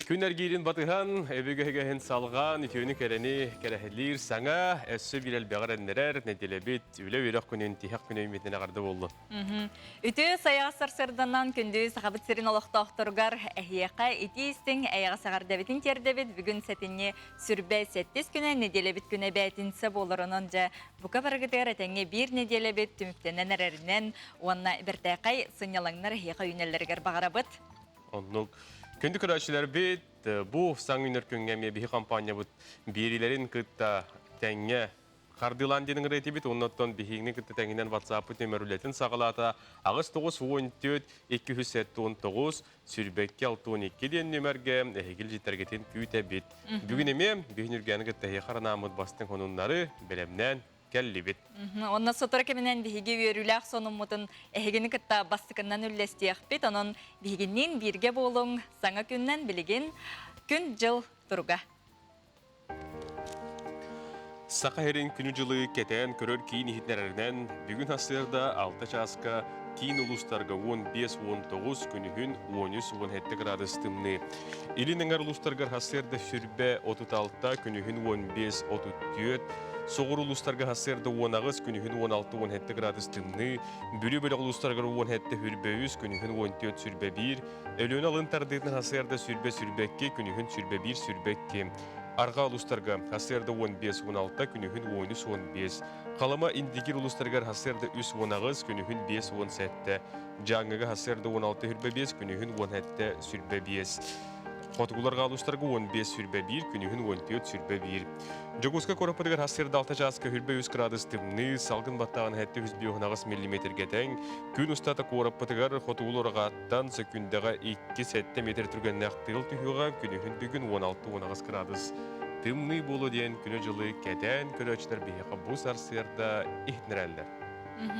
Күнер гейрин батыхан, эбігігігін салған, үтеуіні кәрені кәрәхелер саңа, әсі бірел бәғар әннерер, нәделебет, үлі-үліқ күнін, тихақ күнін метіне қарды болды. Үті саяғасыр сырданан күнді сақабыт сірін олықтақтырғар әхияқа етейістің әйіға сағардабетін тердебет бүгін сәтіне сүрбә сәттес күні неделебет күні бәтінсі болырынан жа бұқа барғытығыр әтәңе бір неделебет түміктенен әрерінен онына біртәқай сынялаңнар әхияқа үнелергер бағарабыт. Күнді күрәшілер бет, бұл саң үнер күнгәме бейі компания бұд берілерін күтті тәңе Қардыландының реті бет, оннаттан бейгіні күтті тәңінен WhatsApp нөмірілетін сағалата ағыз 9-14-219 сүрбәкке 612 ден нөмірге әйгіл жеттергетін күйті бет. Бүгін еме, бейін үргені күтті қаранамыд бастың қонунлары білімнен кәлі бет. Онна сотыр кемінен бейге өріләқ сонын мұтын әйгіні күтті бастықынан үллестеяқ бет, оның бейгінен бірге болың саңа күннен білеген күн жыл тұрға. Сақа херин күні жылы кетен көрөр кейін ехетнерерінен бүгін асырда 6 жасқа кейін ұлыстарға 15-19 күнігін 13-17 градус тымны. Илінің ұлыстарға асырда сүрбе 36 күнігін 15-34, соғыр ұлыстарға асырда 10 күнігін 16-17 градус тымны, бүлі-бүлі ұлыстарға 17 хүрбе-1 күнігін 14 сүрбе 1, өліні алынтардығын асырда сүрбе-сүрбекке күнігін сүрбе 1 сүрбекке. Арға ұлыстарға хасерді 15-16 күнігін 13-15. Қалама индигер ұлыстарға хасерді 3-10 күнігін 5-17. Жаңығы хасерді 16-5 күнігін 17-5. Қотығыларға ұлыстарға 15-1 күнігін 14-1. Жогуска корапыдығыр хасерді 6 жасқа 1 градус тымны, салғын баттағын әтті 119 мм тәң. Күн ұстаты корапыдығыр қотығыл орағаттан сөкіндіға 2-7 метр түрген нәқтығыл түйіға күнігін бүгін 16-19 градус. Тымны болу ден күні жылы кәтән көрөчілер бейіға бұл сарсырда ихтінерәлдер.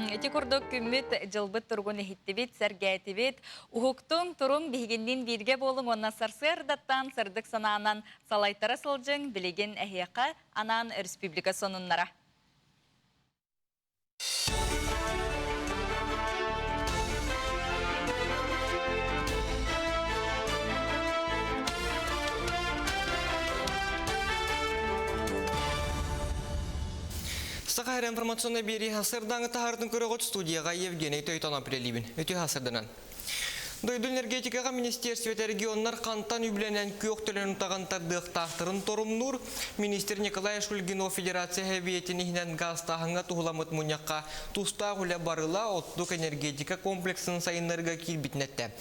Эти курдук күммит жылбыт тургун эхиттибит, сәргәтибит. Ухуктун турун бейгенден бирге болың онна сарсырдаттан сырдык санаанан салайтара сылжың билеген әхияқа анан республика сонуннара. Сақайыр информационный бери хасырдаңы тахардың көріғыт студияға Евгений Тойтана прилибін. Өте хасырдынан. Дойду энергетикаға министерствет регионнар қантан үбіленен көк төлен ұтағантардық тақтырын торумнур. Министр Николай Шульгинов Федерация хәбиетінігінен газ тағыңа тұғыламыт мұнякқа тұста ғылы барыла оттық энергетика комплексін сайынларға келбітнетті.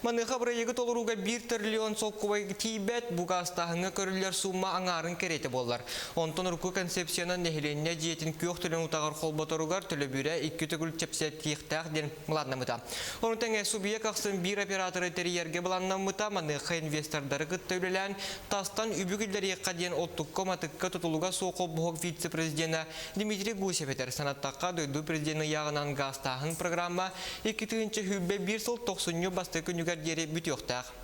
Маныға бірайығы толыруға 1 триллион солқывай тейбет бұ газ тағыңа көрілер сумма аңарын кереті болар. Онтон ұрқы концепцияны нәхіленне жиетін көк төлен ұтағар қолбатыруғар төлі бүрі 2 түгіл чепсет тиқтақ ден мұладнамыта. Оның тәңе субъек ақсын операторы терьерге баланнан мұта маныға инвестордары күттөйлілән тастан үбігілдері қаден оттық коматыққа тұтылуға соқыл бұғық вице-президенті Дмитрий Гусеветер санаттаққа дойду президенті яғынан гастағын программа 2-тігінші хүббе 1 сыл 90 басты күнігердері бүтіқтақ.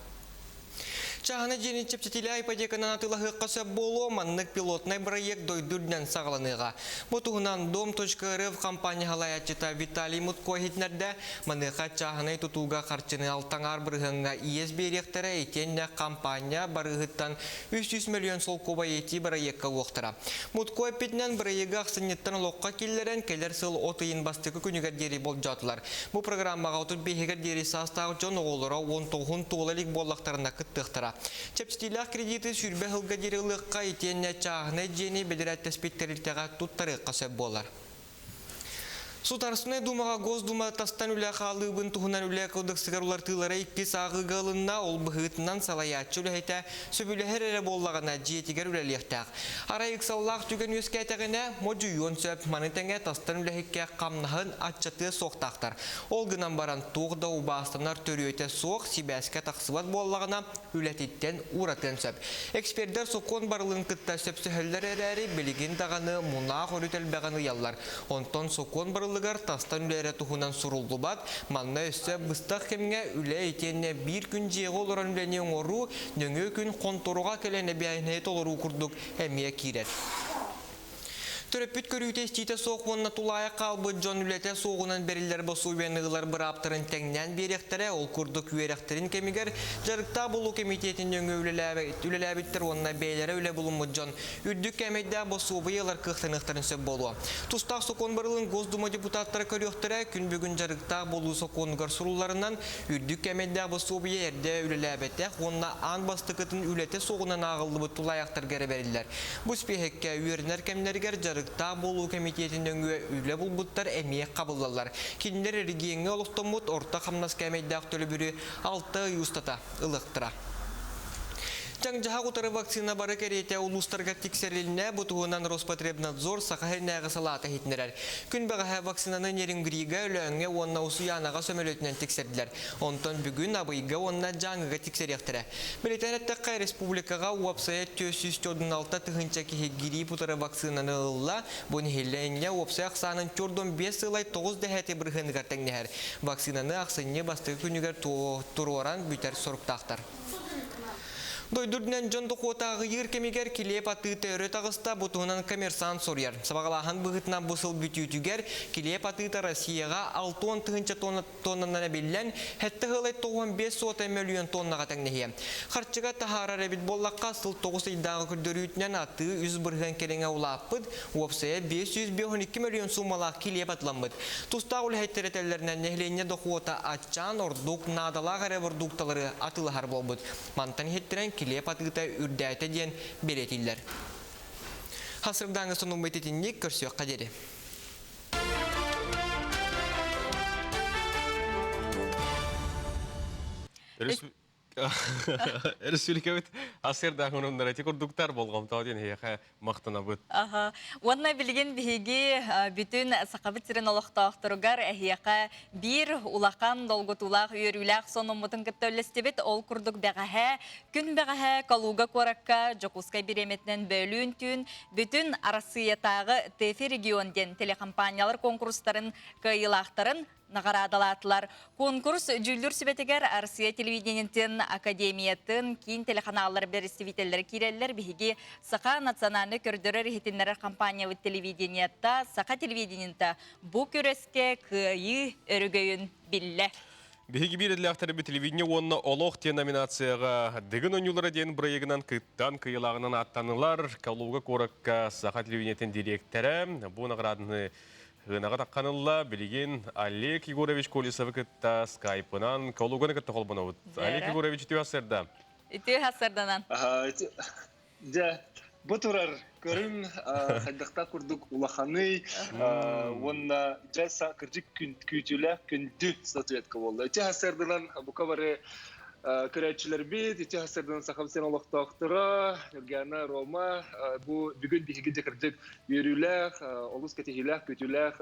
Чағаны жені чепчетілі ипотеканан атылығы қасы болу маннық пилотный проект дойдүрден сағыланыға. Бұтығынан Dom.rf компания халаятчыта Виталий Мутко хитнерді маныға чағаны тұтуға қарчыны алтаңар бірғынға иес беректері етенне компания барығыттан 300 миллион сол көба еті проектқа оқтыра. Мутко әпетінен проекті ақсынеттен лоққа келдерін келер сыл отыйын бастықы күнігердері бол жатылар. Бұл программаға отыр бейгердері састағы жон оғылыра 19 туғылылық боллақтарына күттіқтіра. Чепстилах кредиты сүрбе хылға деріліққа етенне чағыны жені бедірәтті спектерілтеға тұттары қасып болар. Сутарсыны думаға Госдума тастан үлі қалыбын тұхынан үлі қылдық сығарулар тылары 2 сағы ғалынна ол бұғытынан салаятчы үлі әйті сөбілі әрері боллағына жетігер үлі ектәқ. Арай ұқсаллақ түген өскәйтәғіне моджуйон сөп манытәңе тастан үлі әйке қамнағын атчаты соқтақтар. Ол ғынан баран тоғда ұбастанар төрі өте соқ сибәске тақсыбат боллағына үләтеттен ұратын сөп. Эксперттер соқон барылын күтті сөп сөхілдер әрәрі білігін тағаны мұнақ өрітел бәғаны яллар. Онтон соқон барылын тастан үлері тұхынан сұрылды бат, манна өсі бұстақ кемге үлі етенне бір күн жеғі олыран үліне оңыру, нөңі күн қонторуға келені бәйіне толыру күрдік әмия керер. Төрөппүт көрүүтэ стите соқуонна тулая қалбы Джон үлете соғынан берилер босу бенігілер бұраптырын тәңнен беректере ол күрдік үйеректерін кемигер жарықта болу комитетін өңі үлеләбіттір онына бейлері үле болумы Джон. Үрдік кәмейді босу бұйылар қықтынықтарын сөп болу. Тустақ соқон барылын Госдума депутаттары көріқтірі күн бүгін жарықта болу соқонығыр сұруларынан үрдік кәмейді босу бұйы әрде үлеләбетті онына ан бастықытын үлете соғынан ағылды бұт тулаяқтар кәрі берілер. Бұс пехекке үйерінер кәмінергер жарықта болу комитетінің үлі бұлбұттар әмейек қабылдалар. Кендер регионы олықтымыт орта қамнас кәмейдақ төлі бүрі 6 юстата ылықтыра. Жаңжаға құтары вакцина бары кәрейте ұлыстарға тексеріліне бұтығынан Роспотребнадзор сақахерінәғы салата хетінерер. Күн бағаға вакцинаны нерингриға өлөңе онна ұсуянаға сөмелетінен тексерділер. Онтон бүгін абыйға онна жаңыға тексеректірі. Британеттаққа республикаға уапсая 446 тұхынча кехегері бұтары вакцинаны ұлла, бұн хеллене уапсая ақсанын 4-5 ылай 9 дәхәті бірғын ғартаңнехер. Вакцинаны ақсыне бастығы күнігер тұроран бүтер сұрыптақтар. Дойдурднен жонды қотағы егір кемегер келеп атыты өрі тағыста бұтығынан коммерсант сорияр. Сабағалахан бұғытынан бұсыл бүтютігер келеп атыты Россияға 6 тұғынча тоннанан әбеллен, әтті ғылай 95 миллион тоннаға тәңнеге. Қарчыға тахара рәбіт боллаққа сыл 9 айдағы күрдірүйтінен аты 100 бірген кереңе ұлаппыд, уапсая 512 миллион сумалақ келеп атламбыд. Тұста ұл әйттеретелерінен нәхлене доқуота атчан, ордук, надалақ әрі бұрдуқталары атылығар болбыд. Мантан хеттерен келеп атыгыта үрдәйті ден беретілдер. Хасырдаңы соның бәйтетіннік көрсек қадері. Республикабыт асырдағы онындары текурдуктар болғам тауден хейқа мақтана бұд. Онна білген бігі бүтін сақабыт сірін олықтақтырғар әхияқа бір улақан долғытулақ үйерулақ соның мұтын күттөлістебет ол күрдік бәғаға, күн бәғаға қалуға қораққа жоқусқа біреметінен бөлін түн бүтін арасыятағы ТФ регионден телекомпаниялар конкурстарын қайылақтарын нағарадалатылар. Конкурс жүлдір сөбетігер Арсия телевидениентен академиятын кейін телеканалар берістевителер керелер бігі Сақа национальны көрдірі рехетінлері компания өт телевидениятта Сақа телевидениента бұ көреске күйі өрігейін білі. Бігі бір әділі ақтары бі телевидение онына олық тен номинацияға дегін өңілері ден бірегінен кыттан кыйлағынан аттанылар. Калуға қорыққа Сақа телевидениентен директоры бұл нағарадыны Ғынаға таққанылла білген Олег Егорович Колесовы кітта скайпынан Калуғаны кітті қолбына өт. Олег Егорович үті асырда? Үті асырданан. Бұ тұрар көрім қайдақта күрдік улаханы, онына жайса кіржік күйтілі күнді статуетка болды. Үті асырданан бұқа бары көрәтшілер бет, үті асырданан сақамсен олықтақтыра, үргені Рома, бұл бүгін бігіге кірдік үйрілік, олыс кәтегілік, күтілік,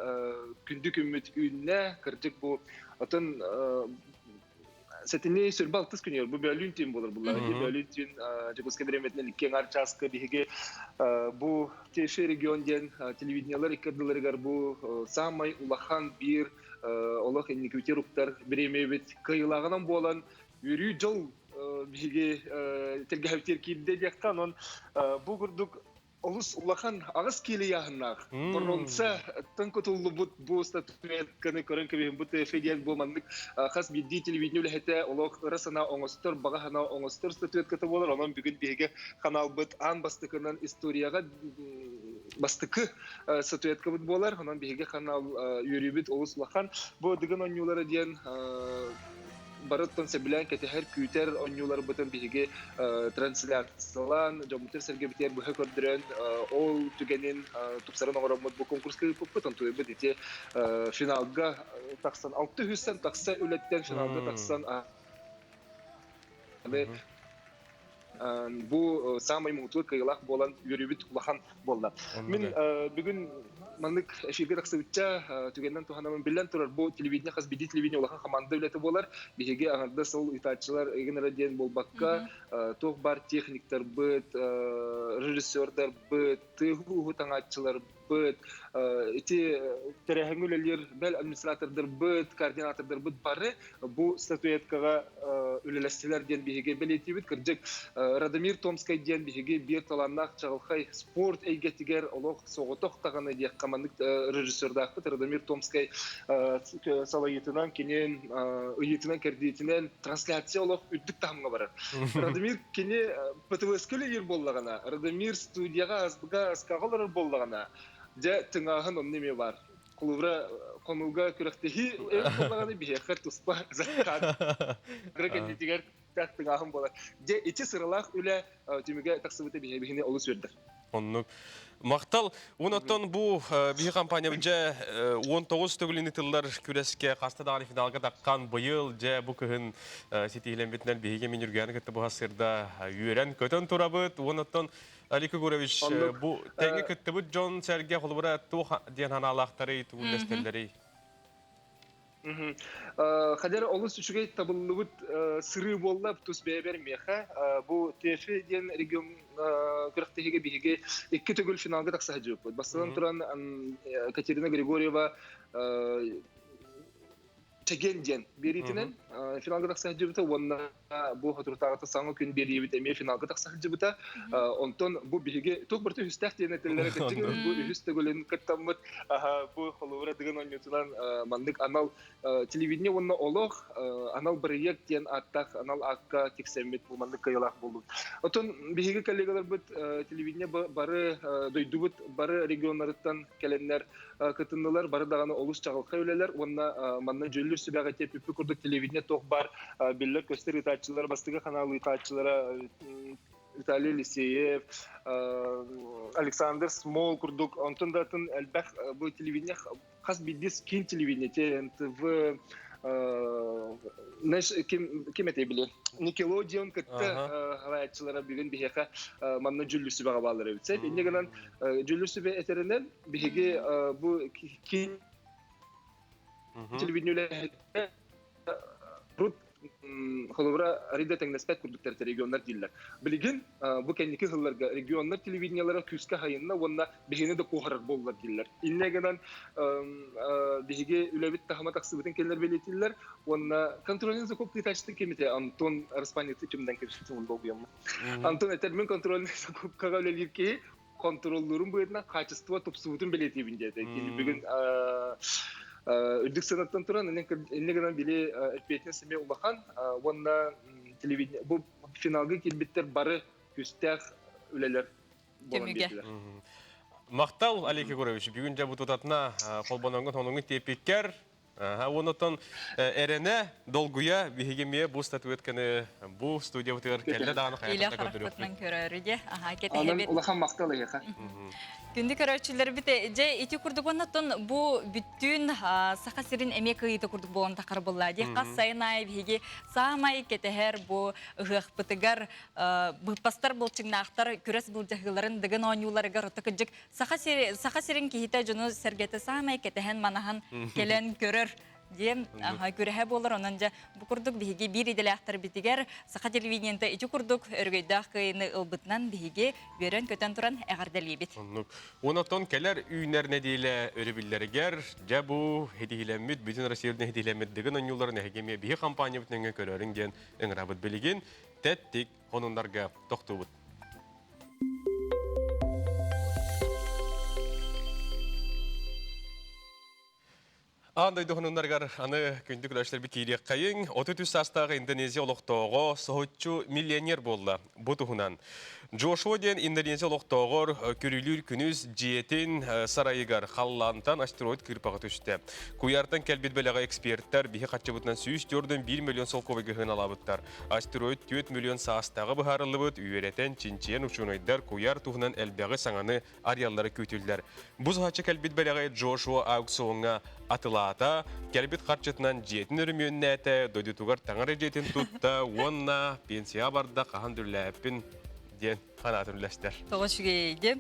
күнді күммет үйінне кірдік бұл атын сәтіне сүрбал тұс күнер, бұл бәлін түйін болыр бұлар. Бәлін түйін Жекусқа береметінен кен арчасқа бігі бұл теші регионден телевидениялар екерділерігер бұл самай улахан бір олық әнне көте руқтар беремебет қайылағынан болан үрі жол бігі телгәуттер кейді дектан, бұл күрдік олыс улахан ағыз келі яғыннақ. Бұрынса тың күтілі бұл статуэтканы көрін көбейін бұт федиен болмандық қас бидді телевидение үліхеті олық ұрасына оңыстыр, бағағына оңыстыр статуэткаты болыр. Онын бүгін бейге қанал бұт ан бастықынан историяға бастықы статуэтка бұт болар. Онын бейге қанал үйрі бұт олыс улахан. Бұл дығын оңюлары дейін барыттан сөбілен кәтіхер күйтер оңюлар бұтын бейге трансляциялан, жомутер сәргебітер бұхы көрдірен ол түгенін тұпсарын оңырамыд бұл конкурсқа бұтын туы бұд ете финалға тақсан 600-сен тақса өлеттен финалға тақсан бұл самай мұңтылы қиылақ болан үйребіт ұлақан болды. Мен бүгін маңдық әшеге тақсы үтча түгеннен тұханамын білен тұрар. Бұл телевидение, қаз бейді телевидение ұлақан қаманды өлеті болар. Бейге аңырда сол ұйтатшылар егінерден болбаққа тоқ бар техниктер бұд, режиссердар бұд, тұғы таңатшылар быт, эти терехенгүлелер бел администратордар быт, координатордар быт бары бу статуэткага үлелестелер ден биһиге белетибит кырдык Радомир Томскай ден биһиге бир таланнак чагылхай спорт эйгетигер олох соготох таганы диек командык режиссердакпыт Радомир Томскай салайытынан кенен ыйытынан кердиетинен трансляция олох үддүк тамга барар. Радомир кене ПТВСКле ир боллагана, Радомир студияга азбыга аскагалар боллагана. Же тыңагын он неме бар. Кулувра конуга күрәктеһи боллаганы бихәхәр туспа закат. Грекетигер тыңагын болар. Же ичи сыралах үле түмүгө таксыбыты бихәбихне олус бердер. Оннук. Мақтал, онаттан бұл бейі компания бінже 19 төгіліні тыллар күреске қасты дағаны финалға таққан бұйыл, же бұл күхін сетейлен бетінен бейге мен үргені күтті бұл ғасырда үйерен көтін тұрабыд. Онаттан, Алик Егорович, бұл тәңі күтті бұд Джон Сәрге қолыбыра тұқ ден ханалақтары, тұғылдестерлері? Хадер олус үчүгей табылыбыт сыры боллап тус бэбер меха бу ТФ ден регион кырактыгы биге 2 төгүл финалга такса жок. Басынан туран Катерина Григорьева Чеген ден беритинен финалга такса жобута онна бу хатуртагы саңы күн берибит эме финалга такса жобута онтон бу биге ток бирте хүстәк ден этелләре кеттеген бу хүстөгөлөн каттамыт бу холовра деген оннутунан мандык анал телевидение онна олох анал проект ден аттак анал акка тексемет бу мандык кыйлак болду. Отон биге коллегалар бит телевидение бары дойдубут бары регионнардан келеннер кытындылар бары даганы олус чагылка өлелер онна манна жөллөр сүбәгә тепип күрдүк телевидение ток бар биллер көстөр итачылар бастыгы канал итачылары Виталий Лисеев Александр Смол күрдүк онтон датын әлбәх бу телевидение хас бидис кин телевидение ТВ наш ким эте биле Никелодион кытты галаячылары бүген бихеха манна жөллөр сүбәгә балары битсә иннегенен жөллөр сүбә этеренен биге бу кин телевидение рут холовра арида теңнеспет күрдүктер регионнар диллер. Билген бу кенники хылларга регионнар телевидениялары күскә хайынна онна бигене дә кохарар боллар диллер. Иннегенен биге үләбит тахма таксыбытын келлер белетиллер. Онна контрольный закуп тачты кемите Антон Распанеты кимдән кепсит ул болгыймы. Антон этермен контрольный закуп кагалелерки контроллорун буена качество топсыбытын белетибинде. Бүген Үдік санаттан тұран, иннегенен біле әлпетіне сәме ұлақан, онна телевидение, бұл финалғы келбеттер бары күстәқ үлелер болан бетілер. Мақтал, Алик Егорович, бүгін жа бұтатына қолбанаңын оныңын тепеккер, онытын әріне долгуя бігемее бұл статуэткені бұл студия бұтығыр кәлі дағаны қайақында көндіріп. Анын ұлақан мақталы еқа. Күнді көрәтшілер біте, же еті күрдік оннаттын бұл бүттін сақасырын әмек ұйыты күрдік болын тақыр болла. Деққас сайын ай біге сағамай кетігер бұл ұғық бұтығар бұппастар бұл чыңнақтар көрес бұл жағыларын дығын оңюларығар ұтықыджік сақасырын кейті жүні сәргеті сағамай кетіген манахан келен көрір. Дем көрәһә болар онанжа бу курдук биһиге бир иделе актар битигер саха телевидениенте ичи курдук өргөйдак кыйны ылбытнан биһиге берен көтөн туран әгәрдәлибит. Онотон келер үйнәрне дийле өрүбилләргәр жабу хедилемит бүтүн Россиядә хедилемит деген онюларын әгеме биһи компания бүтүнгә көрөрүн ген эңрабыт билеген тәттик онундарга токтубут. Андай дохнундаргар аны күндүк үләшләр бит кирек кайын 33 састагы Индонезия олоқтоого соһуччу миллионер болла. Бу тухунан Джошуа ден Индонезия олоқтоогор көрүлүр күнүз жиетин сарайыгар халлантан астероид кырпага төштө. Куяртан келбит белега эксперттер бихи катчыбытынан 104 миллион солковыгы хыналабыттар. Астероид 4 миллион састагы бахарылыбыт үйрәтен чинчен учунайдар куяр тухунан элбеги саңаны арияллары көтүлдер. Бу зачы келбит белега Джошуа аукционга атылата, келбит харчытынан жетин өрүмөннө әтә, дойдутугар таңары жетин тутта, онна пенсия барда кахан дүрләппин ден Қанатын үлестер. Тоғышгейді.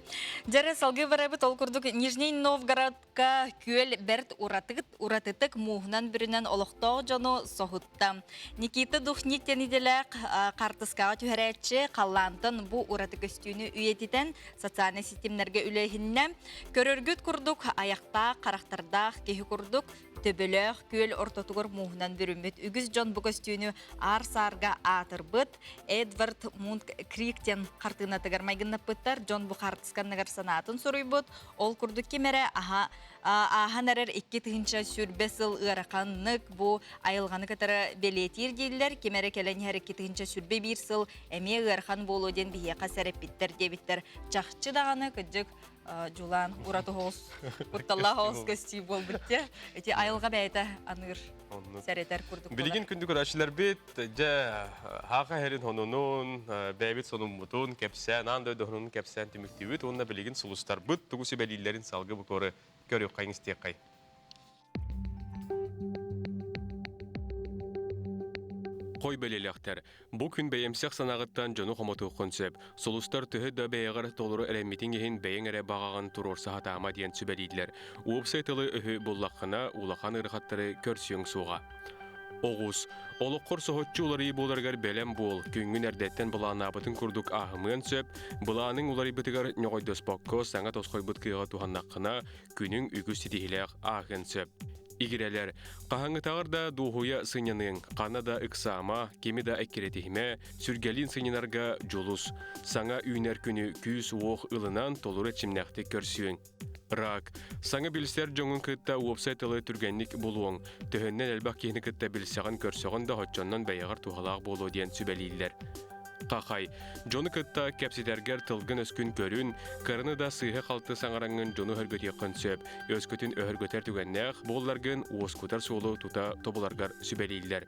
Жары салғы барабыт ол күрдік Нижний Новгородка күел бәрт уратытык муғынан бүрінен олықтау жону соғытта. Никита Духник тенеделік қартысқаға түхәрәтші қаллантын бұ уратык өстүйіні үйетітен социальный системлерге үлейхінне көріргіт күрдік аяқта, қарақтарда, кехі күрдік төбөлөк күөл ортотугор муһунан бүрүмүт үгүз жон бөгөстүүнү ар саарга атырбыт Эдвард Мунк Криктен картыгынатыгар майгыннаппыттар жон бу картысканныгар санаатын суруйбут ол курдук кемере аханарар 2 тыгынча сүрбе сыл ыраканнык бу айылганы катары белетир дейлер кемере келени 2 тыгынча сүрбе 1 сыл эме ырхан болу ден бияка сарепиттер дебиттер жакчы даганы кыжык Жулан ураты хоос, курталла хоос көстүй бол бітте. Эти айылға бәйті аныр сәретер күрдік. Білген күнді көрәшілер бет, жа хақа хәрін хонунун, бәйбет сонун мұтун, кәпсән, андай дұғынын кәпсән түміктеуіт, онына білген сұлыстар бұт, тұғысы бәлейлерін салғы бұл көрі көрі қайыңыз тек қай. Қой бәлелектер. Бұл күн бәйемсек санағыттан жону қоматы өққынсып, солыстар түхі да бәйіғар толыры әлемметін ехін бәйін әрі бағаған тұрорса хатама дейін сүбәлейділер. Уопсайтылы үхі боллаққына улақан ұрықаттары көрсең суға. Оғыз. Олыққыр соғытчы олары боларғар бәлем бол, күнгін әрдеттен бұлағына бұтын күрдік ағымын сөп, бұлағының олары бұтығар нөғойдос баққы саңа тосқой бұтқыға туғаннаққына күнің үгіз тетихіләқ ағын сөп. Игерелер, қағаңытағырда дұғуя сынянын, қанада ықсама, кемеда әккеретихме, сүргелін сынянарға жолус, саңа үйнер күні күйіс оқ ылынан толыры чимнәқті көрсүйін. Рак, саңа білсер жоңын кытта уопсайтылы түргенlik болуың, түхіннен әлбақ кейіні кытта білсіған көрсіғын да хотчоннан бәйіғар туғалақ болу дейін сүбәлейлер. Қақай, жоны кытта кәпсетергер тылгын өскін көрін, кырыны да сыйғы қалты саңараңын жоны хөргөт еқін сөп, өскөтін өһөргөтер түгеннәқ, болларгын уоскутар суолу тута тобыларгар сүбәлейлер.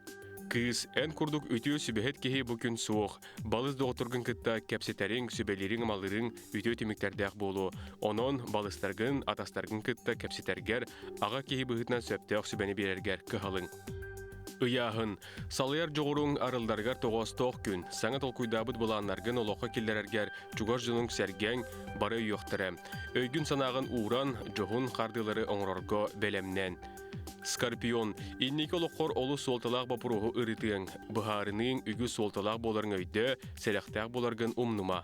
Кыз, ән күрдік үтіу сүбәхет кехи бүкін суық, балыз доғытыргын кытта кәпсетерің, сүбәлерің амалырың үтіу тіміктердәқ болу, онон балыстаргын, атастаргын кытта кәпсетергер, аға кехи бұғытнан сөптәқ сүбәні берергер кыхалың. Ыяхын, салыяр жоғырың арылдаргар тоғыз-тоқ күн, саңа толкуйдабыт бұланларгын олоққа келдерергер чугар жының сәрген бары үйіқтірі. Өйгін санағын уран, жоғын қардылары оңырорго бәлемнен. Скорпион, иннекі олыққор олы солталақ бапыруғы ұрытың, бұхарының үгі солталақ боларын өйді, сәліқтәқ боларгын умнума.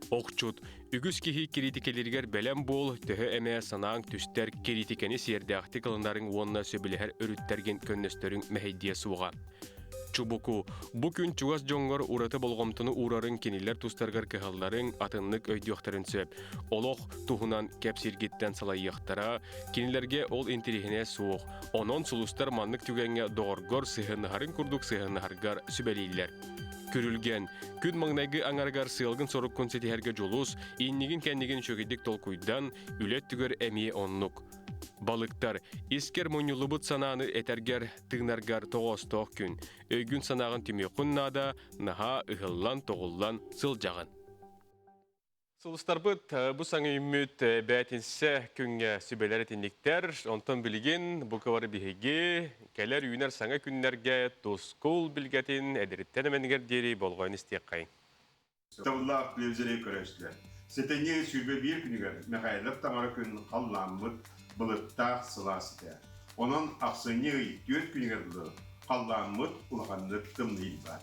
Оқчут, үгіз кехи керитикелергер бәлем бол, түхі әмә санаң түстер керитикені сердәқті қылындарын онына сөбілер өріттерген көннөстерін мәхейдия суға. Чубуку, бұ күн чуғас жоңғар ураты болғымтыны урарын кенелер тұстарғар кығаларын атынлық өйдіқтарын сөп. Олық тұғынан кәпсергеттен салайықтара, кенелерге ол интерехіне суық. Онон сұлыстар маннық түгенге доғыргор сығынығарын күрдік сығынығарғар сүбәлейлер. Күрілген, күн маңнайғы аңарғар сыйлғын сорық консетихерге жолус, иннеген кәннеген шөгедік толкуйдан үлет түгер әмие оннық. Балықтар, искер мұнюлыбыт сананы әтергер тыңнарғар тоғыз-тоқ күн. Өйгін санағын түме құннада, наға ұғыллан тоғыллан сылжағын. Сылыстар бұд, бұ саңы үміт бәтінсі күнге сүбелері тіндіктер, онтан білген бұл кавары бігеге, кәлер үйінер саңа күннерге тосқол білгетін әдіріттен әмәнігер дері болғайын істек қайын. Тавлақ білевзері көрәшілер. Сетенге сүрбе бір күнігер, мәқайлық тамары күн қалламыд бұлыттақ сыласыды. Onun ақсыны өт күнігер бұлы қалламыд ұлғанлық тымлейді бар.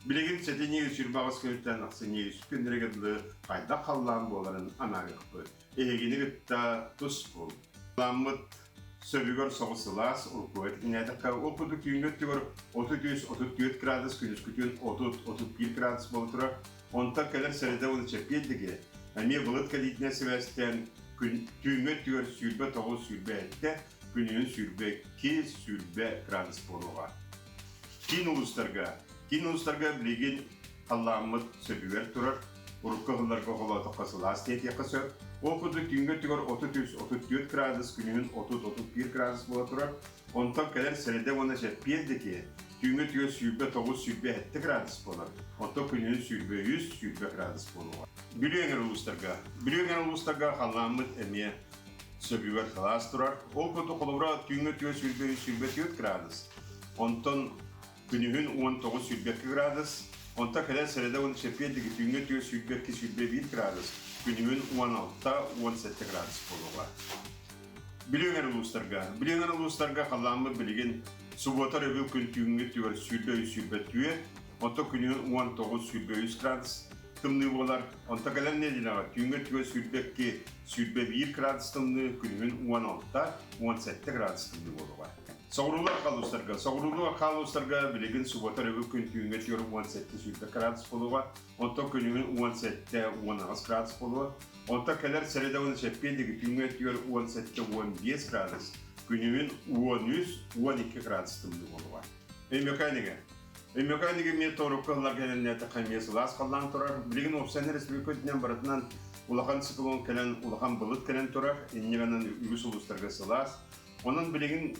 Білеген сәтенегі сүрбағыз көттен ақсынегі сүкендерге бұлы қайда қаллам боларын анағық бұл. Егені күтті тұс бұл. Қалламыд сөбігер соғысылас ұлқует кінәдіққа оқуды күйінгет түгір 30-34 градус күніс күтін 30-31 градус болы тұрар. Онта кәлер сәреді оны чәпедіге. Әме бұлыт кәлейтіне сәвәстен күйінгет түгір сүрбе 9 сүрбе әтті, күнігін сүрбе 2 сүрбе градус болуға. Кин улустарга билеген қалламыд сөбігер тұрар, ұрыққа ғыларға қолаты қасылас дейті қасыр. Оқуды күнге түгір 30-34 градус, күнігін 30-31 градус бола тұрар. Онтан кәлер сәледе оны жәппелді ке, күнге түгір сүрбе 9 сүрбе 7 градус болар. Онтан күнігін сүрбе 100 сүрбе градус болуға. Білуеңер улустарга қалламыд әме сөбігер қалас тұрар. Оқуды қолымыра күнге түгір сүрбе 4 градус. Онтан күнігін 19-22 градус, Onta kadar sırada onu şepiyedeki tüngü tüyo sütbeki sütbe 1 gradus, günümün 16-17 gradus bolu var. Biliyorlar uluslarga kalanma bilgin subota revil gün tüngü tüyo sütbe tüyo, onta günümün 19 sütbe 100 gradus, tımlı olar. Onta kadar ne diyorlar? Tüngü tüyo sütbe 1 gradus tımlı, günümün 16-17 gradus tımlı bolu var. Soğuruluğa kaluslarga bilgin subota revil gün tüngü tüyo 17 sütbe gradus bolu var. Onta günümün 17-16 gradus bolu var. Onta kadar sırada onu şepiyedeki tüngü tüyo 17-15 gradus, günümün 13-12 gradus tımlı bolu var. Mekanika mi toruklar gelen takamiyası las kallan torar. Bilgin ofisler respublikasından baratından ulakan siklon gelen ulakan bulut gelen torar. İnniganan ügüs uluslarga salas. Onun bilgin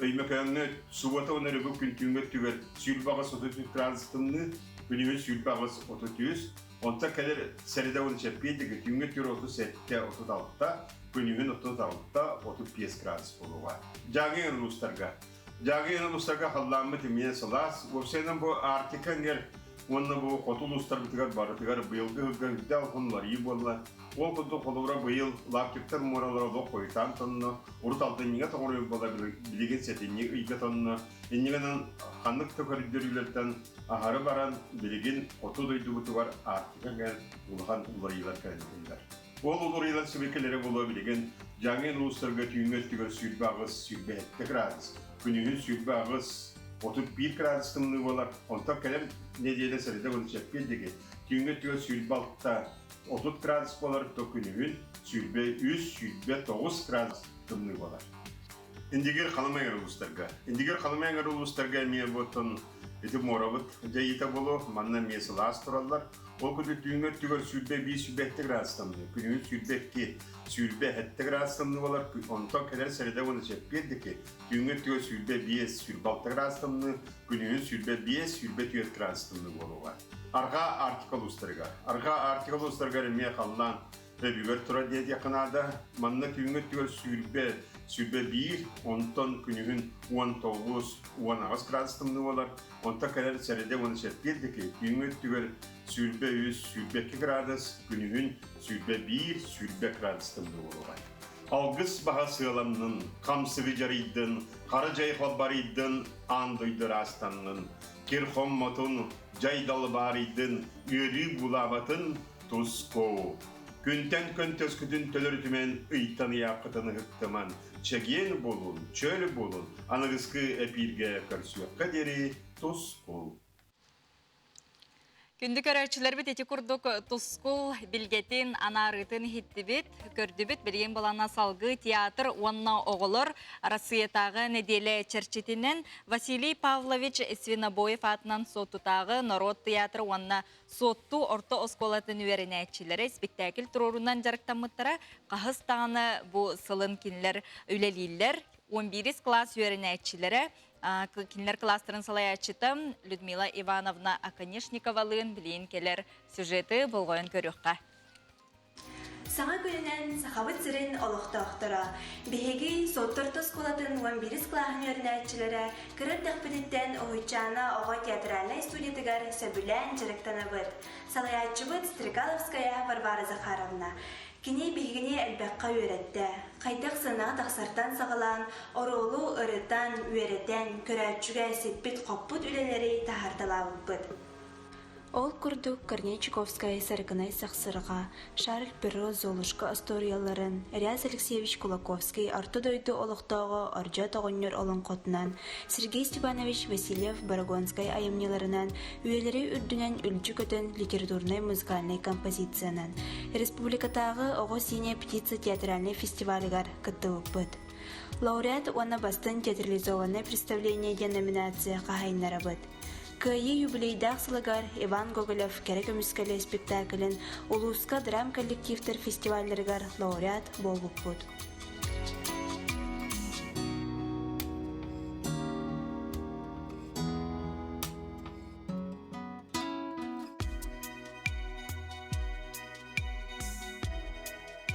mekanika subata onları bu gün tüngü sülbağız 33 gradus tımlı, günümün sülbağız 33. Onta kadar seride onu çepiyedeki tüngü tüyo 37-36'da, günümün 36-35 gradus bolu var. Jagin uluslarga hallanma timiye salas. Ofislerden bu artikan gel. Onunla bu otul uluslar bitigar baratigar bıyılgı hıggal konular iyi bolla. Ol kudu kolubra bıyıl lakiptar moralara da koytan tonuna. Urut altı niye toğruyu bola bilgin setini ıyga tonuna. İnnigenin hanlık tökörüdürülerden aharı baran bilgin otu duydu butu var artikan gel. Ulahan ulayılar kaynaklar. Ol ulayılar sübekeleri bolu bilgin. Jangin uluslarga tüyünget tügör sütbağız 7 gradus. Günümün sütbağız 31 gradus tımlı olar. Onta kadar ne diyelim seride onu çekildi. Tüngü tüyo sütbalta 30 gradus olar. Günümün sütbe 100, sütbe 9 gradus tımlı olar. İndigir kalamayan uluslarga miye boton eti moravut jayita bolu manna miye salas turallar. O kudu tüngü tüyo sütbe 1, sütbe 7 gradus tımlı. Günümün sütbe 2, sütbe 7 gradus tımlı olar. Onta kadar seride onu çekildi ki tüngü tüyo sütbe 1, sütbe 6 gradus tımlı. Günümün sütbe 1, sütbe 4 gradus tımlı bolu var. Arka artikal uluslarga miye kalan ve biber tura diye yakınada manna tüngü tüyo sütbe 1, ondan günümün 19 gradus tımlı olar. Onta kadar seride onu çekildi ki tüngü tüyo sütbe 100, sütbe 2 gradus, günümün sütbe 1, sütbe gradus tımlı bolu var. Algıs baha sığalanın, kamsıgı jarıydın, karıcay halbarıydın, andıydır astanın. Kirhom motun, jaydalı barıydın, yürü bulavatın, tusko. Günten köntöz kütün tölörtümen, ıytanı yakıtını hıktıman. Çegiyen bolun, çöl bolun, anıgıskı epirge karşıya kaderi, tusko. Күндік өрәтшілер бет еті күрдік тұскул білгетін анарытын хиттібет, көрдібет білген болана салғы театр онна оғылыр Россиятағы неделе черчетінен Василий Павлович Свинобоев атынан соттутағы Народ театры онна сотту орта осколатын өрінәтшілері спектакль тұрорынан жарықтамыттары қағыстағаны бұл сылын кенлер үлелейлер 11 класс өрінәтшілері Кинлер кластерын салай ачытым Людмила Ивановна Аконешниковалын білейін келер сюжеті болғойын көріққа. Саңа күнінен сақабыт сірін олықты оқтыра. Бігеги соттыр тұс қолатын 11 клағын өрінәтчілері кіріп дақпедеттен ұғытчаны оға театральный студиятығар сөбілән жырықтаны бұд. Салай ачыбыт Стрекаловская Варвара Захаровна. Кені бігіне әлбәққа өретті. Қайтық сына тақсартан сағылан, оролу ұрыттан, өретен, көрәтчіге сетпет қоппыт үлелері тахарталауып бұд. Ол күрдік Корнейчиковская саргынай сақсырға, Шарль Перро Золушка историяларын, Ряз Алексеевич Кулаковский арты дойды олықтағы аржа тоғынер олың қотынан, Сергей Степанович Васильев Барагонскай айымнеларынан, үйелері үрдінен үлчі көтін литературный музыкальный композициянан, республикатағы оғы сине птица театральный фестивалігар кыттылық бұд. Лауреат оны бастын театрализованный представление де номинация қағайнары бұд. Кайы юбилейдақ сылығар Иван Гоголев керек өміскелі спектаклін Улуска драм коллективтер фестивальдергар лауреат болбук бұд.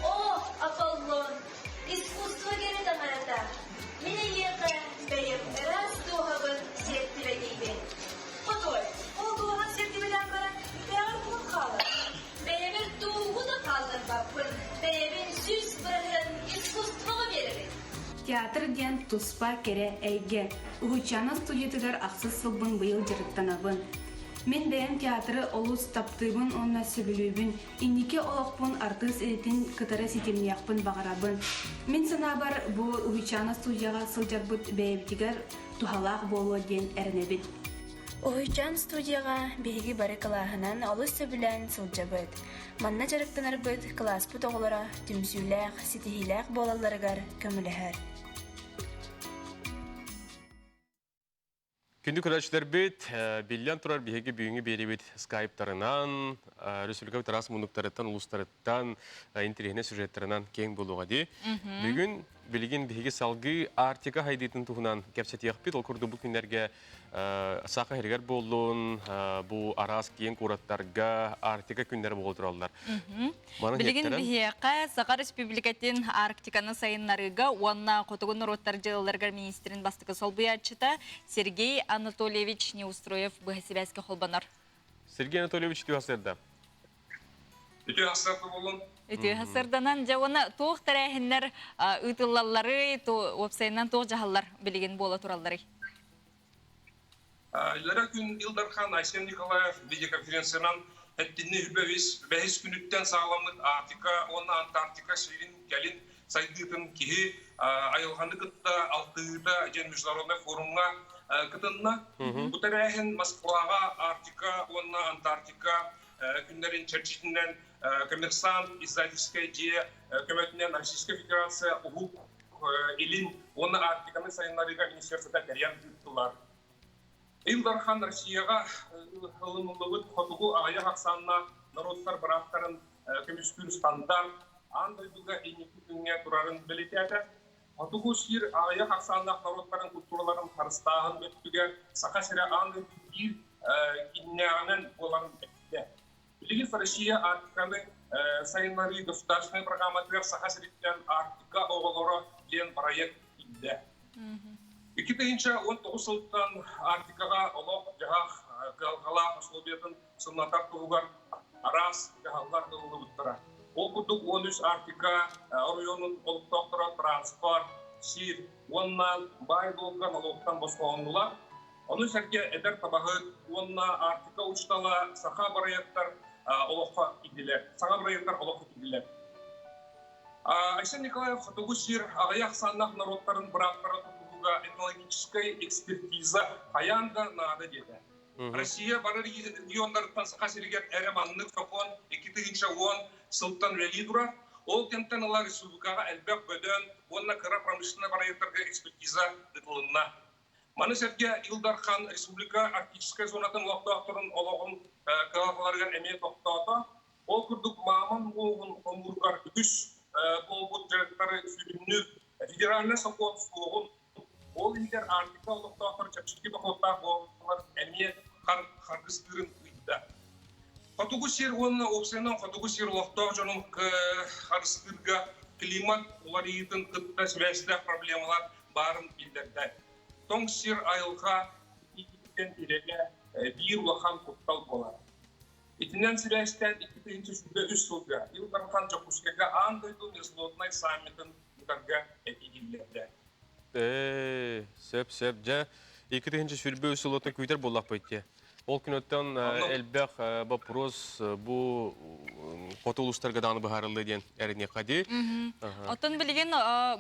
О, Аполлон! Искусство гены тамарата! Міне еқі бәйім раз доғабын сеттілі дейбен. Отой, ол доған сеттілі Театр ден туспа кере әйге. Ухучана студиятыгар ақсыз сылбын быйыл жырыттанабын. Мен бәйім театры олус таптыбын, онна сөбілюбін, иннике олықпын артыс edetин кытары сетемнияқпын бағарабын. Мен санабар бұ Ухучана студияға сылжарбыт бәйбітігер тухалақ болу ден әрінебіт. Ухучан студияға беги бары калахынан олус сөбілән сылжабыт. Манна жарықтанарбыт класспыт оғылара түмсүләқ, сетихиләқ болаларыгар көміліхәр. Күнді көрәтшілер бет, білден тұрар бейге бүйіңі бері бет скайптарынан, республика тарас мұндықтарыттан, ұлыстарыттан, интернет сюжеттерінен кең болуға де. Бүгін білген бейге салғы артика хайдейтін тұғынан кәпсәті яқпет, ол күрді бұл күндерге сақы әрігер болуын, бұл арас кейін қораттарға артика күндері бол тұралдар. Білген бейге Сақар Республикатын Арктиканы сайынларыға, онна қотығын ұроттар жылыларғар министрін бастықы сол бұятшыта Сергей Анатольевич Неустроев бұхасибәске қолбанар. Сергей Анатольевич түйасырда. Үтü hasırdı bolun. Үті хасырданан жауына тоқ тәрәхінлер ұйтылалары, опсайынан тоқ жағалар білген бола тұралары. Lara gün Ildarхан Aysen Nikolaev videokonferensiyadan ettiğini hübbeviz günütten sağlamlık Afrika, ona Antarktika şeyin gelin saydığı ki ayılhanı kıtta altıda Международный forumga kıtınna. Bu tarahin Moskvaga Afrika, ona Antarktika günlerin çerçitinden kommersan, izdательская diye kömetinden Российская Федерация hukuk ilin ona Afrika'nın sayınlarıyla Ministersiyada kariyer tuttular. Илдархан Россияға ылымылығы қотығы ағая қақсанына народтар бірақтарын көмескүр стандар андайдыға енекі дүнге тұрарын білетеді. Қотығы шир ағая қақсанына народтарын культураларын қарыстағын өттіге сақа сірі андайды бір кенеғанын оларын бәкті. Білігіз Россия Арктиканы сайынлары государственный программатыр сақа сіреттен Арктика оғылары ден проект еді. 2019 жылдан Арктикаға олық жағақ ғала ұслубетін сынатар тұғығар арас жағалар ұлы бұттыра. Ол күдік 13 Арктика орионын олықтақтыра транспорт, сир, оннан бай долған олықтан босқауындылар. Оның сәрке әдір табағы онна Арктика ұштала сақа бараяттар олыққа иделер. Айсен Николаев тұғы сир ағаяқ саннақ народтарын бірақтары этнологическая экспертиза аянда надо деді. Россия бары региондардан сақасыргер әріманлық соқон 2010 сылттан вәли тұра. Ол кенттен ала республикаға әлбәк бөден, онына қыра промышленный барайеттарға экспертиза дытылынна. Маны сәрге Илдархан республика арктическая зонатын лоқтақтырын олығын қалақыларған әме тоқтауыта. Ол күрдік мамын оғын омурғар үгіс болбұт жәрттары сүрінні федеральный соқон суығын ол егер Арктика ұлықтақтыр чәпшікке бақылықтар болғылар әме қарғыстырын ұйды. Қатуғы сер оны опсайынан қатуғы сер ұлықтақ жоның қарғыстырға климат олар етін қытта сөбәсіде проблемалар барын білдірді. Тоң сер айылға еттен кереге бір ұлақан құттал болар. Етінен сөбәсіден 2003 жылға Илдархан Жакускага андайдың Международный саммитін ұтарға әтегілерді. Сөп, жа 2-ші сүрбе үсілотын көйтер болақ бөйтте. Ол күн өттен әлбәқ бапрос бұл қотылыстарға даны бұхарылы ден әріне қади. Отын білген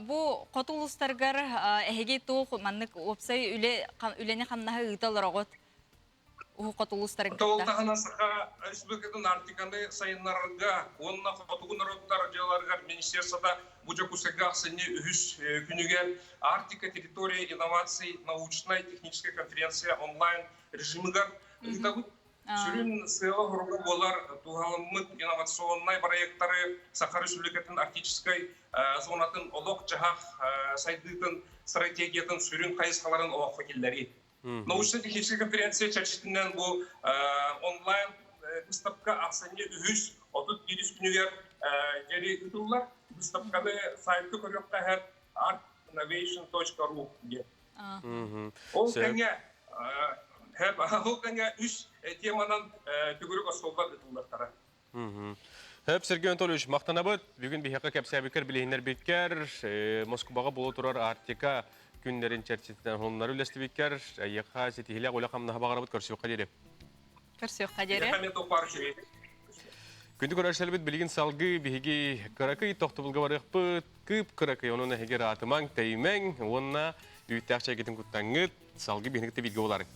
бұл қотылыстарғар әйге тоқ маннық опсай үлене қамнағы ұйталар оғыт. Толтағына сақа республикадан Арктиканы сайынларға, онына қотығы народтар жаларға министерствода Буджакусага ақсыне үхіс күнігер Арктика территория инноваций научной технической конференция онлайн режимігер ұйтағыт. Сүрін сыйлы ғұрғы болар туғалымыд инновационный проекттары Сақа республикатын арктической зонатын олық жағақ сайдыйтын стратегиятын сүрін қайысқаларын олық факелдері. Научно-техническая конференция чәршетінен бұл онлайн выставка ақсыне үхіс 30 күнігер жәрі ұтылар. Выставканы сайты көріққа әр artinnovation.ru де. Ол кәңе үш теманан түгірік асылдар ұтылдақтары. Hep Sergey Anatольевич maqtanabıt. Bugün bir haqqa kapsabikar bileyinler bitkar. Moskvaga bulu turar Artika günlerin çerçetinden onları ülestibikar. Ayyaqa setihiyle ola qamna bağırabıt körsüyoqa deri. Көрсөкка жере. Яхамето парши. Күнді көрәшелбіт білген салғы бігі қырақы тоқтыбылға барықпыт, күп қырақы оның әгер атымаң тәймен, онына үйттәқ чәкетін күттаңыт, салғы бігінікті білгі олары.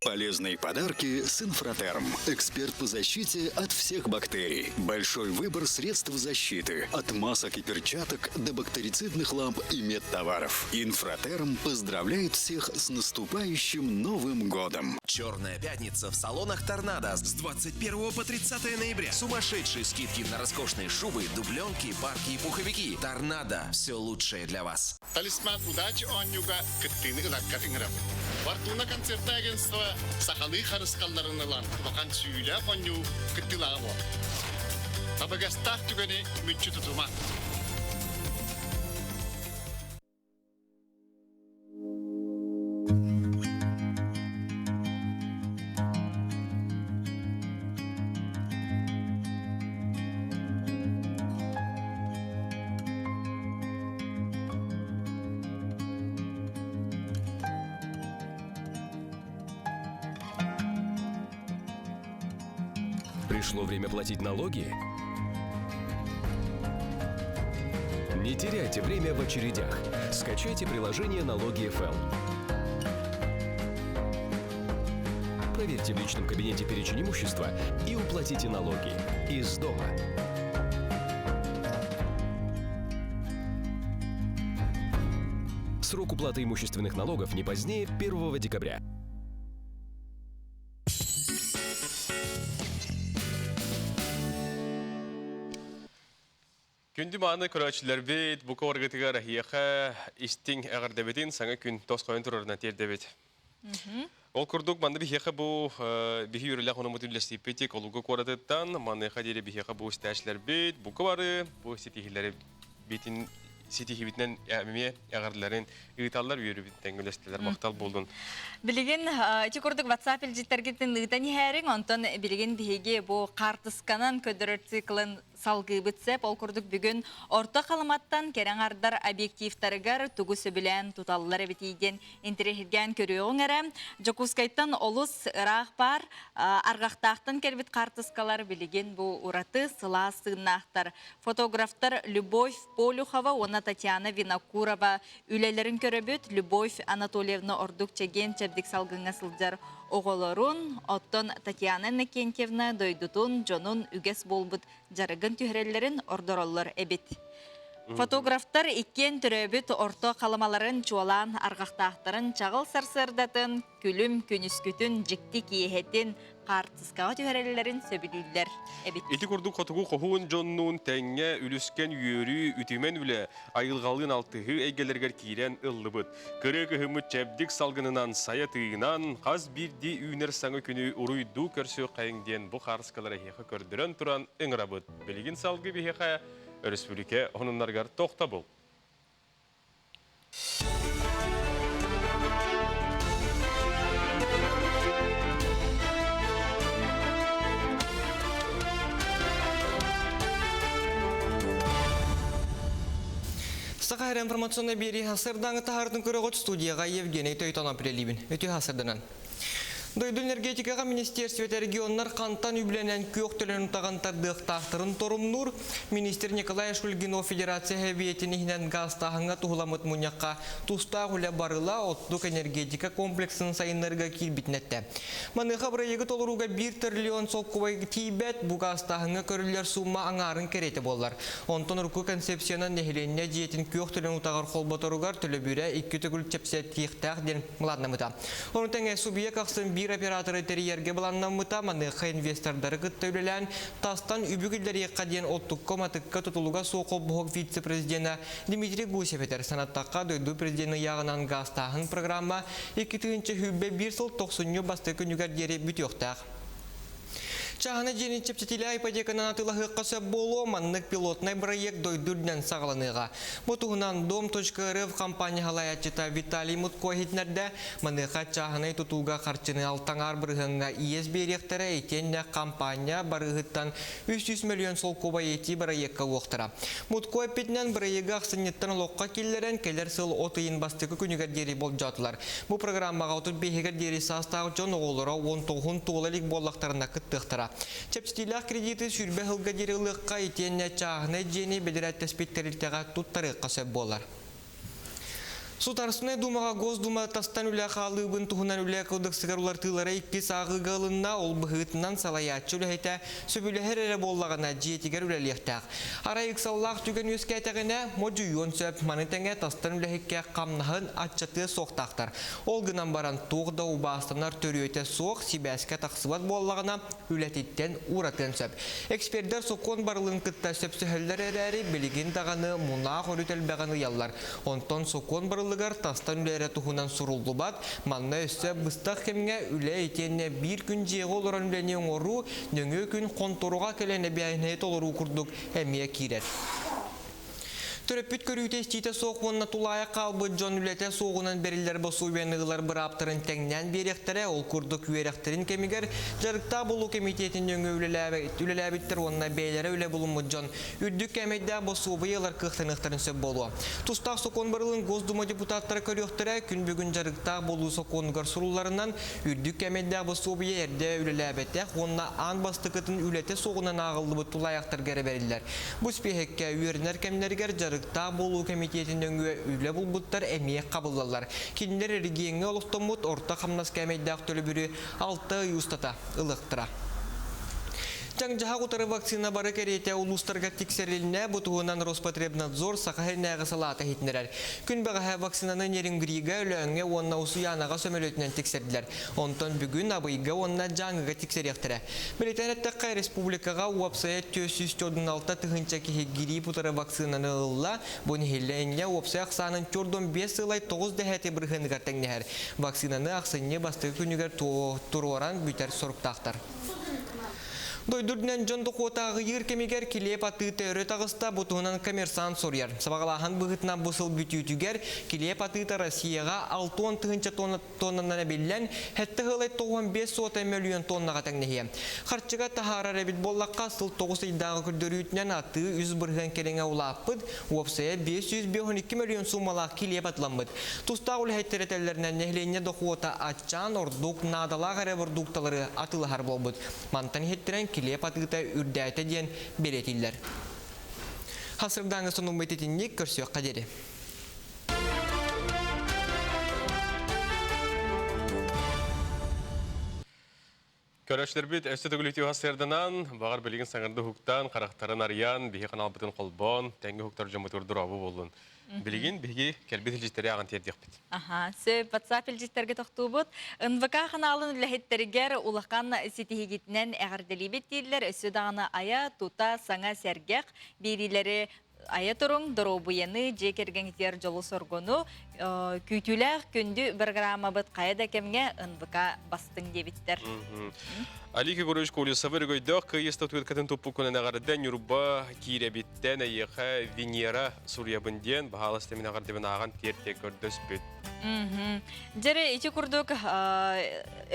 Полезные подарки с Инфратерм. Эксперт по защите от всех бактерий. Большой выбор средств защиты. От масок и перчаток до бактерицидных ламп и медтоваров. Инфратерм поздравляет всех с наступающим Новым годом. Черная пятница в салонах «Торнадо» с 21 по 30 ноября. Сумасшедшие скидки на роскошные шубы, дубленки, парки и пуховики. «Торнадо» – все лучшее для вас. Талисман удачи онюга кыттыны ылаккат иңрап. Вартуна концерт агентства сахалы харыскалларынылан вакан сүйля оню кыттылага бо. Табагастах түгөне мүччү тутума. Пришло время платить налоги? Не теряйте время в очередях. Скачайте приложение «Налоги ФЛ». Проверьте в личном кабинете перечень имущества и уплатите налоги из дома. Срок уплаты имущественных налогов не позднее 1 декабря. Күнді маңы көрәтшілер бейт, бұқа орғытыға рахияқа істің әғардабетін саңа күн тос қойын тұрарына тердебет. Ол күрдік маңды бігеқа бұл бігі үрілі қонымыты үлестіппетек олуғы қоратыттан, маңыға дейлі бігеқа бұл істәшілер бейт, бұқа бары бұл сетихілері бетін сетихи бітінен әмеме әғардыларын ұйталар үйірі бітін үлестілер мақтал болдың. Білеген, чекурдық WhatsApp елжеттергетін ұйтаны әрің, онтан білеген біге бұл қартысқанан көдірір циклын салғы бітсеп, ол күрдік бүгін орта қаламаттан керен ардар объективтарығар түгісі білән тұталылар бітейден интерехерген көріуің әрі. Жокускайттан олыс ұрақ бар, арғақтақтан кәрбіт қартысқалар білеген бұл ұраты сыла сығынақтар. Фотографтар Любовь Полюхова, оны Татьяна Винокурова үлелерін көрібіт, Любовь Анатольевна Ордук чеген чәбдік салғыңа сылдар оғылырын, оттон Татьяна Накентьевна дойдутун жонун үгес болбыт жарығын түйірелерін ордороллар әбет. Фотографтар иккен түрөбіт орто қаламаларын чуалан арғақтақтарын чағыл сарсырдатын, күлім күніскүтін жікті кейхетін қартысқаға түйірелерін сөбілілер әбет. Эти курдук хотугу қоғуын жоннуын тәңе үліскен үйері үтімен үлі айылғалын алтығы әйгелергер кейрен ұллыбыт. Көрі көхімі чәбдік салғынынан саятығынан қаз бірді үйнер саңы күні ұруйду көрсі қайыңден бұл қарысқалары хеқі көрдірін тұран ұңырабыт. Білген салғы бейхеқа Республика онынларғар тоқта бұл. Сақайыр информационный бері хасырдаңы тағардың көріғыт студияға Евгений Тойтана Прилибин. Өте хасырдынан. Дойду энергетикаға министерствет регионнар қантан үбленен көк төлен ұтағантардық тақтырын торумнур. Министр Николай Шульгинов Федерация Хәбиетінігінен газ тағыңа тұғыламыт мұнякқа тұстағы үлі барыла оттық энергетика комплексін сайынларға келбітнетті. Маныға проекті толыруға 1 триллион солқывай тейбет бұ газ тағыңа көрілер сумма аңарын кереті болар. Онтон ұрқы концепцияның нәхіленіне диетін көк төлен ұтағар қолбатыруғар төлі бүрі 2 түгіл тепсет тиқтақ ден мұладнамыта. Оның тәңе субъек ақсын bir operatörü teriyerge bulanmamıta manıqa investorları gıttövlelen tastan übügülleri qadiyen ottukka matıkka tutuluga soğuk boğuk vice-prezidenti Dmitri Gusev sanattaqqa döydü prezidenti yağınan gaztağın programma 2. hübbe 1 yıl 90 bastı günüger deri büt yoqtaq. Чағына жені чептетілі ипотеканан атылығы қасы болу маннық пилотный проект дойдүрден сағыланыға. Бұтығынан Dom.rf компания халаятчыта Виталий Мутко хитнерді маныға чағына тұтуға қарчыны алтаңар бірғынға иес беректері етенне компания барығыттан 300 миллион сол коба еті проектқа оқтыра. Мутко әпетінен проекті ақсынеттен лоққа келдерін келер сыл отыйын бастықы күнігер дері бол жатылар. Бұл программаға 35 дері састағы жон оғылыра 19 туылылық боллақтарына күттіқтіра. Чепстилах кредиты сүрбе хылға деріліққа етенне чағыны жені бедірәтті спектерілтеға тұттары қасы болар. Сутарсыны думаға Госдума тастан үлі қалыбын тұхынан үлі қылдықсығар улар тылары 2 сағы ғылынна ол бұғытынан салаятчы үлі әйті сөбілі әрері боллағына жетігер үлі лектәқ. Арайық саллақ түген өске әтәғіне моджуйон сөп манытәңе тастан үлі әйке қамнағын атчаты соқтақтар. Ол ғынан баран туғда ұбастанар төрі өте соқ сибәске тақсыбат боллағына үләтеттен ұратын сөп. Эксперттер соқон барылын күтті сөп сөхілдер әрәрі білігін дағаны мұнақ өрітел бәғаны яллар. Онтон соқон барылын тастан үлері тұхынан сұрулды бат, манна өсі бұстақ кемге үлі етенне бір күн жеғі олыран үләне оңыру, нөңі күн қонторуға келені бәйіне толыру күрдік әмия кирер. Төрөппүт көрүүте стите соқуынна тулая қалбы жон үлете соғынан берілдер басу бенігілер бір аптырын тәңнен беректері, ол күрдік үйеректерін кемігер, жарықта болу комитетін өңі үлеләбіттер онына бейлері үле бұлымы жон. Үрдік кәмейді басу бұйылар қықтынықтарын сөп болу. Тұстақ соқон барылын Госдума депутаттары көректері күн бүгін жарықта болу соқонығар сұруларынан үрдік кәмейді басу бұйы әрде үлеләбеттек, онына ан бастықытын үлете соғынан ағылды бұ тулаяқтар гәрі берілдер. Бұс пехекке үйерінер кәмінергер жарықта болу комитетінің үлі бұлбұттар әмейек қабылдалар. Кендер регионы олықтымыт орта қамнас кәмейдақ төлі бүрі 6 ұстата ылықтыра. Жаңжаға құтары вакцина бары керете улустарға тексеріліне бұтығынан Роспотребнадзор сақахернәғы салаты хетінерер. Күн бағаға вакцинаны нерингриға өліңе онна ұсуянаға сөмелетінен тексерділер. Онтан бүгін абыйға онна жаңыға тексеректірі. Білетенеттіққа республикаға уапсая 446 тұхынча кеге гири бұтары вакцинаны ұлла, бұны хелләңе уапсая ақсанын 4-5 сылай 9 дәхәті бірғынығар тәңнәр. Вакцинаны ақсынне бастығы күнігер тұруаран бүтер сұрыптақтар. Дойдурден жонды қотағы ер кемегер келеп аты тәурі тағыста бұтығынан коммерсант сорьер. Сабағалахан бұғытынан бұсыл бүтютігер келеп аты Россияға 6-10 тұғынша тоннанан әбеллән, әтті ғылай 95 миллион тоннаға тәңнеге. Қарчыға тахара рәбіт боллаққа сыл 9 айдағы күрдірүйтінен аты үз бірген кереңе ұлаппыд, уапсая 552 миллион сумалақ келеп атламбыд. Тұста ұлы әттеретелерінен нәхлене доқуота атчан, ордук, надалақ әрі бұрдуқталары атылығар болбыд. Мантан хеттерен келеп атыта үрдәйті ден беретілдер. Хасырдаңы соның бәйтетіннік көрсек қадері. Көрәшілер біт, әсті түгіліктеу хасырдынан, бағар білеген саңырды хуқтан, қарақтарын ариян, бейе қанал бұтын қолбон, тәңгі хуқтар жамытырды рабы болын. Білеген бейге кәлбет үлжеттері аған теддек біт. Сөп WhatsApp үлжеттерге тоқту бұд. НВК қаналын үләхеттерігер улақан сетихегетінен әғірделебет дейділер. Өсі дағаны ая, тута, саңа сәргек, берилері ая тұрың, дұробыяны, жекергеніктер жолы соргону, күйтіләқ күнді бір грамма бұд қайда кемге НВК бастың дебіттер. Алики Горович Колесовы регойдақ күйесті өткетін топпу күнін ағарден үрба кейребеттен әйеқі Венера Сурьябынден бағалыстамин ағардебін аған терте көрдөс бүт. Жәрі ичі күрдік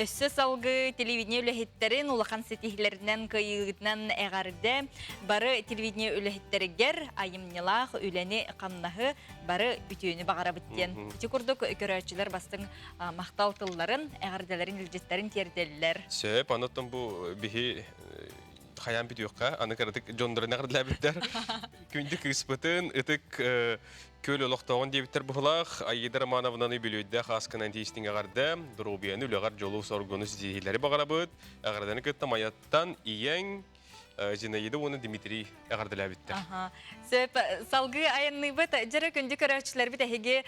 өссі салғы телевидение үләхеттерін улақан сетихлерінен күйігітінен әғарды бары телевидение үләхеттерігер айымнылақ үләне қамнағы бары бүтіні бағара біттен. Ичі күрдік көрәтшілер бастың мақтал тылларын әғардаларын үлжеттерін терделілер. Сөп, анаттан бұл бігі қаян біт өққа, аны қарадық жондырын ағардылар біттер. Күнді кіспітін, үтік көл олықтауын дебіттер бұғылақ, айыдар манавынан білуді қасқынан тейістің ағарды, дұрубияны үліғар жолу сорғыны сізейлері бағара бұд, ағарданы күтті майаттан иен Зинаида оны Дмитрий ағардылар біттер. Сөп, салғы айынны бұд, жәрі күнді көрәтшілер біт әхеге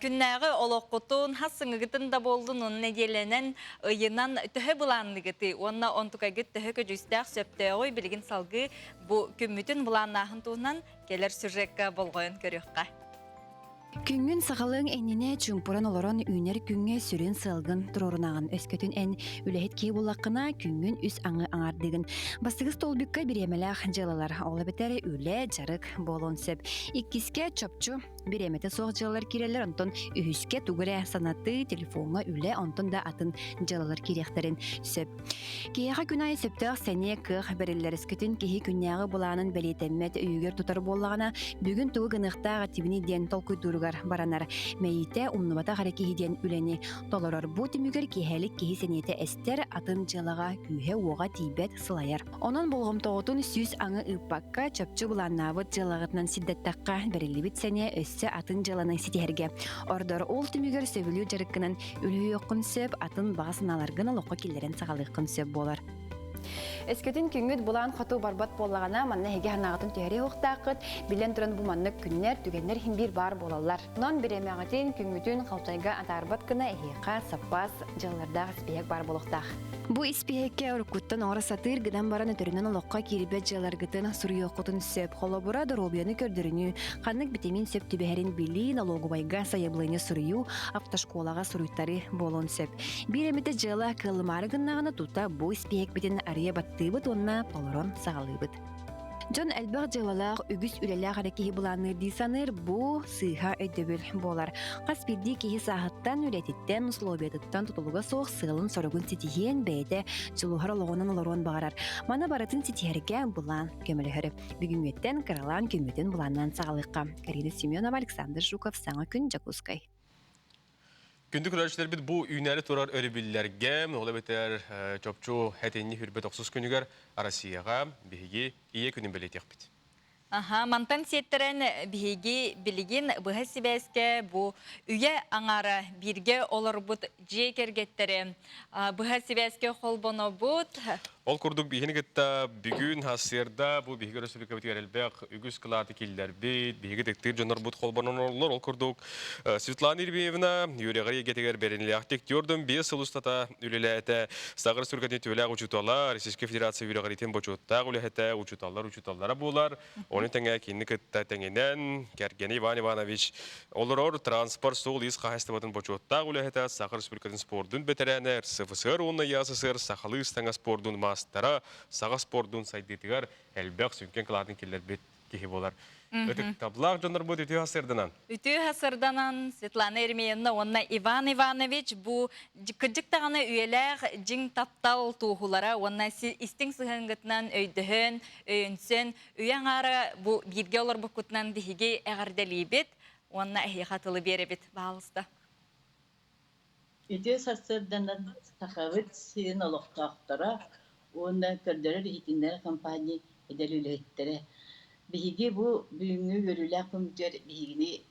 күннәғы олыққытын, хасыңығытын да болдың, оның неделенен ұйынан түхі бұланығыты, онына онтықағыт түхі көжістәқ сөпті ой білген салғы бұл күммітін бұланағын туынан келер сүржекке болғойын көріққа. Күнгүн сахалың эннине чумпуран олорон үнер күнгө сүрүн сылгын турорунаган өскөтүн эн үлэхит кии буллаккына күнгүн үс аңы аңардыгын. Бастыгыс толбукка биремелах жылалар ола бетери үле жарык болон сеп. Иккиске чопчу биремете соқ жылалар кирелер онтон үхүске тугуре санаты телефонга үле онтон да атын жылалар кирехтерин сөп. Кияга күнай сөптөк сене кых бериллер өскөтүн кихи күннягы буланын белетеммет үйгөр тутар боллагана бүгүн тугу гыныктага тибини ден толкуйдуругар баранар мейите умнубата харекихиден үлени толорор бу тимүгер кихелик кихи сенете эстер атын жылага күйе уога тийбет сылаяр. Онон болгом тоотун сүз аңы ыппакка чөпчү буланнабыт жылагытынан сиддеттакка берилибит сене өссө атын жыланын ситиерге. Ордор ол тимүгер сөбүлүү жарыккынан үлүү оккун сөп атын багасыналаргын олокко киллерен сагалыккын сөп болар. Эскетин күнгүт булан хоту барбат боллагана манна хеге ханагатын төһөри уктакыт билен туран бу маннык күннер түгеннер химбир бар болалар. Нон биремагатын күнгүтүн калтайга атарбат кына эхика саппас жылларда спеек бар болуктак. Бу испеекке уркуттан ора сатыр гыдан баран өтөрүнөн олокко кирбет жыларгытын сурuyокутун сөп холобура доробияны көрдөрүнү каннык витамин сөп түбэхерин били налогубайга саяблыны сурую автошколага суруйттары болон сөп. Биремете жыла кылмары гыннагына тута бу испеек битин ария баттыбыт онна полорон сагалыбыт. Жон элбэг жылалаах үгүс үлелээх аракихи буланыр дисаныр бу сыыха өйдөбүл болар. Кас бирди кихи саахыттан үлетиттен условиятыттан тутулуга соох сыылын сорогун ситихиен бэйте жылухар олоғынан олорон бағарар. Мана баратын ситихерге булан көмөлөһөрү. Бүгүнгөттен каралан көмөтөн буланнан сагалыкка. Карина Семенова, Александр Жуков, Саңа күн, Жакускай. Күндү көрәчләр бит бу үйнәре турар өрүбилләргә, ола бетер чопчу хәтенни хүрбет 30 күнүгәр Россияга биһиги ие күнүн белетек бит. Мантан сеттерен биһиги билигин быһа сибәскә бу үйе аңара бирге олорбут жекергеттери быһа сибәскә холбоно бут. Ол курдук бихини гетта бүгүн хасырда бу биһиги республика битгәрелбек үгүс кылаты киллер бит биһиги тектир жонор бут холбонолор ол курдук Светлана Ирбиевна юрегәри гетегер беренлек тектирдым 5 сылыстата үлеләтә сагыр сүргәтне төләг учуталар Российская Федерация юрегәритен бочутта үләтә учуталлара булар. Оны тәңгә кинне кытта тәңгәнән Кергени Иван Иванович олорор транспорт сул ис хастабатын бочутта үләтә сагыр республикадан спортын бетерәнер СФСР уны ЯССР сахалы стаңа спортын мастера сага спортын сайдетигар элбек сүнкен кылатын киллер бит кихи болар. Өтүк таблак жонор бу үтү хасырданан. Үтү хасырданан Светлана Ермеевна онна Иван Иванович бу кыжыктаганы үйелер жиң таптал туухулара онна истиң сыгынгытынан өйдөһөн өйөнсөн үйаңара бу бирге олор букутнан дихиги эгерделибит онна эхатылы беребит баалыста. Үтү хасырданан тахавыт син олоктактара онна көрдөрөр итиннер компания эделилеттере биһиги бу бүгүнгү көрүлөк көмүтөр биһигини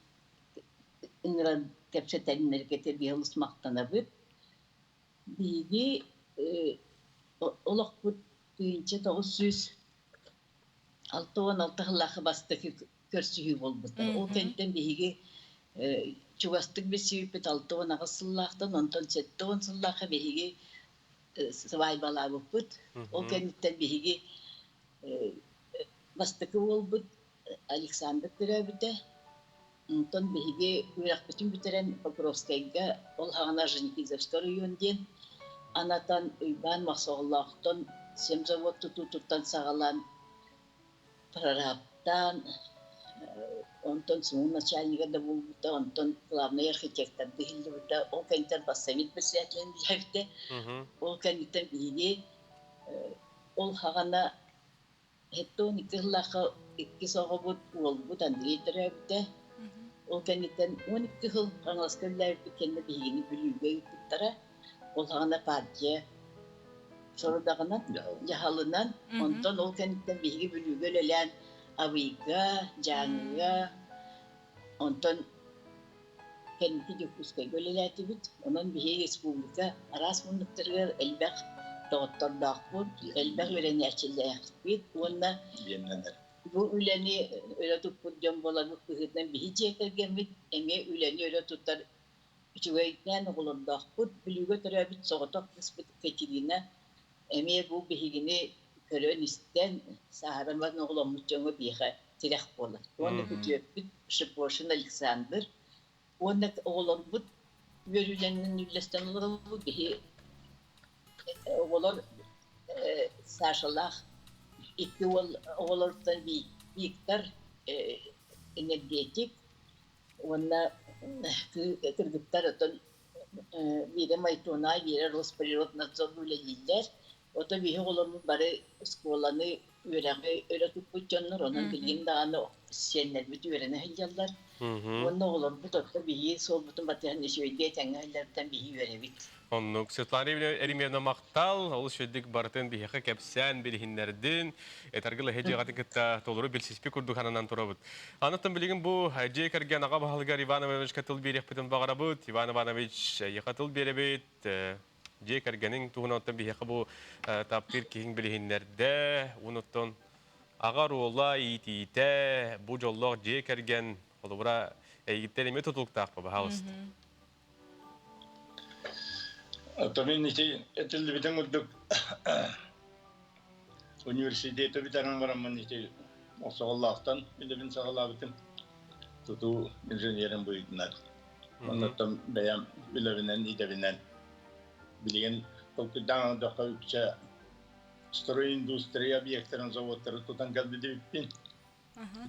ыңыран кепчетеннергете биылыс мактанабыт биһиги олокпут күйүнче 916 хыллахы бастыки көрсүхү болбут. Ол кенттен биһиги чугастык бесипет 6 сыллахтан онтон 7 сыллахы биһиги свай бала бупут. Ол кенттен биһиги бастыкы болбут Александр көрөбүтэ. Онтон биһиги уйрак бүтүн бүтерен Покровскайга ол хагана Женикизовский районден анатан Иван Масоглахтан семзавод тутуттан сагалан прораптан онтон сумун начальника да болбут, онтон главный архитектор дилдибута ол кенттен бассамит председателен дилебите. Ол кенттен биһиги ол хагана Хеттон икыллаха икки соғыбыт уолбут Андрей төрәбіті. Ол кәнеттен 12 хыл қаңласкөрләр бікенді бейгені бүліуге үттіттара. Ол хағана партия сорудағынан, жағалынан, онтон ол кәнеттен бейгі бүліуге өлелән авыйға, жаңыға, онтон кәнетті жүккүскай өлеләті біт. Онын бейгі республика арас мұндықтырғыр әлбәқ Тоғыттардақпын, әлбәқ өрәне әчілдәяқтықпет. Онна бұл үләне өрә тұтпын жөн болар бұл күхетнен бейі жекергенбет. Әме үләне өрә тұттар үчігөйтнен ұғылырдақпын. Бүлігі түрәбет соғытақ қыспет Катерина. Әме бұл бейгіне көрін істен сағарамазын ұғыламыз жоңы бейға тірек болар. Оны күтөппет Шипошин Александр. Onda oğlanbut görülenin nüvlesten olur bu bihi oğlan saşallah iki oğlandan bir miktar energetik onda kırgıtlar atan bir maytona bir Rosprirot Nazzorlu'yla yiller. O da bir oğlanın bari skolanı öğretip bütçenler onun bilgin dağını senler bütün öğrenehilyalar. Onda oğlan bu da bir sol bütün batıyan işi geçen hallerden bir öğrendik. Onluk Svetlana Erimyevna Maqtal, ol şöydük barытын biheqe kepsen bilhinlerden, etargıla hece gatıkıtta toluru bilsizpi kurduk hananan turabıt. Anıttın bilgin bu hece kergen ağa bahalıgar Ivanoviç katıl bir yakpıtın bağırabıt, Ivan Ivanoviç yakatıl berebit, hece kergenin tuğunatın biheqe bu taptir kihin bilhinlerde, unuttun ağa ruolla iti bu jolloq hece kergen olubura eygitlerime tutuluk taqpa bahalısın. Tabii nite etildi biten udduk üniversitede biten varamın nite Allah'tan bilibin sağlabitim tutu inженерин buydular. Ondan beyan bilibinen idebinen bilgen tokdan da kayıkça stroy industriya obyektlerin zavodları tutan kalbide bittin.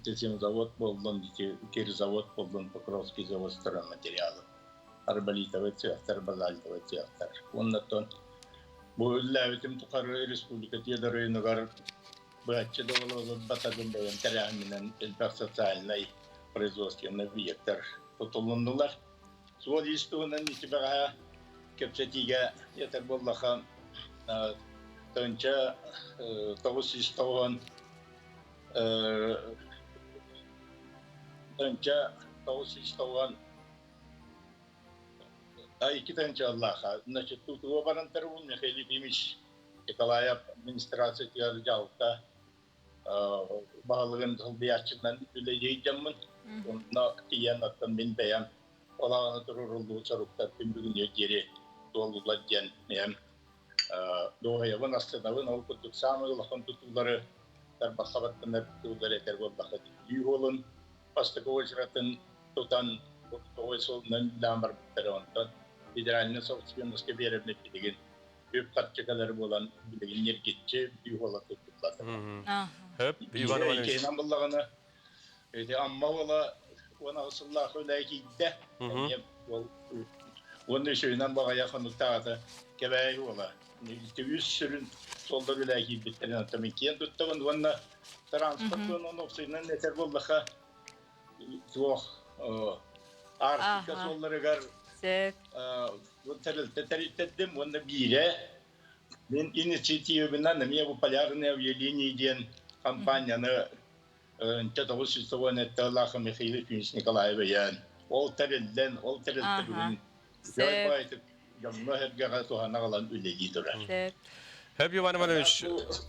Bizim zavod buldun dike geri zavod buldun Pokrovski zavod stroy materyalı. Arbalitowy цехтар, базальтовый цехтар. Ondan bu üllevitim tukarı Respublika Tiyadarıyı'nıgar bırakçı doğulu batadın beyan terahiminen sosyalnay производственный объекттар tutulundular. Svod istuğundan içi bağa kepsetiga yeter bollaha tönce tavus istuğun iki tane Allah'a, значит, тут его барантарун Михаил Ефимович Николаев администрация тияржалта bağlığın hılbiyatçından üleyeceğimin onunla diyen attan bin beyan olağanı dururulduğu çaruklar tüm bugün geri dolular diyen doğaya van aslınavın ol kutuk sağmı lakın tutukları tarbasabattan tutukları eter bollakı düğü olun pasta kovaçratın tutan kovaçolundan lamar bitleri ondan federalini soğutsuyanlıska verebilip bilgin öp katçakaları olan bilgin yer geççe düğü ola tutuklar. Hep Ivan Ivanoviç. Kenan bullağını amma ola ona ısıllah öyle giyde. Onun şeyinden bağa yakınlıkta da kebeği ola. Yüz sürün solda öyle giydiklerini tabii ki. Tuttuğun onunla transportunun opsiyonun yeter bullağa çok artık solları gar terittedim onda bire ben inisiyatifimden de bu palyarını evliliğini diyen kampanyanı çatavuz sistemine Allah'a Mikhail Ефимович Nikolayev beyan. Ol terilden bugün joy baytık yanına her gara soğana kalan ülegi durar. Hep Ivan Ivanoviç.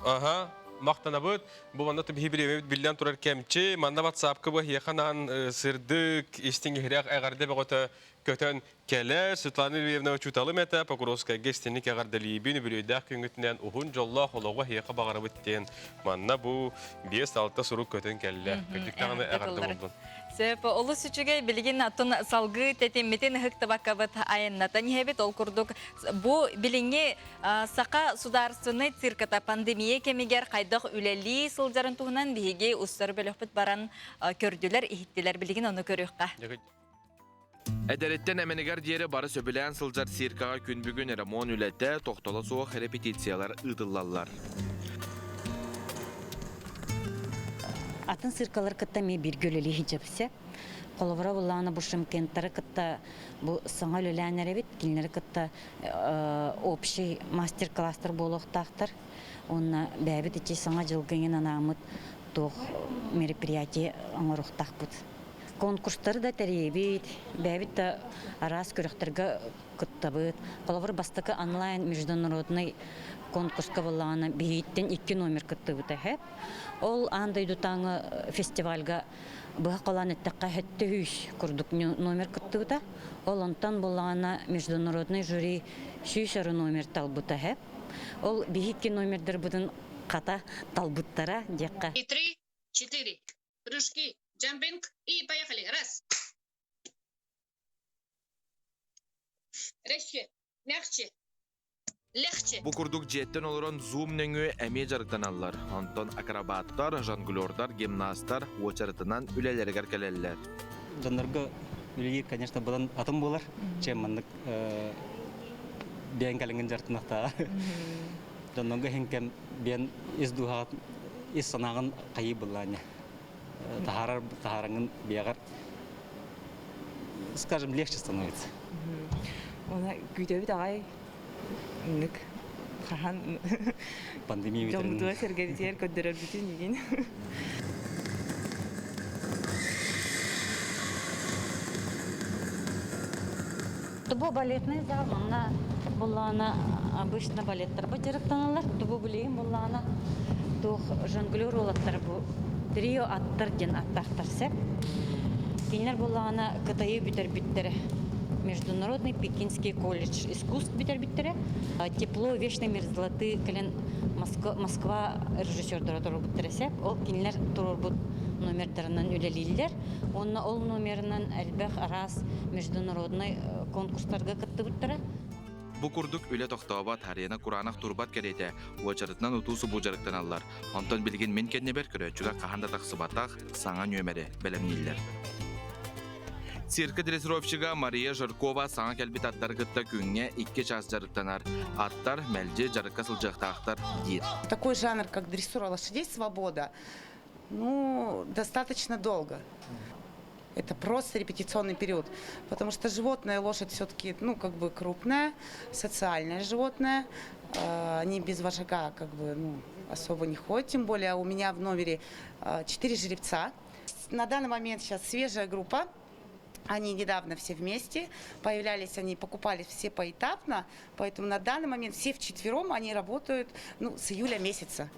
Aha. Maqtanabıt, bu manda tabi hibri bilden turar kemçi, manda WhatsApp-kı bu hiyaxanan sırdık, istin hiriyak ağarda bağıta kötön kele, Svetlana Erimyevna çutalım ete, Pokrovskaya gestinlik ağarda libini bülüydağ küngütünden uhun jolla holoğa hiyaxa bağarabıt diyen, manda bu 5-6 suruk kötön kelle, kötüktağını ağarda buldun. Сөп, олы сүчіге білген атын салғы тетемметін хық табаққабыт айыннатан ебет ол күрдік. Бұ біліңе сақа сударсыны цирката пандемия кемегер қайдық үләлі сылжарын туғынан бейге ұстар бөліқпіт баран көрділер, ихттілер білген оны көріққа. Әдәреттен әменігер дері бары сөбілән сылжар циркаға күн бүгін ремон үләтті тоқтала соғық репетициялар ұдылалар. Атын сыркалар кытта ме бир гөлөлі хиджабысе. Қолывыра бұлағына бұл шымкенттары кытта бұл саңа өләнері бет, келінері кытта общий мастер-кластар болуқтақтар. Онна бәбіт ече саңа жылғынен анамыт тоқ мероприятие аңырықтақ бұд. Конкурстары да тәребет, бәбіт та арас көріқтіргі кытта бұд. Қолывыр бастықы онлайн международный конкурска бұлағына бейттен 2 номер кытты бұд әхеп. Ол андай дутаңы фестивальга бұға қалан әттіққа әтті үйш күрдік номер күтті бұта. Ол онтан болағына международный жюри шүйшары номер талбыта әп. Ол бейітке номердер бұдың қата талбыттара деққа. 3, 4, прыжки, джампинг и поехали. Раз. Резче, мягче, легче. Бу курдук жеттен олорон зум нөңү эми жарыктаналлар. Онтон акробаттар, жонглердар, гимнасттар очарытынан үлелергер келеллер. Жандарга үлелер, конечно, бұдан атым болар, чем мандык бен калинген жартынақта. Жандарга хенкем бен издухат, ис санагын кайы булланя. Тахараңын биягар, скажем, легче становится. Она күйтөбүт агай нык хахан пандемия жомдуа сергебитер көддөрөр бүтүн деген. Тубу балетный зал, мана буллана обычно балеттер бачарыктаналар. Тубу билейин буллана тух жонглер олаттар бу трио аттар ден аттактар сеп. Кинер буллана кытайы бүтер-бүттере. Международный Пекинский колледж искусств битер-биттере. Тепло вечной мерзлоты келен Москва режиссердары туру биттересеп. Ол кинер туру номердеринен үлелилер. Онна ол номеринен әлбәх арас международный конкурстарга кытты биттере. Бу курдук үле тоқтообат харияна куранах турбат керете. Уачарытынан утусу бу жарыктаналлар. Онтон билген мен кеннебер көрөчүгө каханда таксыбатах саңа нөмере белемниллер. Цирка дрессировщига Мария Жиркова саңа келбит аттар гытта күнге 2 час жарыктанар. Аттар мәлже жарыкка сылжактаактар дейт. Такой жанр, как дрессура лошадей, свобода, достаточно долго. Это просто репетиционный период, потому что животное, лошадь все-таки, крупное, социальное животное, они без вожака, особо не ходят, тем более у меня в номере 4 жеребца. На данный момент сейчас свежая группа. Они недавно все вместе, появлялись, они покупались все поэтапно, поэтому на данный момент все вчетвером они работают с июля месяца.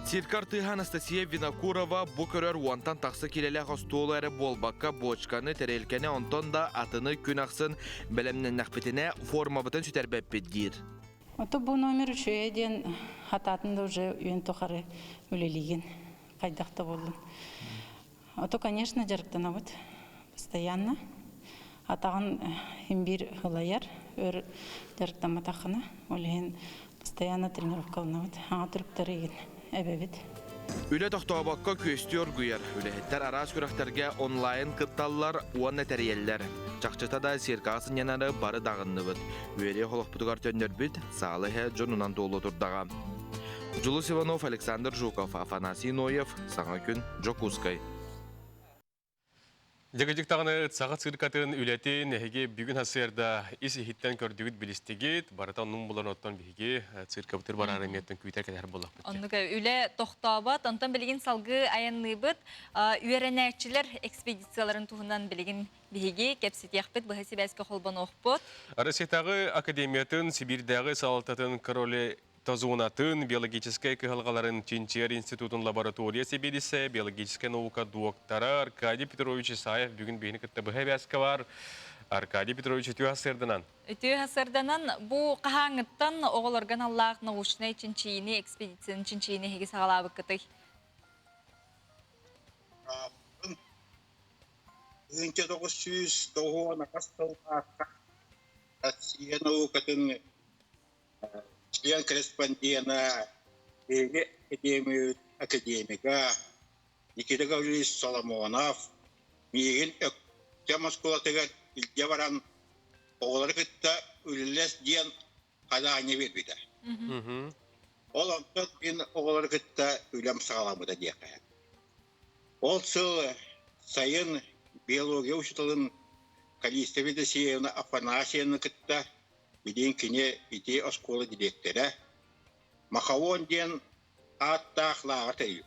Циркарты Анастасия Винокурова бу көрөр уантан таксы келеле хостолу әрі болбакка бочканы терелкене онтон да атыны күн ақсын білімнен нақпетіне форма бұтын сүтербеппет дейір. Ото бу номер үшөе ден хататында уже үйен тоқары үлелеген қайдақта болдым. Ото, конечно, жарықтанабыд. Постоянно. Атаған имбир хылаяр, өр жарықтама тақына. Олеген постоянно тренировка олнабыд. Аңа түріктері еген әбәбет. Үле тоқтообакка көстер гүйер. Үлехеттер арас күрәхтерге онлайн кытталлар уан әтәриеллер. Чақчыта да серкасын янары бары дағынны бұд. Үйере холық бұтығар төнер бүд, сағылығы жонунан толы тұрдаға. Жұлыс Иванов, Александр Жуков, Афанасий Ноев, Саңа күн, Жокускай. Дегежик тағыны сағат циркатын үләтін әйге бүгін хасырда isi хиттен көрдігіт білістегет, барытан нұм болан оттан бейге цирка бұтыр барары меттен күйтер кәдер болақ бұтты. Онныға үлі тоқтабат, онтан білген салғы аянны бұд, үйеренәкчілер экспедицияларын туғынан білген бейге кәпсетек бұд, бұхасы бәскі қолбан оқ бұд. Арасетағы академиятын, Сибирдағы салататын королі Тазунатын биологическая кыгалгаларын Чинчер институтын лабораториясы бересе, биологическая наука доктора Аркадий Петрович Исаев бүгін бейіні кітті бұхай бәскі бар. Аркадий Петрович үтіу асырдынан. Үтіу асырдынан бұл қағаңыттан оғыл орган Аллах научный Чинчиini экспедицияның Чинчиini хеге сағалабы кіті. Үгінке 909 астылға Россия наукатын член-корреспондента академика Никита Гаврилович Соломонов, мигин темаскулатыгар илге баран оғылар кітті үлілес ден қадағыне бербейді. Ол онтан мен оғылар кітті үлем сағаламыда дейқі. Ол сыл сайын биология ұшытылын Калиста Ведесеевна Афанасьевна кітті биден кіне ите осколы директоры Махавон ден аттақлаға тәйіп.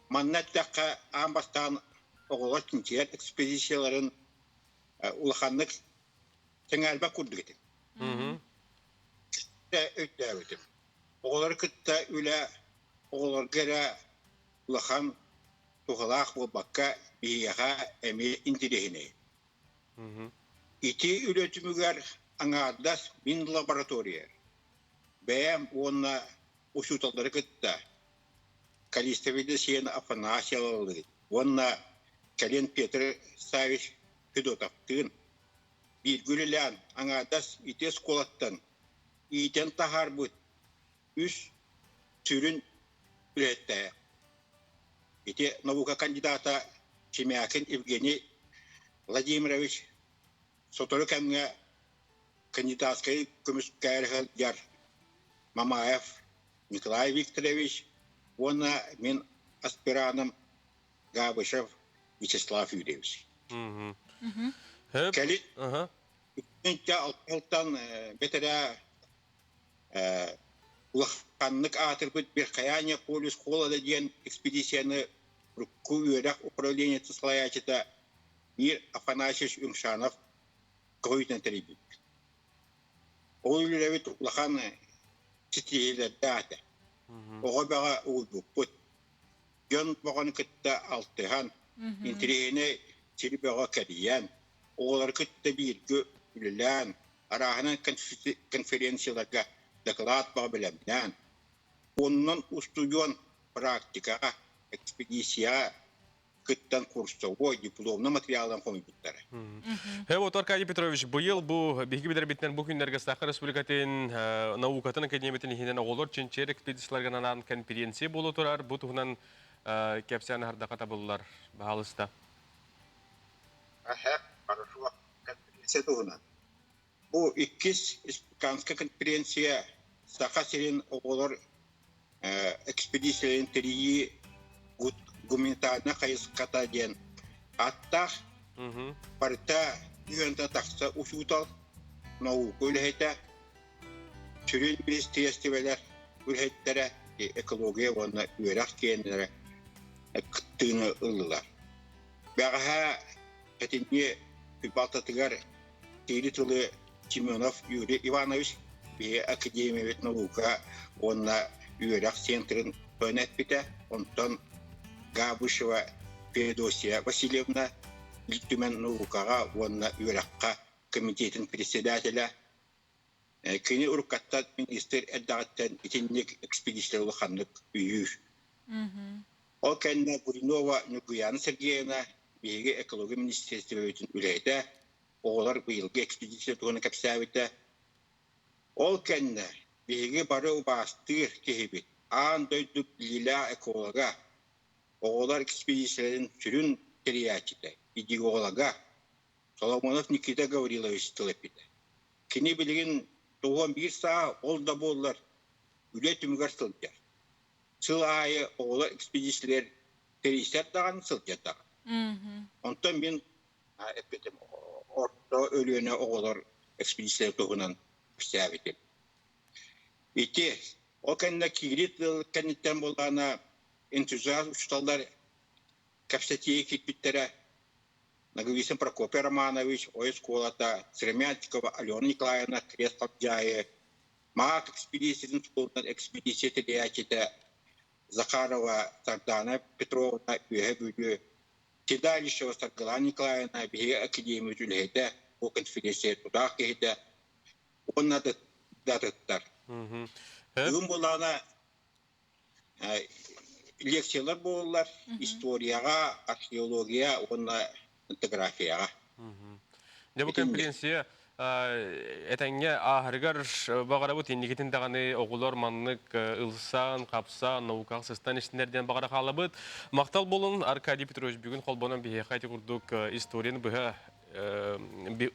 Маннаттаққа амбастан оғылар Чинчер экспедицияларын улаханлық тәңәлбә күрді кетім. Өтті өтім. Оғылар күтті үлі оғылар кәрі улахан туғылақ болбаққа бейеға әме интерегіне. Ити үлетімігер аңадас мин лаборатория. Бәйім онына ұшуталдары күтті. Калиста Ведесеевна Афанасьевна, онына Кален Петр Савич Федотовтың. bir gülülen anadas ites kolattan iten tahar bu üst türün ürette. İte nauka kandidata Çimyakin Evgeny Vladimirovich Sotorokem'e kandidatskayı kömüskayırhıl yar Mamaev Nikolay Viktorovich ona min aspiranım Gabışev Vyacheslav Yurievich. Kali üçüncü alttan betere ulaqanlık atırpıt bir kayanya polis kolada diyen ekspedisiyonu Рукку юрях управления Цислаячита Мир Афанасьевич Умшанов көйден теребит. Ол үлевит улахан читиелер дата. Оға баға уйбуппут. Жон бағаны кітті алтыған. Интерегіне тері баға кәриян. Оғалар кітті біргі үлілән. Арағынан конференцияларға доклад bağı bilemden. Ondan ustuyun praktika, ekspedisiya, kıttan kursovo, diplomna materialdan koyduğları. Evet, Arkadiy Petrovich, bu yıl bu bilgi bilen bu günlerge Sakha Respublikatın Naukatın Akademiyatının hinen oğulur çinçer ekspedisiyalarga nanan konferensiya bolu turar. Bu tuğunan kepsiyan harda katabıllar bahalısta. Hep karşı konferensiya tuğunan. Bu ikiz Kanska konferensiya Sakha serin oğulur ekspedisiyaların teriyi гуманитарна кайыската ден аттах парта юнта такса усутал наука үлһәтә чүрин министрлыктар үлһәттәре экология вона үрәк кеннәре кыттыны ыллар бәгә хәтинне балтатыгар теритулы Тименов Юрий Иванович бе академия наука вона үрәк центрын төнәт битә онтан Габышева Феодосия Васильевна Литюмен наукага вонна юракка комитетин председателя кини уркаттат министр эддагаттан итинник экспедициялы ханнык үйүр. Ол кенне Гуринова Нугуяна Сергеевна биги экология министрлигинин үлейде оолар быйылгы экспедиция туганы капсабыта. Ол кенне биги бары убастыр кехибит ан дойдук лила эколога Oğlar ekspedisiyaların sürün teriyatçıda, ideologa Solomonov Nikita Gavrilovich Stilapida. Kini bilgin doğan bir sağa ol da bollar, üretimi sılcar. Sıl ayı oğlar ekspedisiyalar teriyatçıda dağın sılcar dağın. Ondan ben orta ölüyene oğlar ekspedisiyalar doğunan müsavidim. İki, o kendine kilit kendinden bolana энтузиазм учиталдар капсатии китбиттере Наговицын Прокопий Романович, Ойс Колата, Сремянтикова, Алена Николаевна, Крест Капджае, Мак экспедициясын тулынан экспедиция терiyatчыда Захарова, Сардана Петровна, Үйе Бүлі, Тедалищева, Саргала Николаевна, Беге Академия Зүлхейді, бұл конференция тудақ кейді, онна датыттар. Бүгін болана лекциялар болалар, историяға, археология, онна этнографияға. Bu konferensiya etenge ahırgar bağara bu tinnikitin dağını oğullar manlık ılsan, kapsan, naukal sistan işlerden bağara kalabıt. Maqtal bolun Arkadiy Petrovich bugün kolbonan bir hekayeti kurduk istoriyanı biha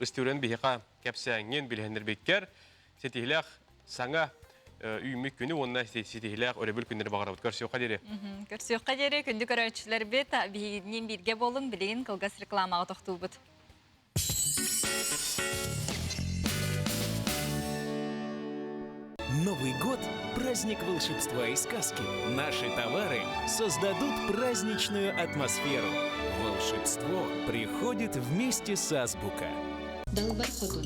istoriyanı bir heka kapsangen bilhenler bekker. Setihlak sana üymük günü onunla setihlak örebül günleri bağara bud. Görüşüyor kaderi. Görüşüyor kaderi. Kündü görüşçüler bit. Bihinin birge bolun bilin kılgas reklamağı toxtu bud. Новый год – праздник волшебства и сказки. Наши товары создадут праздничную атмосферу. Волшебство приходит вместе с Азбука. Далбар хотун.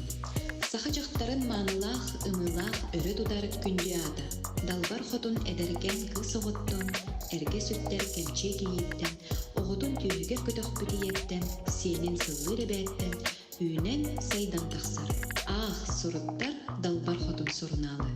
Сахачақтарын манылах, ымылах, өрі тудар күндіяда. Далбар хотун эдерген кыл соғыттын, әрге сүттер кәмче кейіттен, оғытын түйігер көтіқ бүтиеттен, сенен сыллыры бәттен, үйінен сайдан тақсар. Ах, сұрыттар далбар хотун сұрналы.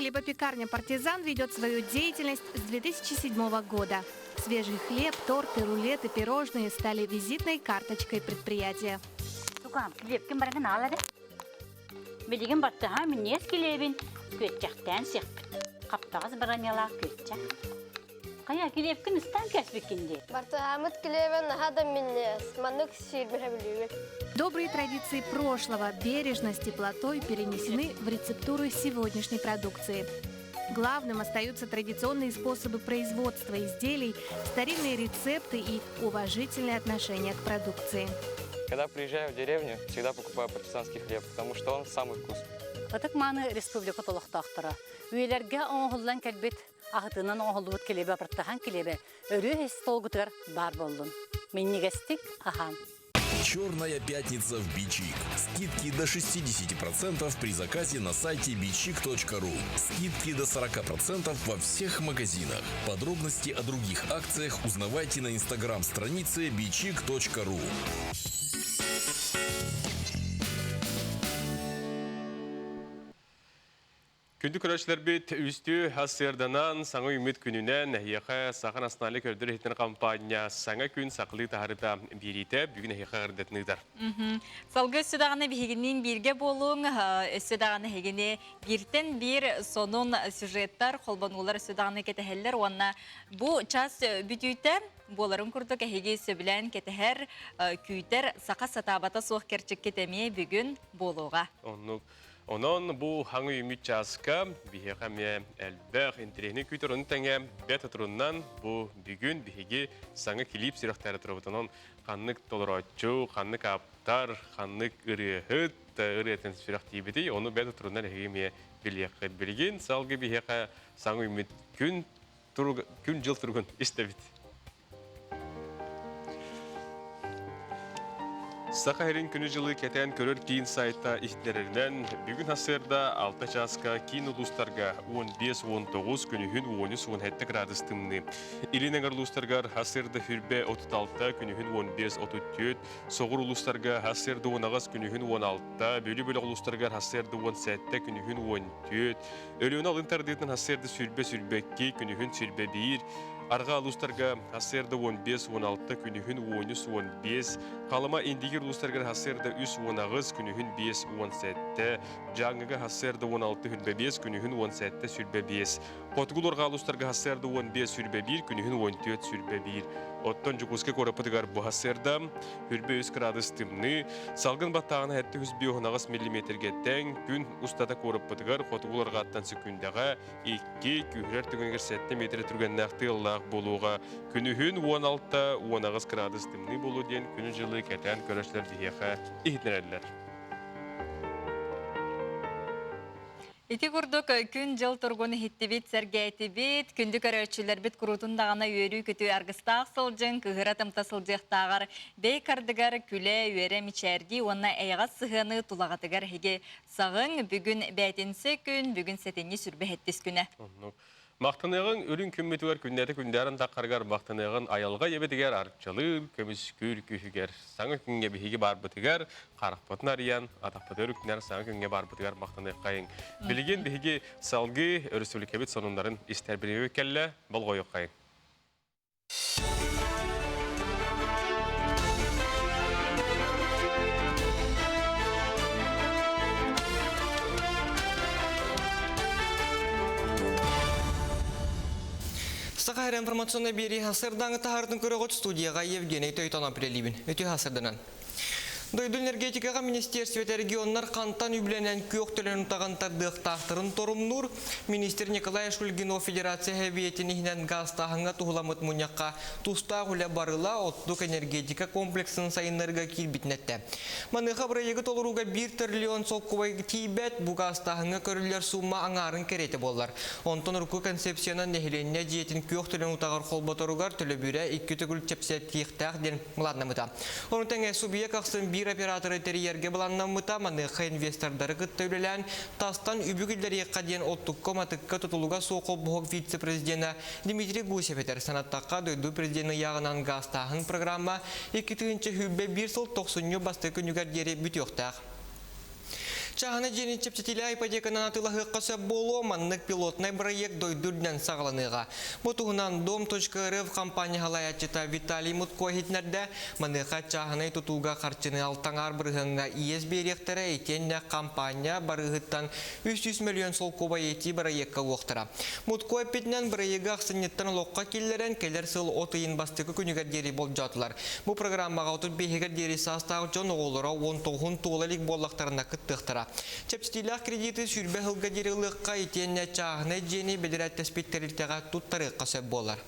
хлебопекарня «Партизан» ведет свою деятельность с 2007 года. Свежий хлеб, торты, рулеты, пирожные стали визитной карточкой предприятия. Добрые традиции прошлого, бережность, теплотой перенесены в рецептуру сегодняшней продукции. Главным остаются традиционные способы производства изделий, старинные рецепты и уважительное отношение к продукции. Когда приезжаю в деревню, всегда покупаю партизанский хлеб, потому что он самый вкусный. Отак маны республика толықтақтыра. Үелерге оңғылдан кәлбет, ағытынан оңғылуыт келебе бартахан келебе, өрі столгутыр бар болдun. Меннегестик ахан. Черная пятница в Бичик. Скидки до 60% при заказе на сайте bichik.ru. Скидки до 40% во всех магазинах. Подробности о других акциях узнавайте на инстаграм-странице bichik.ru. Күнді көрәшілер бет үсті хасырданан саңы үміт күнінен яқа сақан асналы көрдір еттен компания саңа күн сақылы тағырыта берейті бүгін яқа ғырдетінігдер. Салғы өссідағаны бігінен бірге болуң, өссідағаны хегіне біртен бір сонун сюжеттар, қолбанулар өссідағаны кетәхелер, онна бұл час бүтүйті боларын күрдік әхеге сөбілән кетәхер күйтер сақа сатабата соқ керчік кетемей бүгін болуға. Онон бұл хаңы үміт жасқа бігеғаме әлбәқ интерегіне күйтірін тәңе бәт ұтырыннан бұл бүгін бігеге саңы келіп сирақтары тұрғытынан қаннық толырачу, қаннық аптар, қаннық үріғыт, үріғытын сирақ дейбеді, оны бәт ұтырыннан әгеме білеқіт білген, салғы бігеға саңы үміт күн жыл тұрғын істебет. Сақайрын күні жылы кәтен көрір кейін сайта ихтлерінен бүгін асырда 6 жасқа кейін ұлыстарға 15-19 күнігін 13-17 градустымны. Илінен ұлыстарғар асырда хүрбе 36 күнігін 15-34, соғыр ұлыстарға асырда 19 күнігін 16, бөлі-бөлі ұлыстарғар асырда 17 күнігін 14, өліуін алынтардығын асырда сүрбе-сүрбекке күнігін сүрбе 1, Арға ұлыстарға асырда 15-16 күнігін 13-15, қалыма индигер ұлыстарға асырда 3-19 күнігін 5-17, жаңыға асырда 16-5 күнігін 17-5, Қотығыл орға ұлыстарға асырда 15-1 күнігін 14-1. Оттон жүкізге көріпітігар бұл асырда хүрбе 3 градус тымны, салғын баттағына әтті 119 мм тәң күн ұстата көріпітігар қотығыл орға аттан сүкіндіға 2 күйірер түгінгер 7 метр түрген нақты ұллақ болуға күнігін 16-19 градус тымны болу ден күні жылы кәтен көрішлер дегеға ихтінәрілер. Ити күрдік күн жыл тұрғыны хиттебет, сәргәйтебет, күнді көрәтшілер бет күрутындағына өйрі көту арғыстақ сылжын, күғыра тымта сылжықтағар, бей кардығар күлі өйрі мечәрді, онна әйға сығыны тұлағатығар хеге сағын бүгін бәйтінсі күн, бүгін сәтенге сүрбе хеттес күні. Мақтанығын өлін күмметігер күндәді күндәрін таққарғар мақтанығын аялға ебетігер арчалыр, көміскүр күйігер. Саңы күнге бігеге бар бұтығар, қарықпатын ариян, атақпаты өріктінер саңы күнге бар бұтығар мақтанығы қайын. Білген бігеге салғы өрісөлікебет сонындарын істер білеу кәлі бұл қойық қайын. Сақайыр информационный бері асырдаңы тағардың көріғыт студияға Евгений Тойтана Прилибин. Өте асырдынан. Дойду энергетикаға министерстве регионнар қантан үбленен көк төлен ұтағантардық тақтырын торумнур. Министр Николай Шульгинов Федерация Хәбиетінігінен газ тағыңа тұғыламыт мұнякқа тұстағылы барыла оттық энергетика комплексін сайынларға келбітнетті. Маныға бірайығы толыруға 1 триллион солқывай тейбет бұ газ тағыңа көрілер сумма аңарын кереті болар. Онтон ұрқы концепцияның нәхіленіне диетін көк төлен ұтағар қолбатыруғар төлі бүрі 2 түгіл чепсе тиқтақ ден мұладнамыда. Оның тәңе субъек ақсын операторы терьерге баланнамыта маныха инвестордары кыттөйлелән тастан үбүгілдері қаден оттық коматыққа тұтылуға соқыл бұғық вице-президенті Дмитрий Гусев етер санаттаққа дойду президенті яғынан газ тағын программа 2-ті хүббе 1 сыл 90 басты күнігер дері бүт yoқтақ. Чағаны жені чепчетілі ипотеканан атылығы қасы болу маннық пилотный проект дойдүрден сағыланыға. Бұтығынан Dom.rf компания халаятчыта Виталий Мутко хитнерді маныға чағаны тұтуға қарчыны алтаңар бірғынға иес беректері етенне компания барығыттан 300 миллион сол коба еті проектқа оқтыра. Мутко епетінен проектға ақсынеттен лоққа келдерен келер сыл отыйын бастықы күнігердері бол жатылар. Бұл программаға отыр бейгердері састағы жон оғылыра 19 толалик боллақтарына күттіқтіра. Чепстилах кредиты сүрбе хылға деріліққа етенне чағыны жені бедірәт тәспеттерілтеға тұттары қасып болар.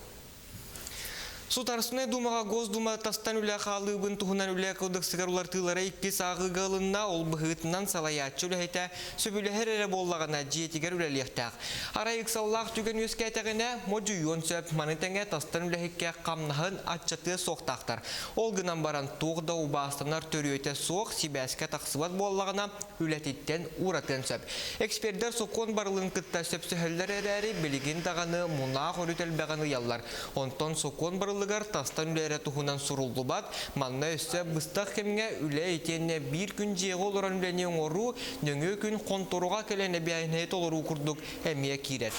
Сутарсыны думаға Госдума тастан үлі қалыбын тұхынан үлі кодексігер улар тылары 2 сағы ғылынна ол бұғытынан салаятчы үлі әйті сөбілі әрері боллағына жетігер үлі лектәқ. Ара иксаллақ түген өскәтәгіне моджуйон сөп манытәңе тастан үлі әйке қамнағын атчаты соқтақтар. Ол ғынан баран тоғда ұбастанар төрі соқ сибәске тақсыбат боллағына үләтеттен ұратын сөп. Эксперттер соқон барылын күтті сөп сөхілдер әрәрі білігін дағаны мұнақ өрітел бәғаны яллар. Онтон соқон барылығар тастан үлері тұхынан сұрылды бат, манна өсі бұстақ кемге үлі етенне бір күн жеғі олыран үләне оңыру, нөңі күн қонторуға кәліне бәйінет олыру күрдік әмия кирер.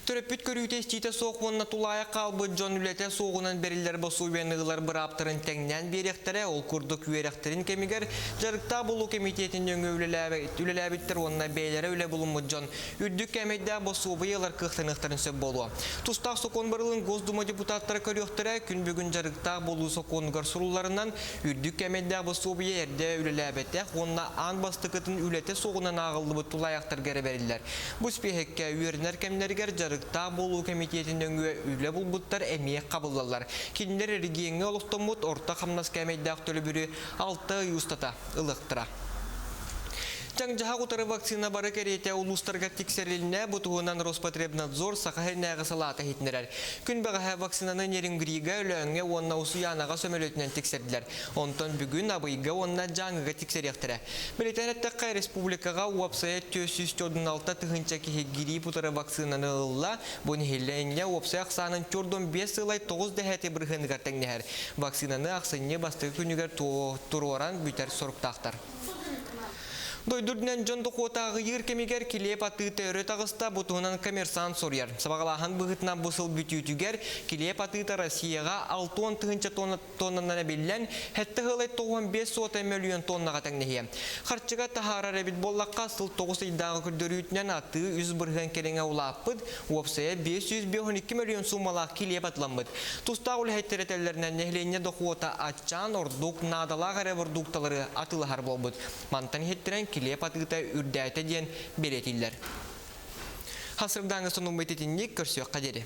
Төрөппүт көрүүте стите соқуынна тулая қалбы жон үлете соғынан берілдер басу бенігілер бір аптырын тәңнен беректері, ол күрдік үйеректерін кемігер, жарықта болу комитетін өңі үлеләбіттір, онына бейлері үле болумы жон. Үрдік кәмейді басу бұйылар қықтанықтарын сөп болу. Тустақ соқуын барылын Госдума депутаттары көректері, күн бүгін жарықта болу соқуынғар сұруларынан үрдік кәмейді басу бұйы әрде үлеләбетті, онына ан бастықытын үлете соғынан ағылды бұт тулаяқтар гәрі берілдер. Бұс бейхекке үйерінер кәмдергер Та болу комитетінің өңі үлі бұлбұттар әмейек қабылдалар. Кендер әргейіңі олықтымыт орта қамнас кәмейдәқ төлі бүрі 6 ұстата ұлықтыра. Жаңжаға құтары вакцина бары керейте ұлыстарға тексеріліне бұтығынан Роспотребнадзор сақахыріне ғысалата хетінерер. Күн бағаға вакцинаны нерингриға өліңе онна ұсуянаға сөмелетінен тексерділер. Онтан бүгін абыйға онна жаңыға тексеректірі. Британеттаққа республикаға уапсая 446 тұхынча кехегірі бұтары вакцинаны ұлла, бұны хелләңе уапсая ақсанын 4-5 ұлай 9 дәхәті бірғынығар тәңнехер. Вакцинаны ақсынне бастығы күнігер тұроран бүтер сұрыптақтар. Дойдурднен жонды қотағы ер кемегер келеп атыты өрі тағыста бұтығынан коммерсант сорияр. Сабағалахан бұғытынан бұсыл бүтютігер келеп атыты Россияға 6 тұғынча тоннанан әбеллен, әтті ғылай 95 миллион тоннаға тәңнеге. Қарчыға тахара рәбіт боллаққа сыл 9 айдағы күрдірүйтінен аты 100 бірген кереңе ұлаппыд, уапсая 552 миллион сумалақ келеп атыламбыд. Тұста ұлы әйттеретелерінен нәхлене доқуота атчан ордук надалақ әрі бұрдуқталары атылығар болбыд. Мантан хеттерен келеп атыгыта үрдәйті ден беретілдер. Хасырдаңы соның бәйтетіннік көрсек қадері.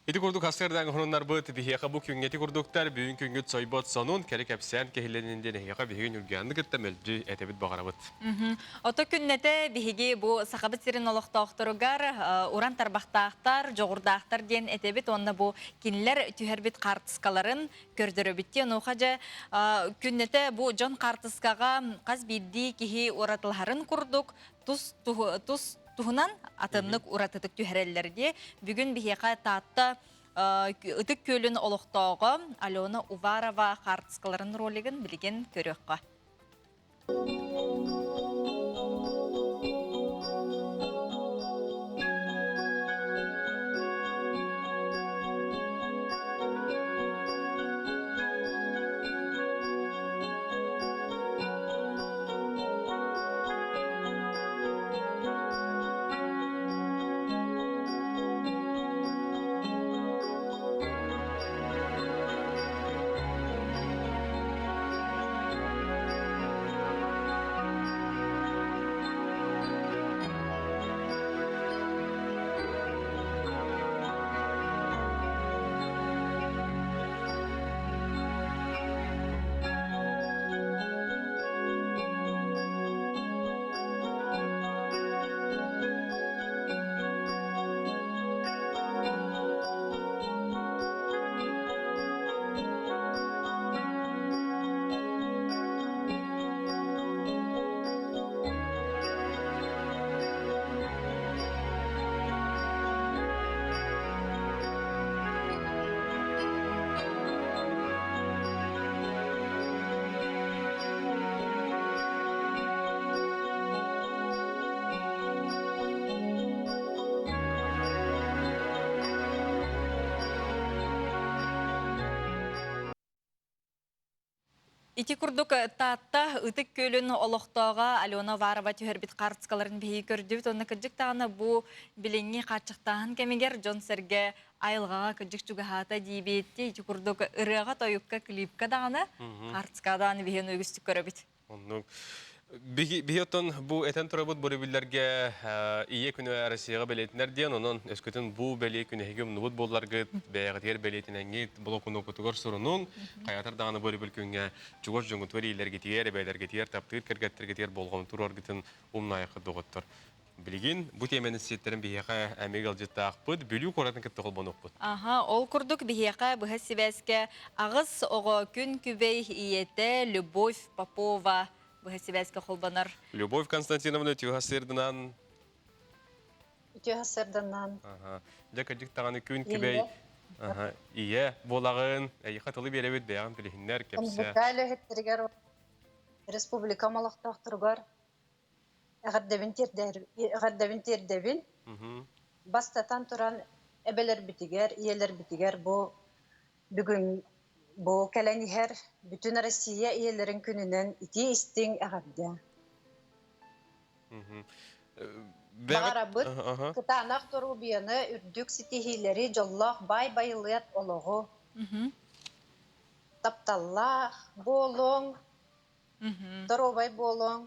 Эти курдук хасырдан хонуннар быт бихеха бу күнгети курдуктар бүгүн күнгөт сойбот сонун керек эпсен кехиленинден хеха бигин үргәнди кеттемелди этебит багарабыт. Ото күннете биһиги бу сахабыт сирин олохтоохторугар уран тарбахтаахтар, жогурдаахтар ден этебит онна бу кинилер түһәрбит картыскаларын көрдөрөбитти. Нохажа күннете бу жон картыскага каз бидди кихи уратыларын курдук, тус Туһунан атыннык уратытык түһәрелләрде бүгүн бихеқа таатта ытык көлүн олохтоого Алена Уварова картыскаларын ролигин билген көрөккө. Ити курдук таатта ытык көлін олықтауға Алена Варова түйербит қартскаларын бейі көрдібіт. Онна кірдік тағына бұ біленге қатшықтағын кәмегер Джон Серге айылғаға кірдік жүгіхата дейбетті. Ити курдук ырыға тойыққа клипка дағына қартскадан бейін өгістік көрібіт. Бихиоттон бу этен турабут борибиллерге ие күнү Россияга белетинер диен, онон өскөтүн бу беле күнү хегем нубут болларга бәягатер белетиненге блокуну кутугор сурунун каятар даганы борибил күнгө жугор жоңут верилерге тиер бәйлерге тиер таптыр кергеттерге тиер болгон турор гитин умнайкы доготтор. Билигин бу теменин сеттерин бияка амегал жыттаакпыт, бүлүү коратын кетти колбонокпут. Аха, ол курдук бияка быха сибәскә агыс ого күн күбей иете Любовь Попова Бухасибайска холбанар. Любовь Константиновна Тюхасырдынан. Тюхасырдынан. Ага. Дека диктаганы күн кибей. Ага. Ие болагын, хатылы беребит бәян билһиннәр кепсә. Букайлы хеттергәр республика малактактыргар. Гаддәвин тердәвин. Бастатан туран эбелер битигәр, иелер битигәр бу бүген Бу кәләнихәр бүтін Россия иелерин күнінен ити истин әғадда. Бағарабыт, кытанақ тұру бияны үрдік ситихилері жоллақ бай-байлыят олығы. Тапталлақ, болың, торобай болың.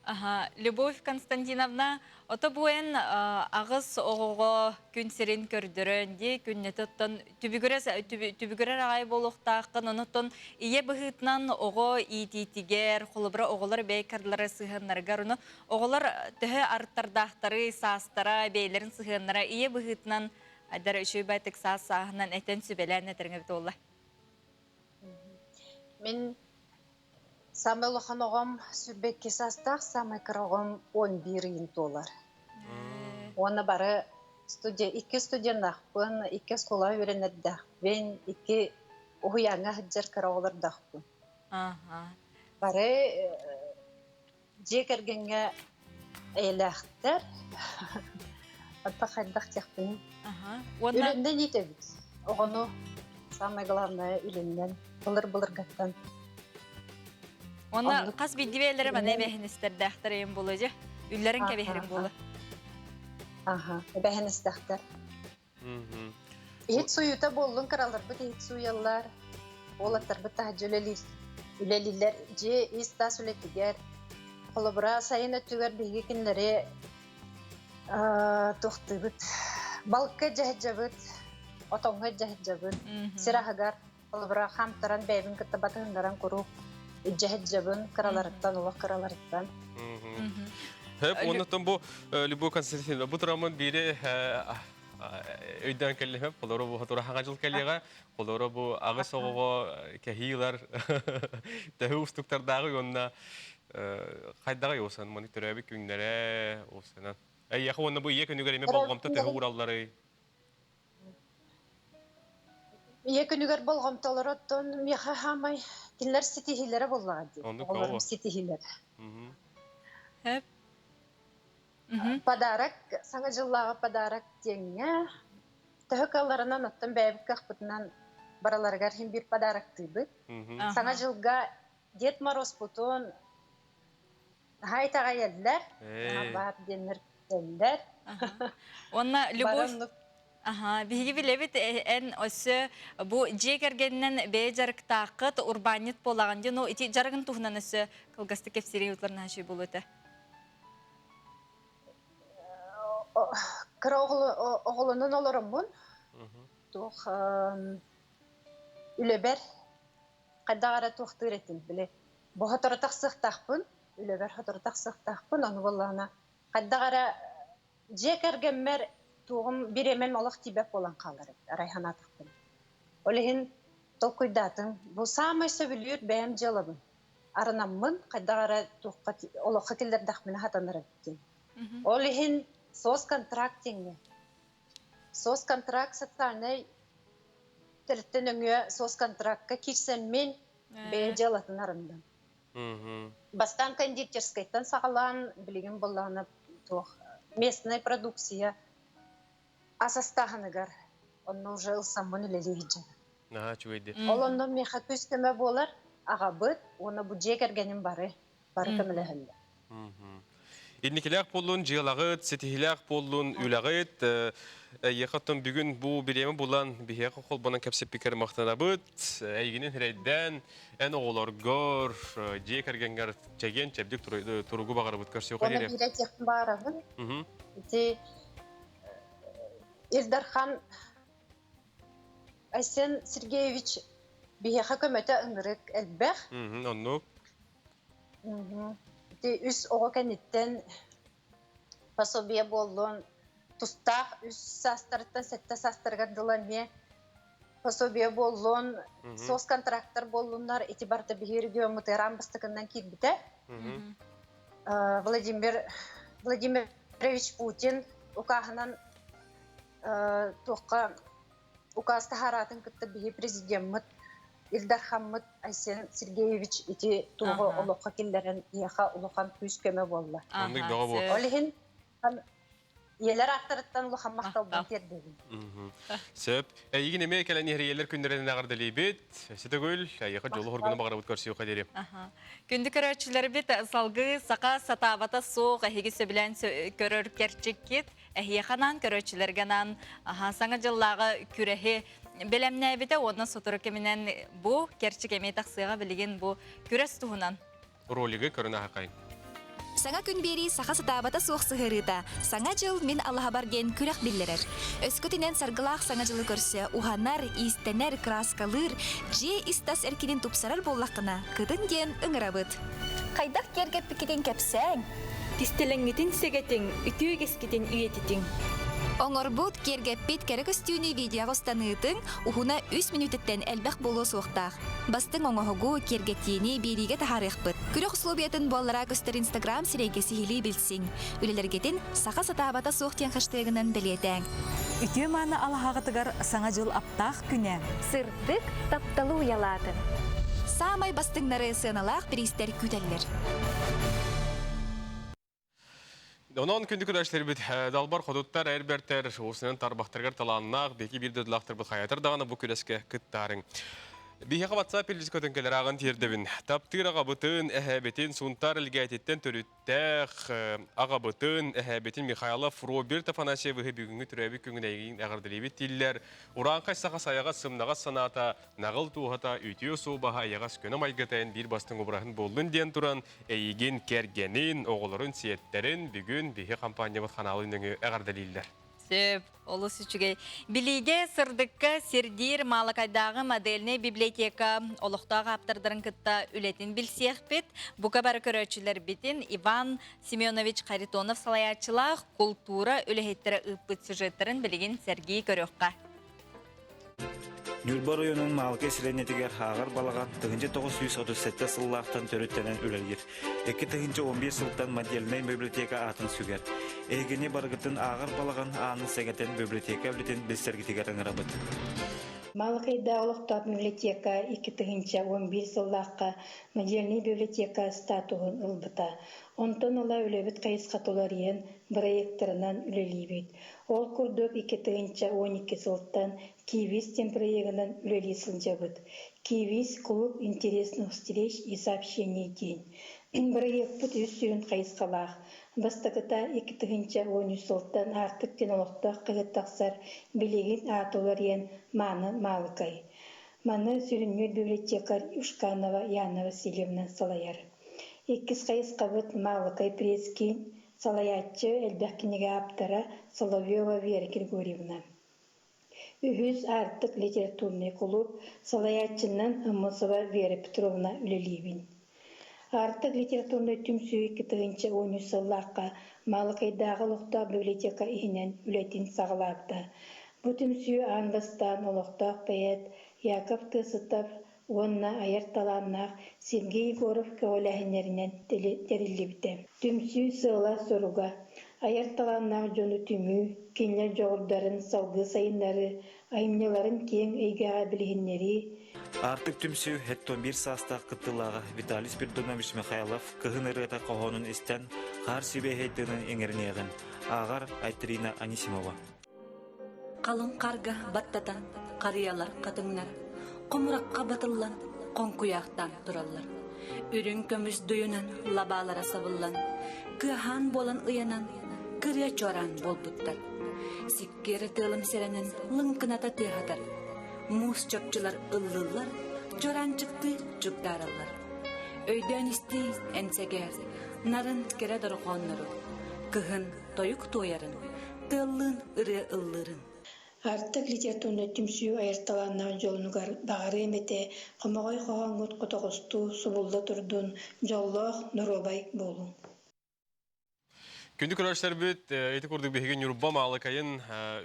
Ага, Любовь Константиновна, ото буен агыс оғығы күн серин көрдірін, де күнне тұттын түбігірер ағай болуқтақын, оныттын ие бұғытынан оғы ититігер, қолыбыра оғылар бәйкарлары сығынларғар, оны оғылар түхі арттардақтары, састара, бәйлерін сығынлара, ие бұғытынан айдар үші бәйтік саас сағынан әтен сүбелән әтеріңі біті олай. Мен самый лохан оғым сүрбекке састақ, самый кырағым $11,000. Оны бары икі студеннақпын, икі скола өренеддақ. Мен икі ұғыяңа хыджар кырағылырдақпын. Бары жекергенге әйләқтер. Атта қайдақ текпін. Үлінден етебіз. Оғыны самый главное үлінден. Бұлыр ғаттан. Оны қас биддивейлері бәне бәхіністерді әқтірейін болу же? Үллерін кәбехерін болу. Аха, бәхіністіқтір. Ет суюта болуын қыралар бұд, ет суялар. Олаттар бұд тағы үлелілер же истас үлетігер. Қолыбыра сайын өттігер бейге кінлері тоқты бұд. Балыққа жәхет жабыд, отонға жәхет жабыд. Сирағығар, қолыбыра қамтаран бәйбін күтті батыңдаран көру. Үджәһет жабын, кыраларыттан, олақ кыраларыттан. Хеп, оннаттан бу Любовь Константиновна, бу турамын бири өйден кәлі, қолары бу хатура хаңа жыл кәліға, қолары бу ағыс оғыға кәхейлар, тәхі ұстықтардағы онна қайдағы еусан, мұны түрәбі күңдері осынан. Яқы онна бу ие күнігер еме болғамта тәхі ұраллары. Екінігер болғамталар оттон, меха хамай, кинлер ситихилері боллағады. Оларым ситихилер. Подарак, саңа жыллаға подарак теңе, түхік аларынан оттон бәйбік қақпытынан бараларғар хем бір подарак түйбі. Саңа жылға Дед Мороз бұтын хайтаға елдер, бар денер елдер. Онна Любовь... Ага, биги билебит эн осы бу жегергеннен бейжарк тақыт урбанит болаганды, но ити жаргын тухнан осы кылгасты кепсири утларына хаши болуты. Кыра оғылының оларым бұн. Тух үлебер қайдағара туқтыр етін біле. Бұ хатырытақ сықтақпын, үлебер хатырытақ сықтақпын, оны болағына. Қайдағара жегергенмер туғым биремен олық тибек болан қалар, райханатықпын. Олеген толкуйдатын, бұл самай сөбілер бәйім жалабын. Арынамын, қайдағара олыққа келдердақмені хатаныр өттен. Олеген соз контрактіңе. Соз контракт сатқаны тіліттен өңе соз контрактқа кирсен мен бәйім жалатын арындан. Бастан кондитерскайттан сағалан, білеген болағына местная продукция асастағынығар. Оны уже ұлсам бұны ләлі хиджана. Чуйді. Ол ондан меха көстеме болар, ағабыт, оны бұджей кәргенім бары көмілі. Инникелек болуын жиылағыт, сетихилек болуын үлағыт. Еқаттың бүгін бұл білемі болан бігеқі қолбанын кәпсеп бекер мақтана бұд. Әйгінен хірейден, ән оғылар гөр, жей кәргенгер чәген чәбдік тұруғы бағары бұд көрсе оқа дере. Оны бейрет еқін бағарағын. Илдархан Айсен Сергеевич бігеқі көмөті ұңырық әлбәқ. Онны? Үс оғы кәнеттен пособие болуын тустақ үс састырыттан сәтті састырған дыламе пособие болуын сос контрактор болуынлар етибарты бігерге мұтыран бұстықынан келбіті. Владимир Владимирович Путин ұқағынан тоққа указты харатын күтті бігі президент Илдар Хаммыт Айсен Сергеевич ити туғы олыққа келдерін еға ұлықан күз көмі болды. Олығын елер ақтырыттан ұлықан мақталбын тердегін. Сөп, әйгін еме кәлән ерелер күндерінен ағырды лейбет, сөті көл, әйіға жолы ғырғыны бағара бұд көрсеу қадерем. Күнді көрәтшілер бет салғы сақа сатавата соқ әйгі сөбілән көрір керчек кет, әйіғанан көрәтшілергенан саңа жыллағы күрәхе Белемне бите онна сотуру кеминен бу керчик эмей таксыга билген бу күрөс туһунан. Ролиги көрүнө хакай. Саңа күн бери саха сатабата суоксы хырыта. Саңа жыл мен Аллаха барген күрәк биллерер. Өскөтүнен саргылах саңа жылы көрсө, уханар, истенер, краскалыр, же истас эркинин тупсарар боллакына кытын ген ыңырабыт. Кайдак кергеп пикетен кепсең, тистелеңгитин сегетиң, үтүгескитин үйетитиң. Оңорбут кергеппит керекөстүүнү видеостанытың ухуна 3 минуттен элбэх болу суқтақ. Бастың оңоғу кергеттиini бириге тахарықпыт. Күрек условиятын боллара көстер Инстаграм сирейгесі хили білсің. Үлелергетін сақа сатабата суқтен хэштегінен білетәң. Үтө маны алағағытығар саңа жыл аптақ күне. Сыртық тапталу ялатын. Самай бастыңнары сыналақ пристер күтелер. Онан күнді күдәшлер бит далбар ходуттар әрбәртер осынан тарбақтыргар таланнақ беки бір дөділақтыр бұл хаятыр дағаны бұл күреске күттарың. Бейхеға WhatsApp елдіз көтінкелер ағын тердебін. Таптыр ағабытын әхәбетін сұнтар үлгәйтеттен түріттәқ ағабытын әхәбетін Михайлов Роберт Афанасьевы бүгінгі түрәбі күңін әйгін әғырдылебет тілдер. Уран қайсаға саяға сымнаға саната, нағыл туғата, үйтеу соғаға аяғас көні майгатайын бір бастың обырағын болдың ден тұран, әйген кәргенін, оғылырын сиеттерін бүгін бейхе компания қаналының әғырдылелдер. Сөп, олы сүчіге. Біліге сырдыққа сердир малақайдағы модельне библиотека олықтағы аптырдырын күтті үлетін білсеқ бет. Бұқа бары көрөчілер бетін Иван Семенович Харитонов салаячылақ культура үліхеттері ұппыт сюжеттерін білген Сергей Көрөққа. Нюрбар ойының малықы сіренетігер хағар балаған 1937 сыллақтан төріттенен үлелгер. 2-11 сылттан модельный библиотека атын сүгер. Эгені барғытын ағар балаған аны сәгетен библиотека үлетін білсергітігер аңырабыд. Малықайда олықтап библиотека 2-11 сыллаққа модельный библиотека статуғын ұлбыта. Онтон ола үлебіт қайысқатылар ен проекторынан үлелейбет. Ол күрдік 2-12 сылттан Киевис темпроегынан үлели сылжабыт. Киевис клуб интересных встреч и сообщений день. Проект бұт үстірін қайысқалақ. Бастықыта 2-13 сылттан артық денолықтақ қығыттақсар білеген атылар ен маны малықай. Маны сүрінмер библиотекар Юшканова Яна Васильевна Салаяр. 2 қайысқабыт малықай прескин Салаятчы әлбәккенеге аптара Соловьева Вера Григорьевна. Үхіз артық литературный клуб Салаятчыннан Амосова Вера Петровна үлелейбін. Артық литературный түмсүй 2-13 сыллаққа Малықайдағы лұқтақ библиотека ихінен үлетін сағылапты. Бұ түмсүй аңғыстан ұлықтақ поэт Яков Тысытов, онна аяқталаннақ Сергей Егоров кәуәләхінерінен теріліпті. Түмсүй сыла соруға, аяқталаннақ жоны түмі, кенлер жоғырдарын салғы сайынлары, айымнеларын кең әйгеға білігіннері. Артық түмсүй 11 састақ қыттылаға Виталий Спиридонович Михайлов кығын ұрыта қоғының істен қар сүйбе хейтінің еңірінеғін. Ағар Айтрина Анисимова. Қалың қарға баттатан, қариялар қатыңнар. Құмыраққа батыллан, konkuyaktан turallar. Ürün kömüs duyunan labalara sabıllan, kıhan bolan ıyanan, kırıya çoran bolbuttar. Sikkeri tığılım serenin lınkınata tığhatar. Mus çöpçüler ıllıllar, çoran çıktı çuktarallar. Öyden isti enseger, narın kere dorğonları. Kıhın toyuk toyarın, tığıllın ırı ıllırın. Artık literatürünü tümsüyü ayırtalanlar jolunugar bağırı emete, kımağay koğangut kutoğustu, subulda turdun, jolloğ nurobay bolun. Күнді көрәштер бит, еті көрдік бейген Юрба Малыкайын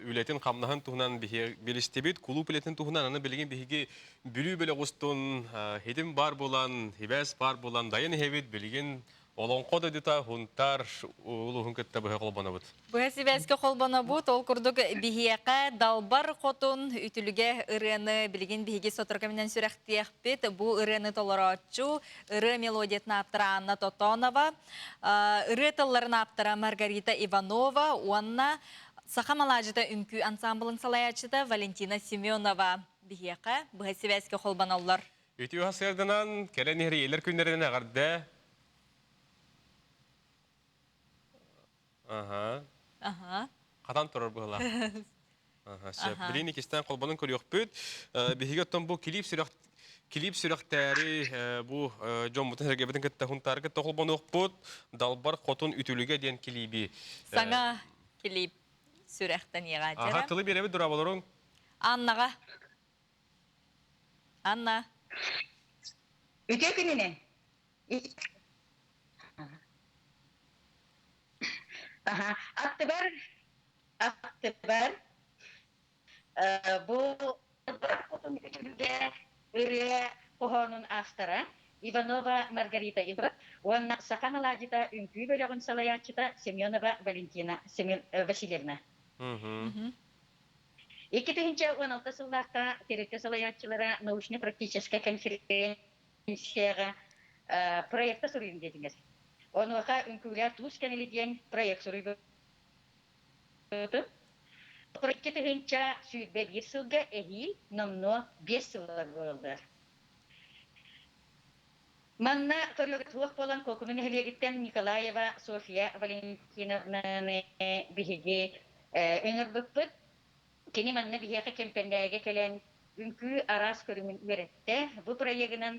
үлетін қамнағын тұғынан белісте бит, кулу пілетін тұғынан аны білген бейге бүлі білі ғыстын, хедім бар болан, хебәс бар болан, дайын хебет білген олон қода дета хунтар улу хункетті бұхай қолбана бұд. Бұхай себәске қолбана бұд, ол күрдік бейеқа далбар қотын үтіліге ұрыны білген бейге сотыркаминен сүрәқтіяқ бет, бұл ұрыны толаратчу, ұры мелодиятын аптыра Анна Тотонова, ұры тылларын аптыра Маргарита Иванова, онна Сақамалажыда үнкі ансамблын салаячыда Валентина Семенова бейеқа. Бұхай себәске қолбана олар. Үті ұхасырдынан кәлен ері елер күндерінен ағарды. Қатан тұрыр бұғыла. Білейін екестен қолбанын көрі өкпөт. Бігігеттен бұл клип сүріқтәрі бұл Джон Мұтын Сергебетін кітті құнтары кітті қолбаны өкпөт. Далбар қотын үтіліге ден клипі. Саңа клип сүріқтен еға жерім. Тылы беребі дұра болырың? Аннаға. Анна. Үте күніне? Aktıbar bu ürüye kohonun astara Ivanova Margarita Ivra ona Sakhamalajita ünkü bölüğün salayatçıda Semyonova Valentina Vasilyevna. İki tühünce 16 yıllarda tereke salayatçılara научно-практическая конференцияға проекта сұрайын дедіңіз. Онуға үңкілер туыс кәнеледен проект сұрайды. Проекті түгінші сүйірбе 1 жылға әйіл, номно 5 жылға болды. Манна көрлігі туық болан көкімін әлегіттен Николаева София Валентиновнаны бігеге өңір бүкпіт. Кені манна бігеға кемпендәге кәлен үңкі арас көрімін өретті. Бұл проектінен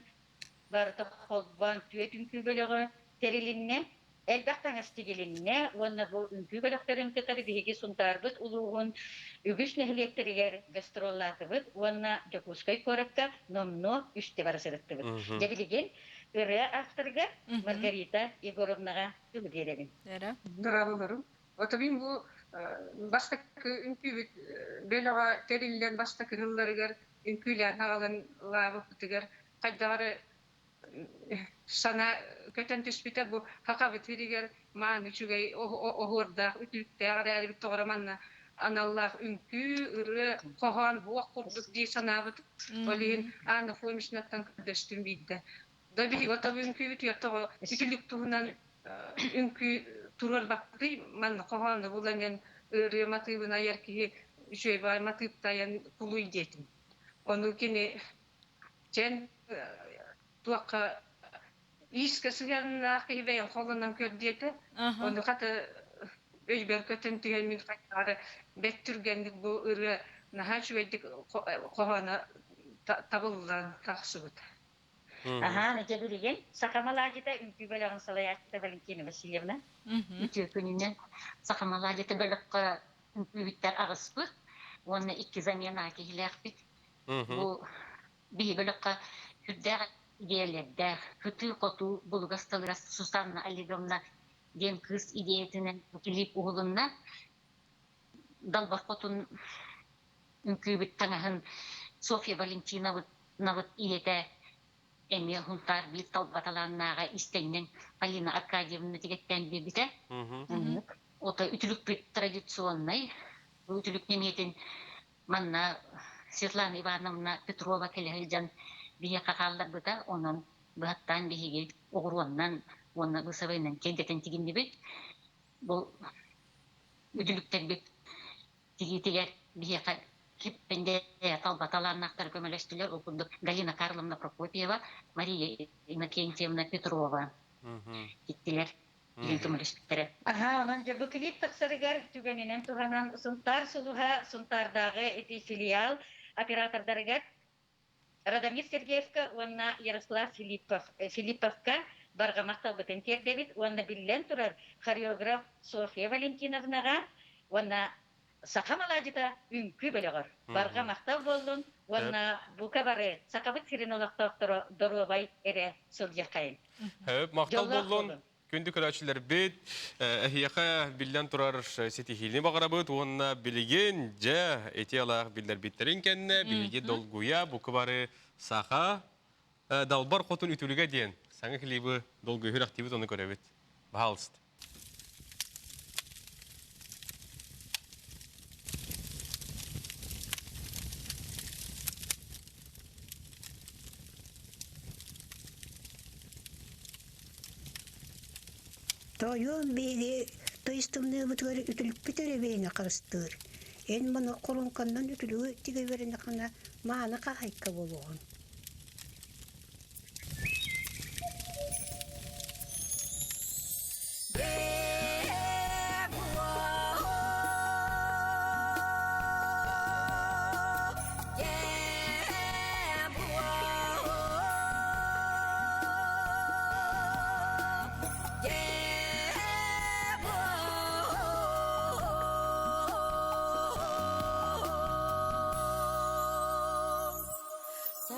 барды қолбан түйет үңкі бөлігі Terilinne, elbette hastigelinne, ona bu ünkü bölüklerin kıtarı bihigi suntardık, uluğun ügüç nehliyetleri gastrollatıbıd, ona Jakuskay korakka nomno üstte varasırıktıbıd. Cebiligin, ırıya aktırga Margarita Yegorovnaga tülü diyelim. Bravolarım. O tabii bu başka ünkü bölüğe terillen başka kırılları gör, ünküler hağalın lavı kutugar, kaydaları sana köten tüspite bu hakavet veriger man üçüge ohurda ütülükte ağrı bir toğramanna anallah ünkü ırı kohan bu kurduk diye sanabıt olin ana formisnattan kıdıştım bidde. Da bir o tabi ünkü bitiyor tabi ütülük tuğunan ünkü turur baktı man kohanı bulanyan ırı matıyvına yerki şöyle var matıypta yan kulu idetim. Onu kini sen tuakka iskasigan nakibe kolundan kördiyete onu katı öjber kötün tüyen katları bettürgendik bu ırı naha şüvedik kohana tabıldan taksıbıt. Aha, nece bilgen Sakhamalajita ünkü bölüğün salayatçıda Valentina Vasilyevna. Ütü gününden Sakhamalajita bölükka ünkü bitler ağıspı. Onu 2 zamyana kehiler bit. Bu bir bölükka hüddağ idealerde kötü kotu bulgastalıras Susanna Aligovna den kız ideyetinin kilip uğulunna dalbar kotun ünkübit tanahın Sofia Valentina navut ilete Emil Huntar bir talbatalannağa isteğinin Alina Arkadiyevna tigetten bir bite. O da ütülük bir tradisyonlay. Bu ütülük nimetin manna Svetlana Ivanovna Petrova kelehilcan biye kakallar bıda onun bıhattan bihigi uğruandan ona bu savayla kendeten tigin gibi bu ütülükten bir tigi tiger biye клиппенде талбаталарнактар көмөлөстүлөр окундук Галина Карловна Прокопьева, Мария Иннокентьевна Петрова иттилер. Билин көмөлөстүктөрө. Онан же бу клип таксырыгар түгөнүнөн туганан сунтар сулуха сунтардагы эти филиал оператордарыгар Радомир Сергеевка, онна Ярослав Филипповка баргамакта бутен тердебит, онна биллен турар хореограф Софья Валентиновнага, онна Сакамаладита үнкү белегар. Баргамакта болдун, онна бука бары Сакабыт Сиренолоктоктор Доробай эре сылжакайын. Мактал болдун. Күнді көрәтшілер бет, әхияқа білден тұрар сетихиліне бағара бұд, онына білеген жа әтеялақ білдер беттерін кәніне, білге долгуя, бұқы бары сақа, далбар қотын үтіліге дейін. Саңы кілейбі долгуя хүр активит оны көрәбет. Бағалысты. Тойон бейге тойстымны бұтығары үтіліп бітірі бейіне қарыстыр. Ен мұны қолынқаннан үтілігі тіге беріне қана мағаны қағайыққа болуғын. So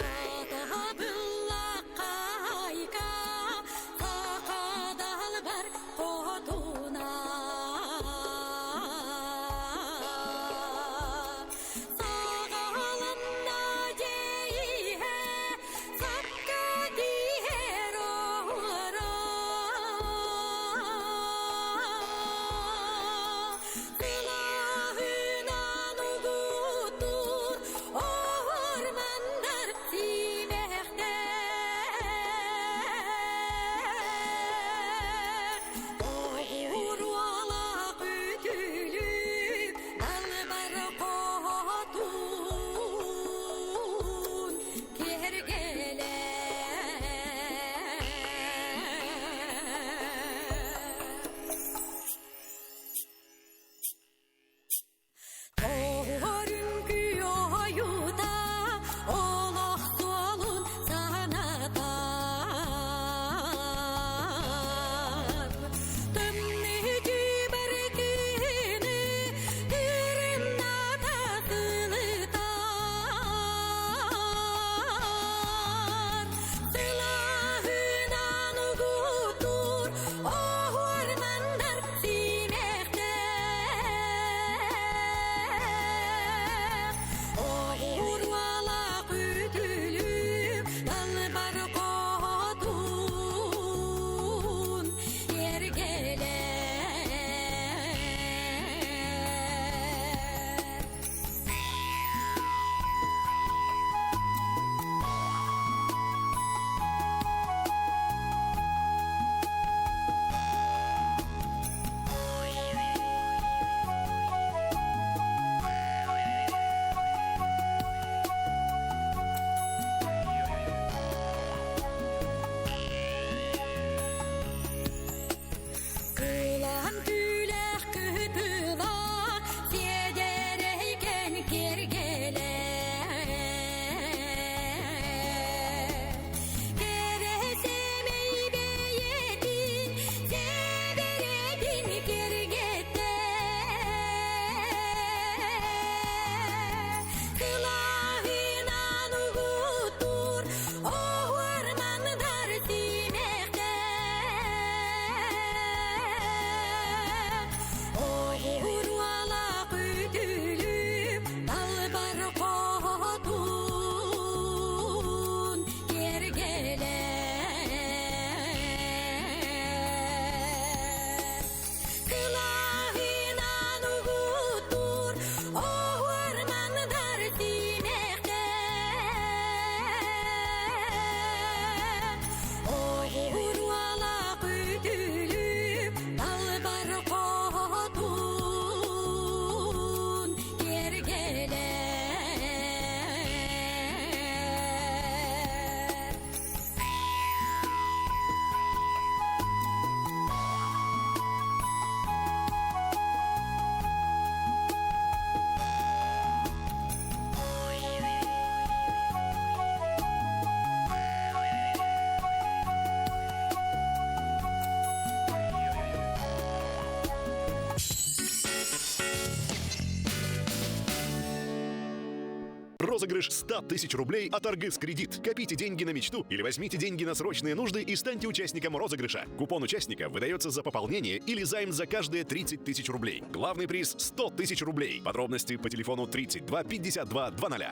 розыгрыш 100 тысяч рублей от Аргыс Кредит. Копите деньги на мечту или возьмите деньги на срочные нужды и станьте участником розыгрыша. Купон участника выдается за пополнение или займ за каждые 30 тысяч рублей. Главный приз 100 тысяч рублей. Подробности по телефону 32 52 20.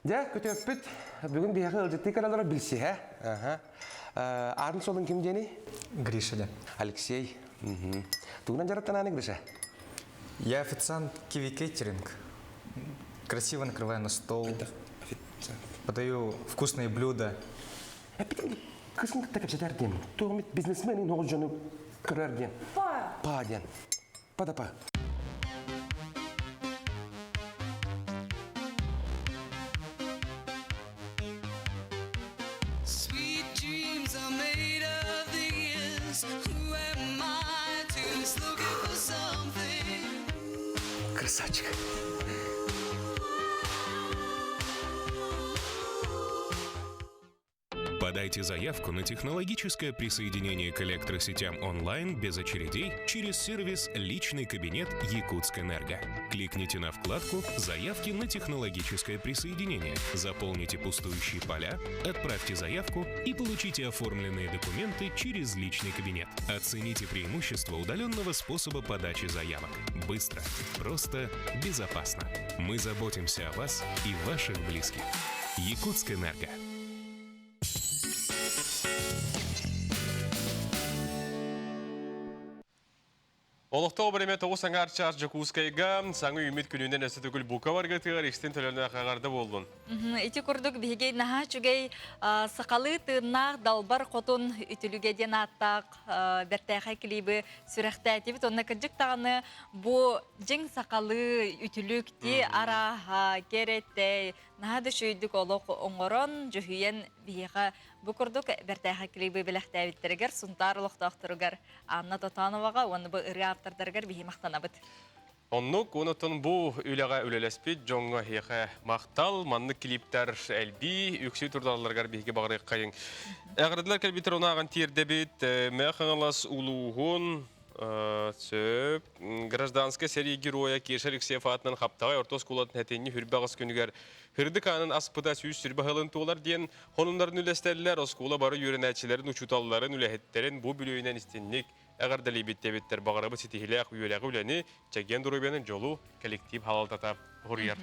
Да, көтөппүт. Бүгүн бияга ылжытты каналара билсе, ха? Арын солун ким дени? Гриша. Алексей. Тугунан жараттан Гриша? Я официант Киви Кейтеринг. Красиво накрываю на стол. Подаю вкусные блюда. Кысында такап жатардем. Тугумит бизнесмен ногуз жону көрөрден. Па ден. Па. Красавчик. Подайте заявку на технологическое присоединение к электросетям онлайн без очередей через сервис «Личный кабинет Якутскэнерго». Кликните на вкладку «Заявки на технологическое присоединение», заполните пустующие поля, отправьте заявку и получите оформленные документы через личный кабинет. Оцените преимущества удаленного способа подачи заявок. Быстро, просто, безопасно. Мы заботимся о вас и ваших близких. Якутскэнерго. Олықтау біреме тоғы саңар чар Жакускайға саңы үміт күнінен өсі түгіл бұқа барғы тығар екстен төлеріне қағарды болдың. Ити күрдік бігей наға жүгей сақалы тыңнақ далбар қотын үтіліге ден аттақ бәртәйқа келейбі сүрәқті әтебіт. Онына кірджік тағыны бұ жың сақалы үтілікті араға керетті наға дөшөйдік олық оңғырын жүхейен бігейға бұ күрдік бәртәйқа келейбі біләқтәбіттерігер сұнтар ұлықтақтырығар Анна Тотановаға оны бұ үрі автордарығар бігей мақтанабыд. Оннук, онытын бұ үліға үлелеспет, жоңға хеқе мақтал, манны клиптер әлби, үксі тұрдаларғар бейге бағыры қайын. Әғырдылар кәлбетер оны аған тиердебет, мәқаңалас ұлуғын, сөп, гражданская серия героя Кешер Алексеев атынан қаптағай ортос кулатын әтенне хүрбағыз күнігер. Хүрдік анын аспыда сүйіс сүрбағылын туылар дейін, онындарын үлестәлілер, оскула бары үйрен әтшілерін, ұчуталыларын, үләхеттерін бұ бүлөйінен істеннік әғардалі беттебеттер бағарабы сетихіләқ үйеләғі үләні чәген дұрубенің жолу коллектив халалтатап ғұрияр.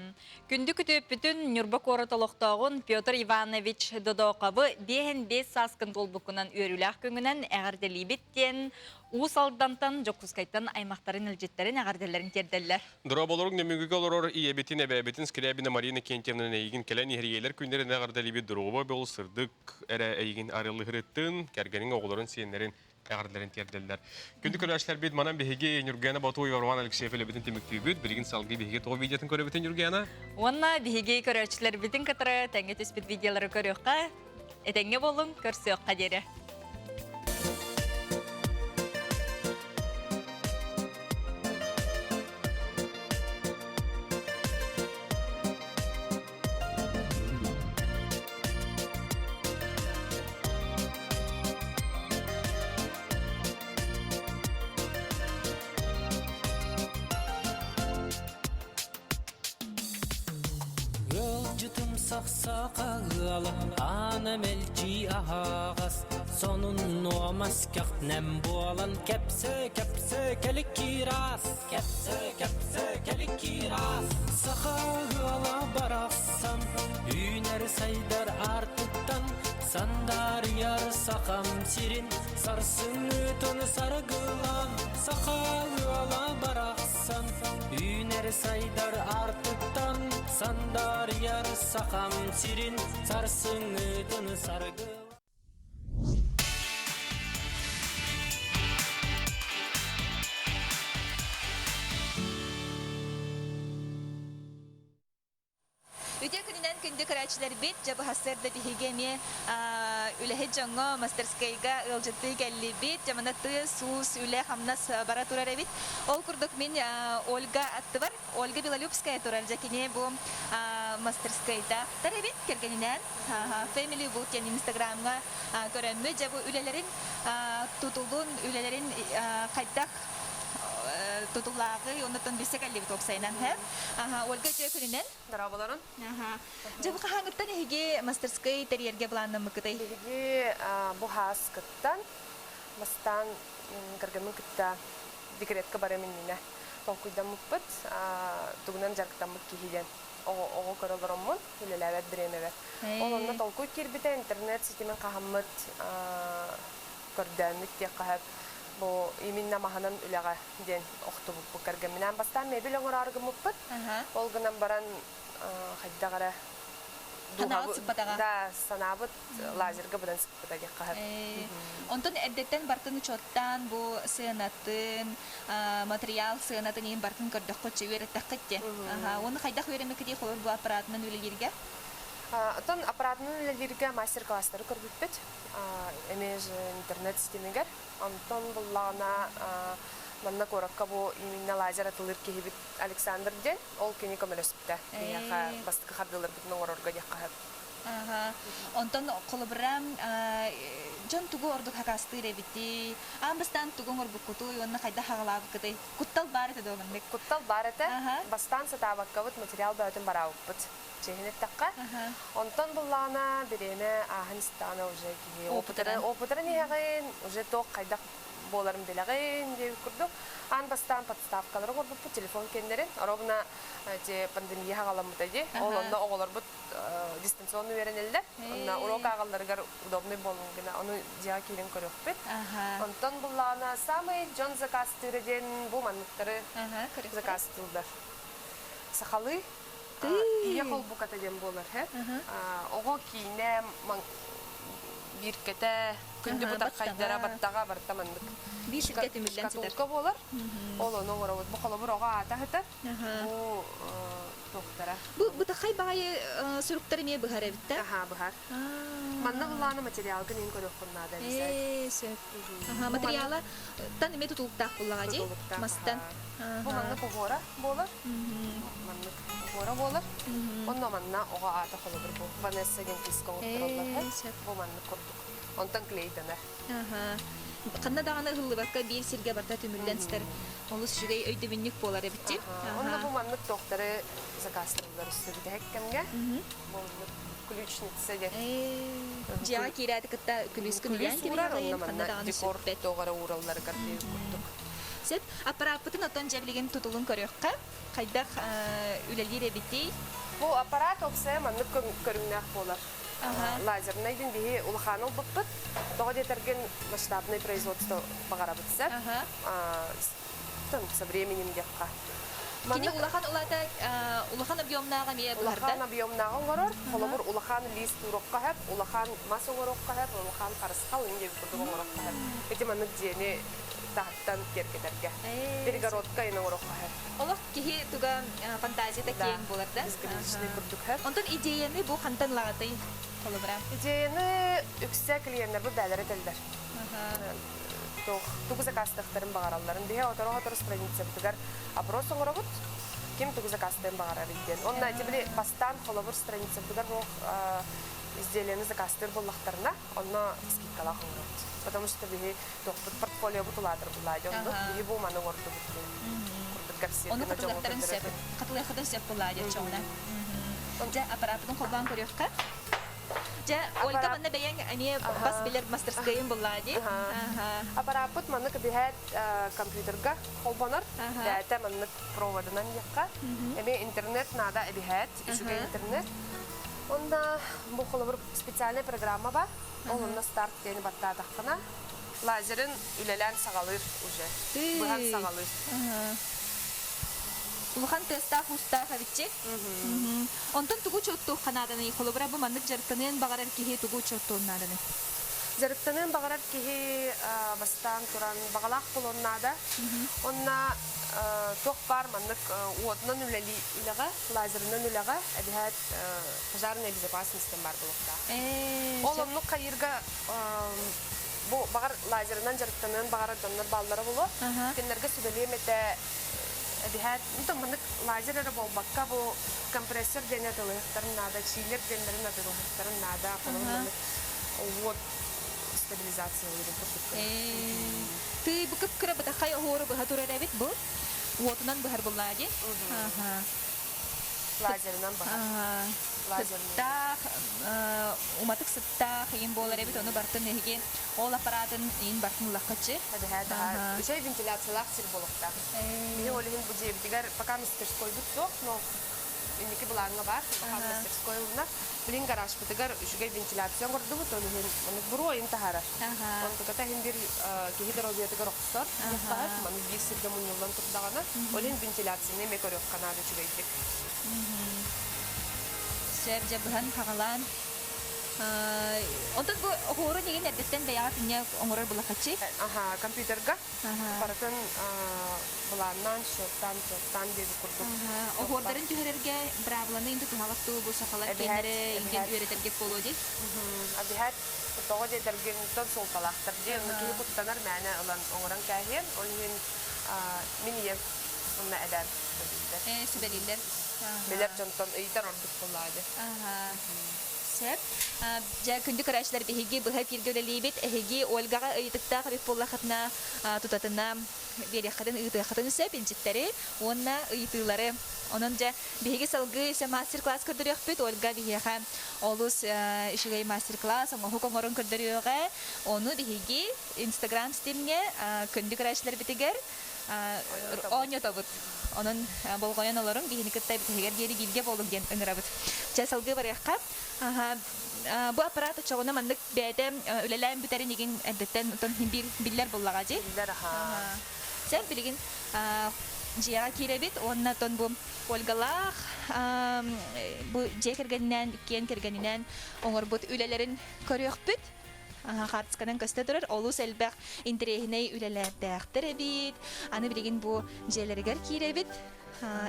Күнді күтіп бүтін Нюрбак ораталықтағын Петр Иванович Додоқабы дейін 5 саскын толбықынан өріләқ күңінен әғардалі беттен Уыс алдантан Жокускайтан аймақтарын үлжеттерін әғарделерін терделер. Дұра болырың немігігі олырыр иебетін әбәбетін Скрябина Марина Кентьевнан әйгін кәлән ергейлер күндерін әғардалі бет дұруға бол сырдық әрі әйгін арылы ғырыттың кәргенің оғылырын сенлерін әғардыларын терделер. Күнді көрәшілер бет манан бейге Нюргена Батуева Роман Алексеев әлі теміктей бет, біргін салғы бейге тоғы видеотын көрі бетін Нюргена? Онна бейге көрәшілер бетін қатыры тәңге түспет видеолары көріққа, әтәңге болың көрсі өққа дері. Сақсақалы ана мелчи ағас сонун номас кәқтнәм болан кәпсі кәлік кирас кәпсі кәлік кирас сақалы барақсан үйнер сайдар артыттан сандар яр сақам сирин сарсын өтін сарғылан сақалы барақсан үйнер сайдар артыттан сандар яр сақам сирин сарсын өтін сарғылан. Үте күнінен күнді көрәтшілер бет, жабы хастырды бігеме үләхет жаңға мастерскайға ұлжытты кәлі бет, жамана ты сус үлә хамнас бара турар бет. Ол күрдік мен Ольга атты бар, Ольга Белолюбская турар жәкене бұл мастерскайда. Тар бет кергенінен Family Boot ян Инстаграмға көрәмі жабы үләлерін тұтылдың, үләлерін қайдақ тутулағы, оннотон бесе кәллебі токсайнан, хэ? Ольга Жекулинен? Дарабаларын. Жабы қағаңыттан еге мастерской терьерге бұланын мұқытай? Еге бұхас күттан, мастан кіргімін күтті декретке барамын толкуйдан мұппыт, тұғынан жарқытан мұқ кейден. Оғы көрілерімін, үлеләвәт біремевәт. Олында толкуй кербіті интернет сетімен қағамыт көрдәмік тек қағып. Бұл именно мағанын үләға ден оқты бұқ кіргімінен бастан мебел оңыр арғы мұппыт. Олғынан баран қайдағара Санабыт сыппатаға? Да, санабыт лазерға бұдан сыппатаға қағып. Онтон әрдеттен бартын учоттан бұл сыянатын, материал сыянатын ең бартын көрдіқ қотшы өйреттіқ кетте. Оны қайдақ өйреме кедей қолыр бұл аппаратының өлелерге? Отон аппаратының өлелерге мастер-класстары көрбітпет. Әмеж интернет системегер. Онтон бұллағына манна коракка бу именно лазер атылыр кehibit Александр ден ол кени көмөлөспүтө. Яка бастыкы хардылар бутун орорга жаккап. Онтон колобрам жон тугу ордук хакасты ребити. Амбастан тугу орбукуту онна кайда хагалабы кытай. Куттал бар эте догандык. Куттал бар эте. Бастан сатабаккабыт материал бөтөн барабыт. Чехинет такка. Онтон буллана биреме ахынстана уже ки опытыры нехагын уже ток кайда боларым белагын деп күрдүк. Ан бастан подставкалары көрбүп телефон кендерин. Ровна те пандемия хагаламыта ди. Ол онда оголор бут дистанционный веренелде. Онда урок агалларга удобный болгона. Аны жаа килин көрөкпүт. Онтон буллана самый жон заказ тирден бу манныктары заказ тылдар. Сахалы ехал бу катаден болар, хэ? Ого кине биркете күндү бутак кайдара баттага бартамандык. Bir şirketimizden sider. Katulka bolar. Ol onu oravut. Bu kolabur oğa atahıta. Bu doktora. Bu da kay bağı sürükleri niye bihar evitte? Aha bihar. Manna bulanı materyal gının korukunada bize. Aha materyala tan ime tutulukta kullagacı. Mastan. Bu manna pohora bolar. Manna pohora bolar. Onunla manna oğa ata kolabur bu. Vanessa genkiz kontrollar. Bu manna kurduk. Ondan kleydener. Aha. Qanna dağına hıllı bakka bir sirge barta tümürden ister. Onu şuraya öydebinlik bolar ebitti. Onda bu manlık doktoru zakastırlar üstüde hekkemge. Bu ключница де. Жаа кирәде кытта күлүскүн дигән дип ягын қанна дағаны сөппет. Тоғара ураллар кәрдей күрдік. Сеп, аппаратын отон жәбілеген тұтылын көріққа, қайдақ үлелер әбетей? Бұл аппарат опсы манлық көріңнәқ болар. Лазернайдың бейі улаханыл бұппыт. Тоға детерген масштабный производство бағара бұтсыр. Со временем депқа. Кені улахан объемнаға мие бұларда? Улахан объемнаға ғырыр. Қолымыр улахан лист урокқа әп, улахан мас урокқа әп, улахан қарысқа өңге күрді ғырыққа әп. Әте манық дейіне тағыттан кергедерге. Перегородқа ені урокқа әп. Олақ кеге тұға фантазията кейін боларда? Бізгілішіне күрдік әп. Онтан идеяны бұл қантан лағатай қолымыра? Идеяны үксе клиенттер бұл бәлері тілдер. Тугу закастықтарын бағараларын бейе отыр страница бұтығар опрос оңырығыт, кем тугу закастығын бағарар еден. Онна әтебілі бастан қолабыр страница бұтығар бұл изделияны закастыр боллақтарына, онна скидкалақ оңырығыт. Потому что бейе портфолио бұтыладыр бұлайды, онды бейе бұл маны орды бұтылы. Оны қатылықтарын сеп бұлайды чоғына. Жа аппаратының қолбан көріққа? Жа, Ольга манна бәйен әне бас білер мастерскайын бұлады. Аппарат манны кәбіхәт компьютерға қолбаныр. Дәті манны проводынан яққа. Әме интернет нада әбіхәт, үшіге интернет. Онда бұл қолы бір специальный программа ба. Олында старт дені батта атаққына. Лазерін үлелән сағалыр уже. Бұған сағалыр. Улахан теста хуста хавитчек. Онтон тугу чотту ханаданы холобра бу маннык жарыктанын багарар кихи тугу чотту наданы. Жарыктанын багарар кихи бастан туран багалак болоннада. Онна тох бар маннык уотнан үлели үлага, лазернан үлага, әдәт пожарная безопасность бар булыкта. Олонну кайырга бу багар лазернан жарыктанын багарар доннор баллары болу. Кеннерге сүбелемете Әбіхәт, мұнтамындық лазерлері болбаққа бұл компрессор дене атылықтарын нада, чилер денлерін атылықтарын нада, қолымындық от стабилизация өрін тұрдықта. Ты бұқып кірі бұтақай оғыры бұға тұрар әбет бұл? Уотунан быһар буллади. Лазернан баһар. Сыттах, уматык сыттах, ин болар эбит, оны бартын эһиги ол аппаратын ин бартын лахкачы. Үшей вентиляциялах сир болуқта. Бие олихин бу жебдигер пока мастерской бутсок, но инеки буланга бар, пока мастерской улна. Блин гараж бутигер үшүгей вентиляция горду бут, оны буру ин тахара. Он туката хиндир кихидеробиятыгер оксор, яхтар, маны бир сирге муньулдан турдагана, олихин вентиляцияны мекорёк канады чүгейдик. Сэр жабхан хагалан. Онтон бу хору деген эрдеттен баягат ине оңорор булахачы. Компьютерга. Баратын буланнан шоттан деп курдук. Охордарын түгерерге бравланы инде тухагаттуу бу сакалар кендере инген үйрөтерге болоди. Абихат того дедерген тон солталактар. Же кини куттанар мәне улан оңоран кахен, олин минием онна эдер. Сүбелилер. Белер жонтон ыйтар ордук булады. Сеп, жа күндү карашлар биһиги быһа киргөлелибит, эһиги Ольгага ыйтыктаа бит боллахатна тутатына берехатын ыйтыхатын сеп инжиттери, онна ыйтылары. Онон жа биһиги салгы се мастер-класс көрдөрөкпүт, Ольга биһига олус ишигей мастер-класс, ама хукоңорун көрдөрөөгө, ону биһиги Instagram стимге күндү карашлар битигер оня табыт. Onun bolgoyan olarum bihinikte bitiger geri bilge bolum gen ыңырабыт. Часалгы баракка. Bu аппарат чогуна мандык бәдем үлеләм бүтерин деген әдеттен тон биллер боллага жи. Биллер Сен билген жия киребит, онна тон бу Ольгалах бу жекергеннән, кен кергеннән оңорбут үлеләрен көрөкпүт. Хартсканан көстө турар, олус элбек интерехиней үлелердәктер бит. Аны билген бу желергер киребит.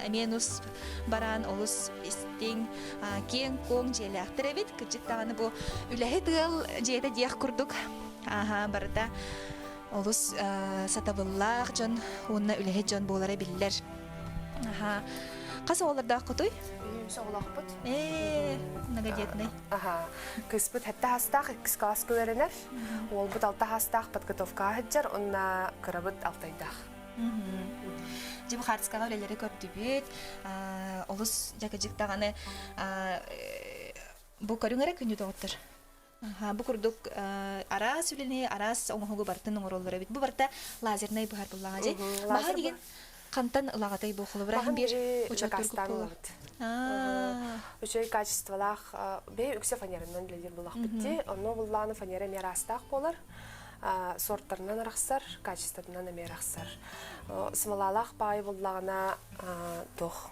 Эменус баран олус истин кен кон желектер бит. Кычыктаганы бу үлеһе тыл жеде диях курдук. Барда олус сатабыллах жон, онна үлеһе жон болары биллер. Касы оларда кутой? Соглахпыт. Многодетный. Кыспыт хәтта хастах, икс класс көренер. Ол бут алта хастах подготовка хаҗар, онна кырабыт алтайдах. Жиб хартскага үлелери көрдүбүт. Олус жакыжыктаганы бу көрүңөрө күнү тогуттур. Бу курдук арас үлени, арас оңогу бартын оңороллары бит. Бу барта лазерный бухар буллага же. Баха деген кантан ылагатай бу холу бирахим бир учоттур купула. Учой качестволах бе үксе фанерынан билер булак битти. Оно булланы фанера мерастак болар. Сорттарынан араксар, качестводан эмераксар. Смалалах бай буллагына тох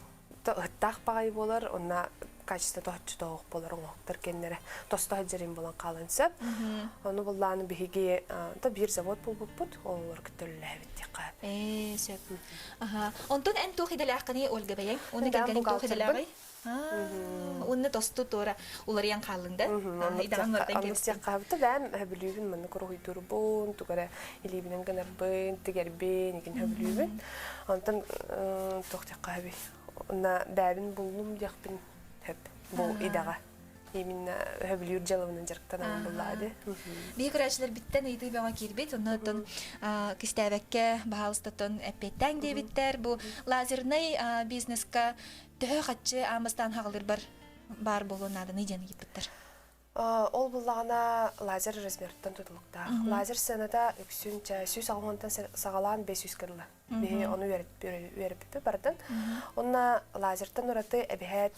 тах бай болар, онна качество тохчтох болар оңоктор кеннере. Тосто жерин болан калынсып. Ону булланы биһиги та бир завод болбуппут, олар күтөлләбит дикка. Сеп. Онтон эн тухиделакны Ольга бәйен. Уны гәгән тухиделагы. Уны тосту тора улар ян калында. Идан вартан кепсе кабты бәм хәблүбин мен кургый турбун, тугара илибинен генербен, тигербен, иген хәблүбин. Онтон тохты каби. Уна бәбин булдым дияқпин хәп бу идага. Именно хәблүр жалавынан жарктан булады. Биграчлар биттен ыйты бага кирбет, оннан кистәбәккә баһалстан әппеттән дебиттер. Бу лазерный бизнеска төһәкче амыстан хагылыр бар болунадан идән гиптер. Ол буллагына лазер размерттан тутулукта. Лазер сенада үксүнчә сүз алганда сагалан 500 кырлы. Бе аны вереп бардын. Онна лазерттан ураты әбәһәт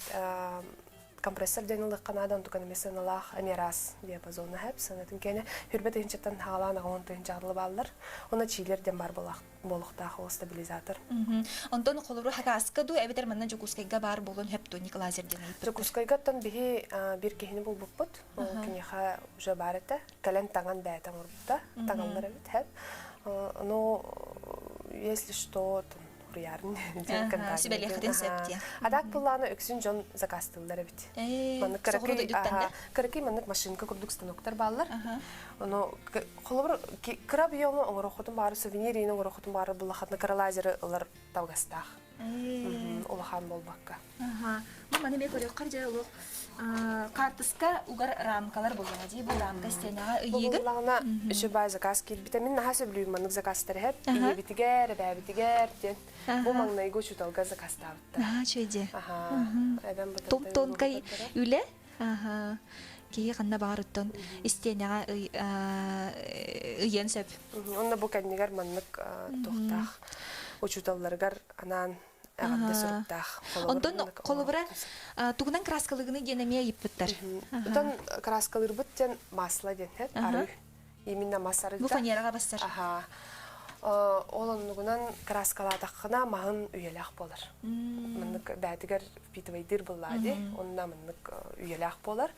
компрессор денилик канадан тукан месеналах амерас диапазоны хәп санатын кене хүрбәт инчаттан хагалан агонтын жарлы баллар. Оны чилерден бар болукта хол стабилизатор. Онтон колору хагаска ду эбетер маннан жокускайга бар болон хәп тоник лазер денилик. Жокускайгаттан бихи бир кехини болбуппут. Кинеха уже барата кален таган бәтән урбутта. Таганлар бит хәп. Но если что приярн. Сибели ходин септия. Адак булланы өксүн жон закастылдар бит. Маны караки маны машинка курдук станоктар баллар. Оно холобр краб йомо оңорохотун бары сувенирин оңорохотун бары буллахатны каралазеры алар таугастах. Улахан болбакка. Маманы ме көрөк каржа улук картыска угар рамкалар болгана ди. Бу рамка стенага ыйыгын. Буллагына үші бай заказ килбите. Мен наха сөблүйм манык закастар хеп. Ийбитигер, бәбитигер ден. Бу маңнайгы чуталга закастабытта. Чөйде. Эбен буталта. Том-тонкай үле. Кие канна барыттан стенага ыйын сөп. Онда бу кәннигер маннык тохтах. Учуталларгар анан агамда сүрттах. Онтон колубра тугунан краскалыгыны денеме йиппыттар. Онтон краскалыр буттен масла ден хеп. Ары. Именно масары. Бу фанерага бастар. Олоннугунан краскаладаққына мағын үйеләқ болар. Маннык бәдігер питвайдыр бұллади. Онна маннык үйеләқ болар.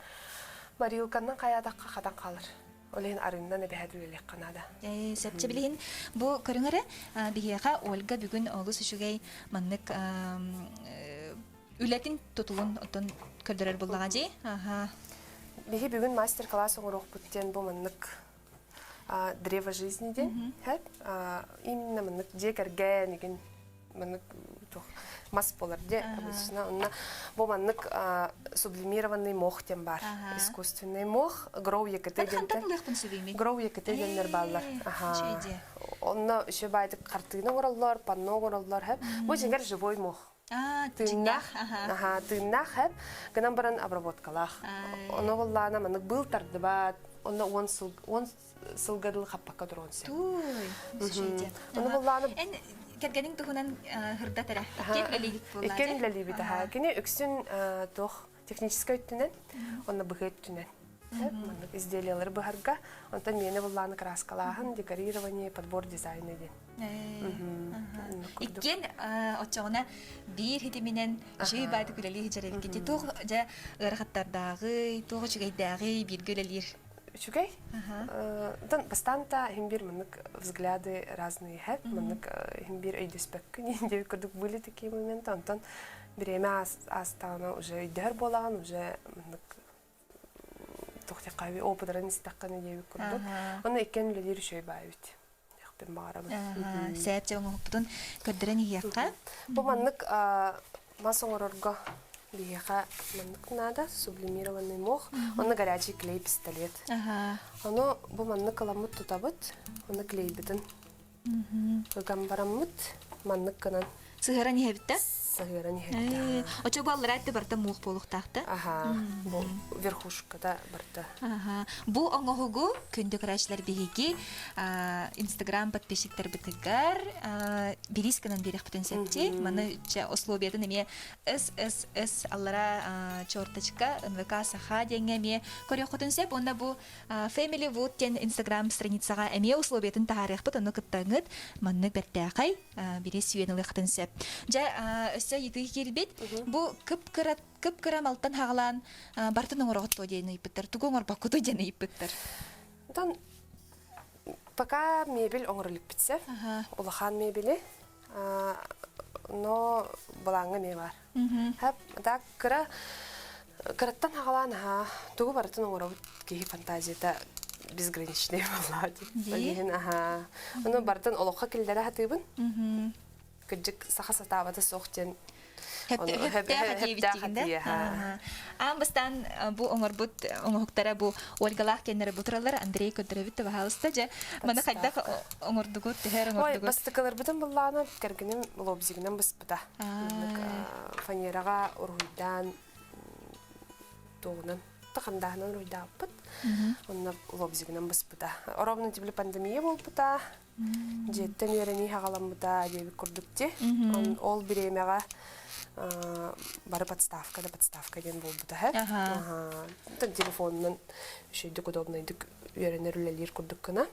Барилканнан қаядаққа қадан қалыр. Олейін арыннан әбәді үйеләқ қанада. Сәпче білейін, бұл көріңірі бігеға Ольга бүгін олы сүшігей маннык үләтін тұтылын оттын көрдірер бұллаға дей? Бігі бүгін мастер-класс оңырық бүттен бұл маннык древо жизни ден. Именно маннык декерге неген маннык мас болар де обычно. Онна бұл маннык сублимированный мох тем бар. Искусственный мох, гроу екете ден. Гроу екете денлер баллар. Онна үші байды қартыны ораллар, панно ораллар. Бұл жеңгер живой мох. Тыыннах хеп, гынан баран обработкалах. Оны боллана маннык был тарды бат, онна он сылгадыл қаппаққа тұрған сен. Оны боллана... Кергенің тұғынан ғырда тәрі, кен әлейбіт болады? Кен әлейбіт, кене үксін техническа өттінен, онна бұғы өттінен. Изделиялар бұғарға, онтан мені болланы краскалағын, декорирование, подбор дизайны ден. Иккен отчауына бір хетеменен жүй байды күлелі хеджарелі кетті. Тоғы жа ғырғаттардағы, тоғы жүгейдағы бір күлелер. Чугай? Бастан-то химбир маннык взгляды разные хэп, маннык химбир эйдеспекки, нинде көрдік были такие моменты, антон береме астана уже өйдер болаған, уже маннык тоқтеқави опыдарын истаққаны деуі көрдік. Оны еккен үлелер үшөй байвит. Яқпен бағарамыз. Сәтче оңы бұтын көрдірен еққа? Бұл маннык масоңырорға бияха маннык надо, сублимированный мох, он на горячий клей пистолет. Оно бу маннык каламут тутабыт, он на клей битен. Гамбарамут маннык канан. Сыгыран ебитте? Сыгыран ебитте. Очо балларат барта мох болуктакта? Бу верхушкада барта. Бу оңогугу күндү крашлар бигиги Instagram подписчиктер битигер бирис канан берек потенциалти. Маны условиятын эме ССС аллара чорточка НВК саха деңеме көрө потенциал. Онда бу Family Wood кен Instagram страницага эме условиятын тарих бутаны кыттаңыт. Маны беттакай бирис сүйенеле потенциал. Жа өсө итиги келбет. Бу кып-кыра малтан хагалан бартын оңорогот тодейны иппеттер, тугоңор бакуто дейны иппеттер. Пока мебель оңорлик битсе, улахан мебели, но балаңы ме бар. Так кыраттан хагалан тугу бартын оңорогот кейі фантазията безграничный болады. Оны бартын олоққа келдері хатыбын. Күджік сақа сатабаты соқтен Амбастан бу оңорбут оңоктара бу Ольгалах кеннер бутралар Андрей Көдөрөбүт баалыста же мана кайда оңордугут тер оңордугут бастыкалар бутан булланы кергенем лобзигинен быспыта фанерага уруйдан тогунан тахандаһынан уруйдаппыт онна лобзигинен быспыта оробна тибли пандемия болпута жеттен үйрени хагаламбыта деби курдукте ол биремега бары подставка ден болбута телефоннан шөйдүк удобныйдык үйренер үлелер курдуккана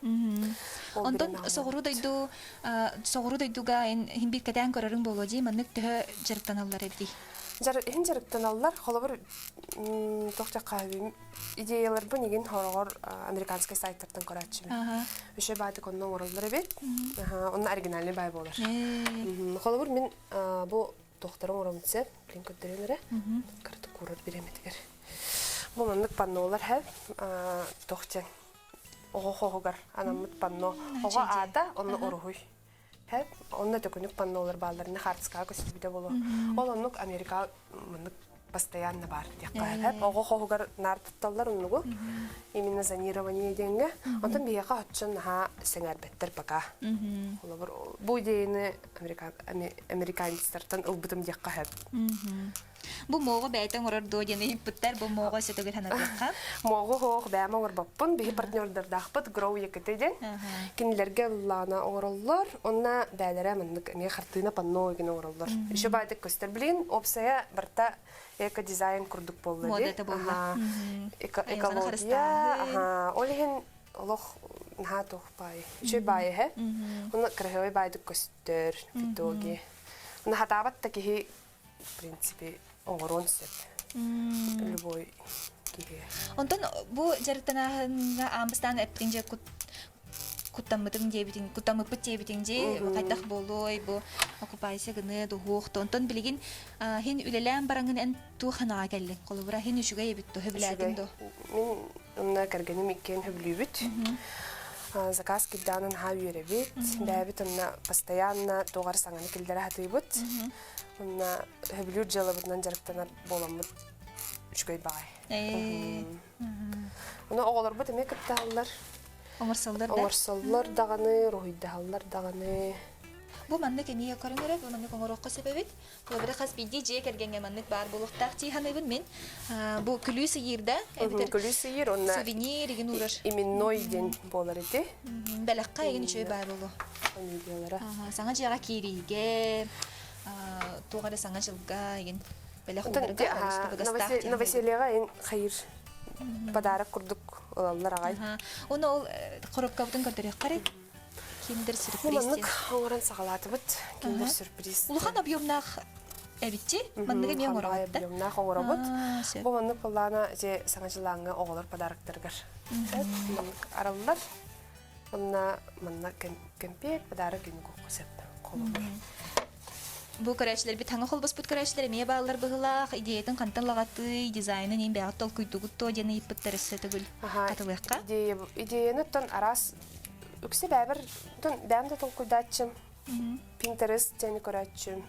онтон соғыру дойдуга химбир кәдән көрөрүң болоди маннык төһө жарыктаналлар эди Хин жарыктаналлар холобур тохтакка идеялар бу неген хорогор американский сайттардан көрөчүмүн. Өшө байды коннон оролдор эбит. Онун оригинальный бай болор. Холобур мен бу тохторун оромутсе, блин көдөрөнөрө. Карты курор береметигер. Бу мандык паннолар хеп тохтен. Ого-хогар анамыт панно. Ого ада, онну орухуй. Hep onunla tökünük pannollar bağlarını hartska köstübüde bolu. Ol onluk Amerika mınık постоянно бар дияққа хеп ого хогар нарталлар оннугу именно зонирование денге онтон бияка хотчун ха сеңербеттер пока олар бу дейни американецтартан ылбытым дияққа хеп Бу мого бәйтен орор до дене иптер бу мого сетөгөр хана бакка. Мого хог бәма ор баппын бихи партнердер дахпыт гроу екетеден. Кинлерге лана ороллар, онна бәлере мындык не хартына панно ген ороллар. Ишо байды көстер билин, опсая барта эко дизайн курдук болду. Модата болду. Экология, олеген лох на тох бай. Ишо бай хе. Онна крахой байды көстер битоги. Онна хатабат таки в принципе оңорон сеп. Любой киге. Онтон бу жарыктанага амбыстан эптинже куттаммытым дебитин, куттаммыппыт дебитинже кайдах болой бу оккупация гыны духук. Онтон билигин хин үлелән бараңын эн туханага келли. Колубура хин үшүгө ебитто хөбүләдин до. Мен онна кергеним иккен хөбүлүбүт. Заказ кидданын ха үйребит. Бәбит онна постоянно тугар саңаны килдере хатыйбыт. Онна хөбүлүр жалабытынан жарыктанар боламыт үшкөй бай. Онна оголор бут эме кыптааллар. Оңорсоллар даганы, рухуйдааллар даганы. Бу маннык эмие көрүңөрө, бу маннык оңорокко себебит. Бу бир хас биди же кергенге маннык бар булуктак тиханыбын мен. Бу күлүсү йерде, күлүсү йер онна сувенир деген урар. Именной ден болар эти. Белакка еген үчөй бар болу. Саңа жага кириге тугары саңа жылга еген на Василияга эн хайыр подарок курдук алалар агай. Оны ол коробкабытын көрдөрөк карай. Киндер сюрприз. Маннык оңоран сагалатыбыт. Киндер сюрприз. Улухан объемнак эбитти. Маннык эме оңоробут. Объемнак оңоробут. Бу маннык буллана же саңа жылаңга оголор подароктаргар. Маннык араллар. Онна манна кемпек подарок күнү коксеп колобур. Бу көрәчләр бит хаңа холбас бут көрәчләр эме баалар быгылак идеятын кантан лагаты дизайнын эм бягат тол куйтугут то дене иппеттер сетегүл катылыкка. Идеяны тон арас үксе бәбер тон бәмдә тол куйдатчым. Pinterest дене көрәччим.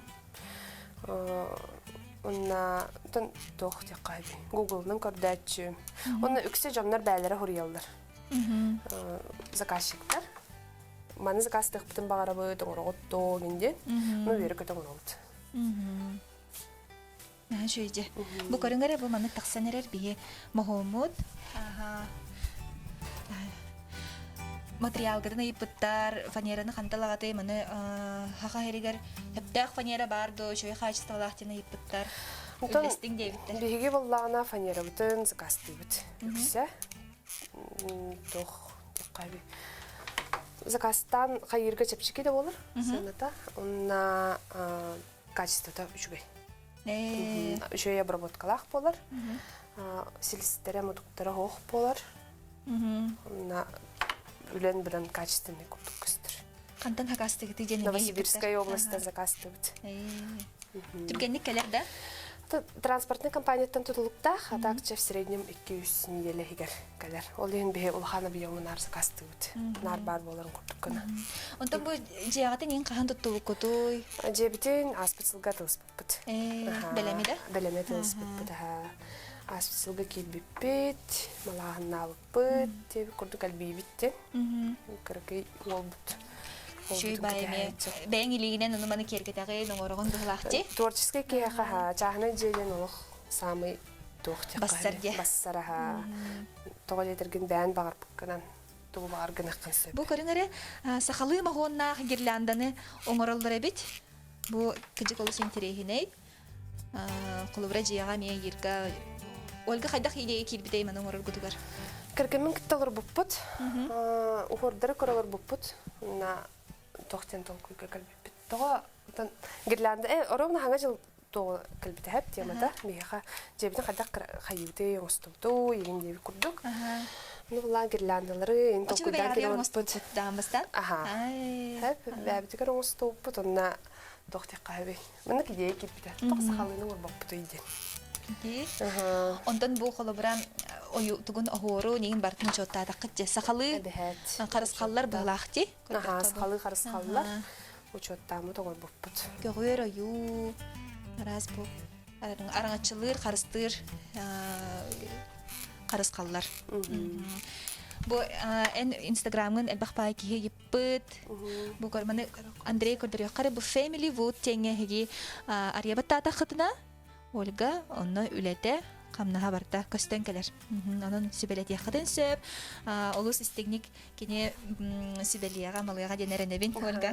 Онна тон тох текай. Google-нан көрдәтчим. Онна үксе жомнар бәләре хорыяллар. Заказчиктар. Маны закастык бутын багарабы тоңороготто генде. Ну бере көтөңөрөт. Шөйде. Бу көрүңөрө бу маны таксанерер бие Мохомуд. Материалдарын иппыттар, фанераны канталагаты маны хака херигер эптак фанера бардо, шөй качестволактыны иппыттар. Үлестиң дебиттер. Биге боллагына фанера бутын закастыбыт. Үксө. Тох кайбы. Заказтан хайырга чепчики да болар. Саната. Онна качеството үшүгөй. Үшөй обработкалах болар. Силистере мутуктары хох болар. Онна үлен билен качественный курдук көстөр. Кантан хакастыгы тиген Новосибирская областьтан закастыбыт. Түргенник келер да? Транспортный компанияттан тутулукта, а также в среднем 200 неделя хигер келер. Ол ен бе улхана бияумы нар закастыбыт. Нар бар боларын курдук кына. Онтан бу жиягатын ең кахан туттулук котуй? Жебитин аспецилга тылыспыппыт. Белеми да? Белеми тылыспыппыт. Аспецилга кийбиппит, малахын алыппыт, теби курдук албийбиттен. Кыргый олбут. Шүй байме бәң илигинен уну маны кергетаги ноңорогон быгылакчы. Творческий кияха чахны жеген олох самый тохтя. Бассарга. Тогол етерген бән багар букканан тугу багар гынаккан сөп. Бу көрүңөрө сахалы магонна гирлянданы оңоролдор эбит. Бу кыжык олус интерехиней. Колубра жыяга мия йирга Ольга хайдах идея килбитей маны оңорол гутугар. Кыргымын кытталар буппут. Ухордары көрөлөр буппут. На тохтен толкуйга калбиппит. Тога гирлянда оровна ханга жыл то калбите хеп темада миха жебитен хайдах хайюте остуту еген деби курдук. Ну була гирляндалары эн толкуйда келбиппит. Дамбастан? Хеп бәбитигер оступпут онна тохтек кайбы. Мына идея килбите. Тога сахалының орбаппут иден. Онтон бу холобран ою тугун ахору неген бартын чоттада кытчы сахалы карыскаллар булахти. Сахалы карыскаллар. учеттамы тоғыр бұппыт. Көгөр ою раз бу. Араңачылыр, қарыстыр, қарысқаллар. Бу Инстаграмын әлбақпай кеге еппіт. Бу көрмені Андрей көрдірі қары бу Family Wood теңе хеге арьябатта атақытына Ольга оны үләті қамнаға барда көстен келер. Оның сүбелет яқыдын сөп. Олыс істегнік кене сүбелияға, малыяға денеренебін Ольга.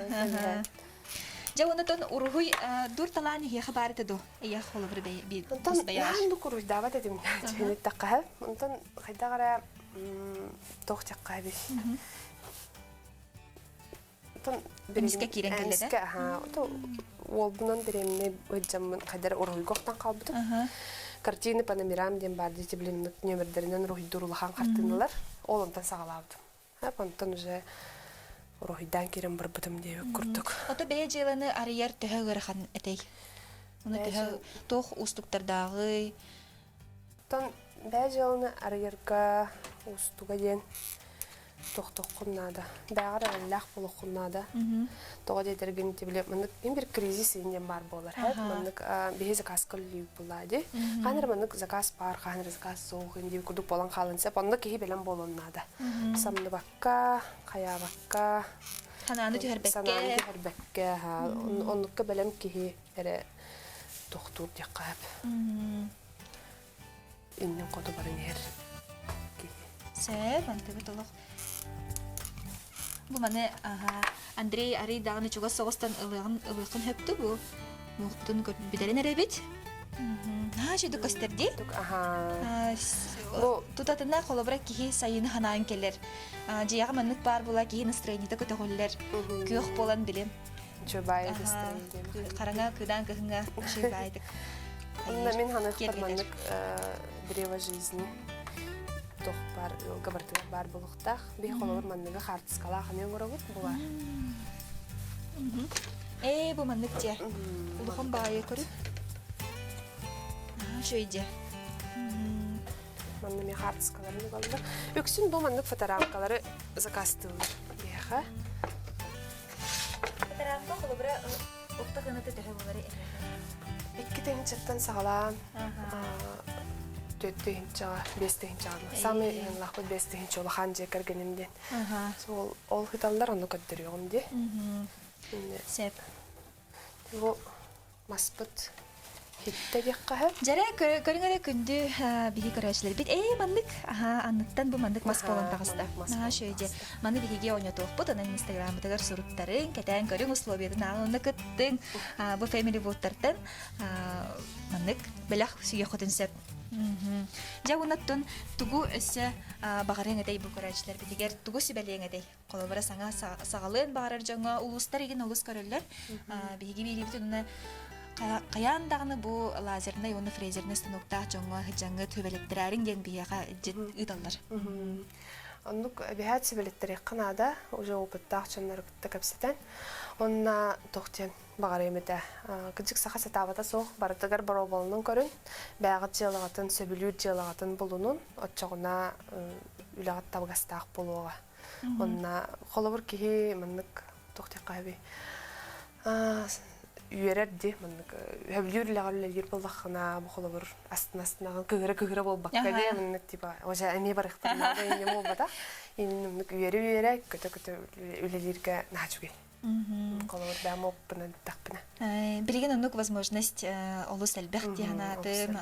Жа онытон ургуй дур талааны хеха барыты ду. Иях холовры бей бияш. Онтон куруй дават едім. Чехенет таққа. Онтон қайдағара тоқ таққа беш. Онтон Әніске керен келеді? Әніске, ол бұнан береміне өджамын қайдары ургуй қоқтан қалбыды. Картины панамирам ден барды теблемнік нөмірдерінен рухи дұрулахан қартынылар. Ол онтан сағалабды. Онтан уже Рохидан керем бір бұтым деп күрдік. Ота бәе желаны арияр түхі ғырхан әтей. Оны түхі тоқ ұстықтардағы. Бәе желаны ариярға ұстуға ден тоқ құннады. Бәғар әлләқ болу құннады. Тоға дейдерген тебіле, мен бір кризис енен бар болар. Мәнік бейе заказ көлі болады. Қаныр мәнік заказ бар, қаныр заказ соғ, ендегі күрдік болан қалынса, онда кейі белен болуынады. Самды баққа, қая баққа, сананы түйірбәкке, оныққа белем кейі әрі тоқтур дек қап. Еннен қоды барын ер. Сәп, антығы толық. Бу мане Андрей Ари дагыны чуга соғыстан ылыqын хөптү бу. Муктун бидерен эребит. Жиду көстерди. Тутатына колобра кихи сайын ханаан келер. Жияга маннык бар була кихи настроениеде көтөгөллөр. Күйөк болан билем. Чөбай настроение. Караңа кыдан кыһыңа чөбайдык. Мен ханык маннык древо жизни. Тоқ бар, габартыгар бар болуқтақ. Бей қолығыр манныға қартысқала қамен көрігіт бұлар. Бұл маннык де. Ұлықын бағайы көріп. Шөйде. Манны мен қартысқаларыны қалдыр. Өксін бұл маннык фоторамкалары закастылыр. Бейға. Фоторамка қолыбыра ұқта қынаты төхі болары әрі. Екі тәйін чаттан сағалам. 4-5 Самый лахбы 5 жолы хан жекер генемден. Ол хиталдар оны көттірі оңды. Сәп. Бұл маспыт хитті дек қағып. Жәрі көріңірі күнді бігі көрәшілер бет. Мандық, анныттан бұл мандық мас болын тағыста. Шөйде. Манды бігіге ойнаты оқпыт, оның инстаграмыдығыр сұруттарын, кәтән көрің ұслобиятын ағылыны күттің. Бұл Family Woodтартан мандық бәләқ сүйе құтын сәп. Жа онаттон тугу өссі бағарың әдей бұл көрәшілер бітігер тугу сүбәлең әдей. Қолыбыра саңа сағалын бағарар жаңа ұлыстар еген ұлыс көрілер. Бігі бейді біті оны қаяндағыны бұл лазерны, оны фрезерны станоктақ жаңа жаңы төбелеттірәрін ден бияға жет ұдалдар. Оннук бихат сибелеттер қанада, уже опыттақ чанлары күтті көпсетен. Онна тоқтен бағар емеді. Күнчік сақа сатабата соқ барытығар бару болының көрін. Бәғыт желағатын, сөбілют желағатын болуның, отчағына үлағат табғастақ болуға. Онна қолыбыр кейі мұнық тоқтен қайбей. Үйерерді, өбілер үлағалылер болдақына бұқылы бір астын-астынаған күгірі болбаққа де, мұнық типа, өже әме бар иқтарынағы ене болбада, енің мұнық үйері көті-көті үлелерге нәчуге. Бұқылы бір бәм оппына тақпына. Білген ұнық возможность олыс әлбәқ дейханатым,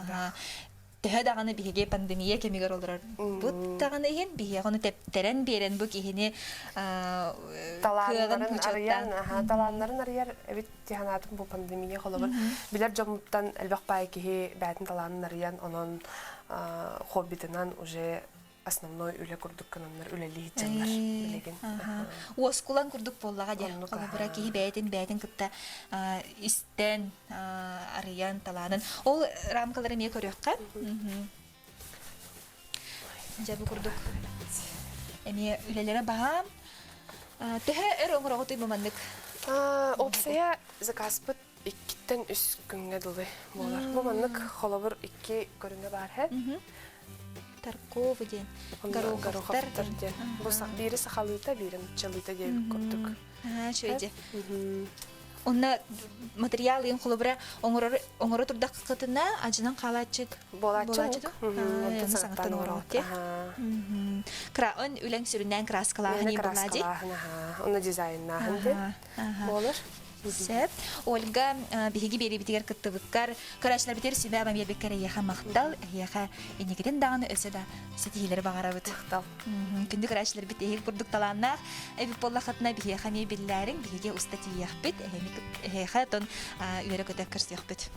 Төһө дағаны бігеге пандемия кемигер олдырар. Бұт дағаны еген біге ғаны тәрен берен бұк егені таланларын арияр әбет дегенатым бұл пандемия қолы бір. Білер жомуттан әлбәқ бай кеге бәтін таланын ариян, оның хоббитынан уже основной үлі күрдік канонлар үлелі хитчанлар білеген. Оскулан күрдік боллаға де. Қолы бұра кеге бәйтін күтті істен ариян таланын. Ол рамкалары ме көріққа? Жабы күрдік. Әме үлелері бағам. Төһі әр оңыр оғыты бұмандық? Опсая заказпыт иккіттен үс күнге дұлы болар. Бұмандық қолы бір икки көрінгі бар хә. Таркова ден. Гороховтар ден. Бу бири сахалыта, бири чалыта деп көптүк. Шөйде. Онна материалын холобра оңоро турдак кытына ажынан калачык болачык. Саңаттан оралте. Краон үләң сүрүннән краскалаһын буллади. Оны дизайннаһын болор. Сәп. Ольга биһиги бери битигер кыттыбыккар карашлар битер сибә бам ербеккәр яха мактал, яха инегеден дагыны өсә дә сетилер багарабыт. Мактал. Күндү карашлар бит ehil продуктларына эби болла хатна биһи хами билләрин биһиге уста тияхбит, эһи хатон үере көтәк кирсәхбит.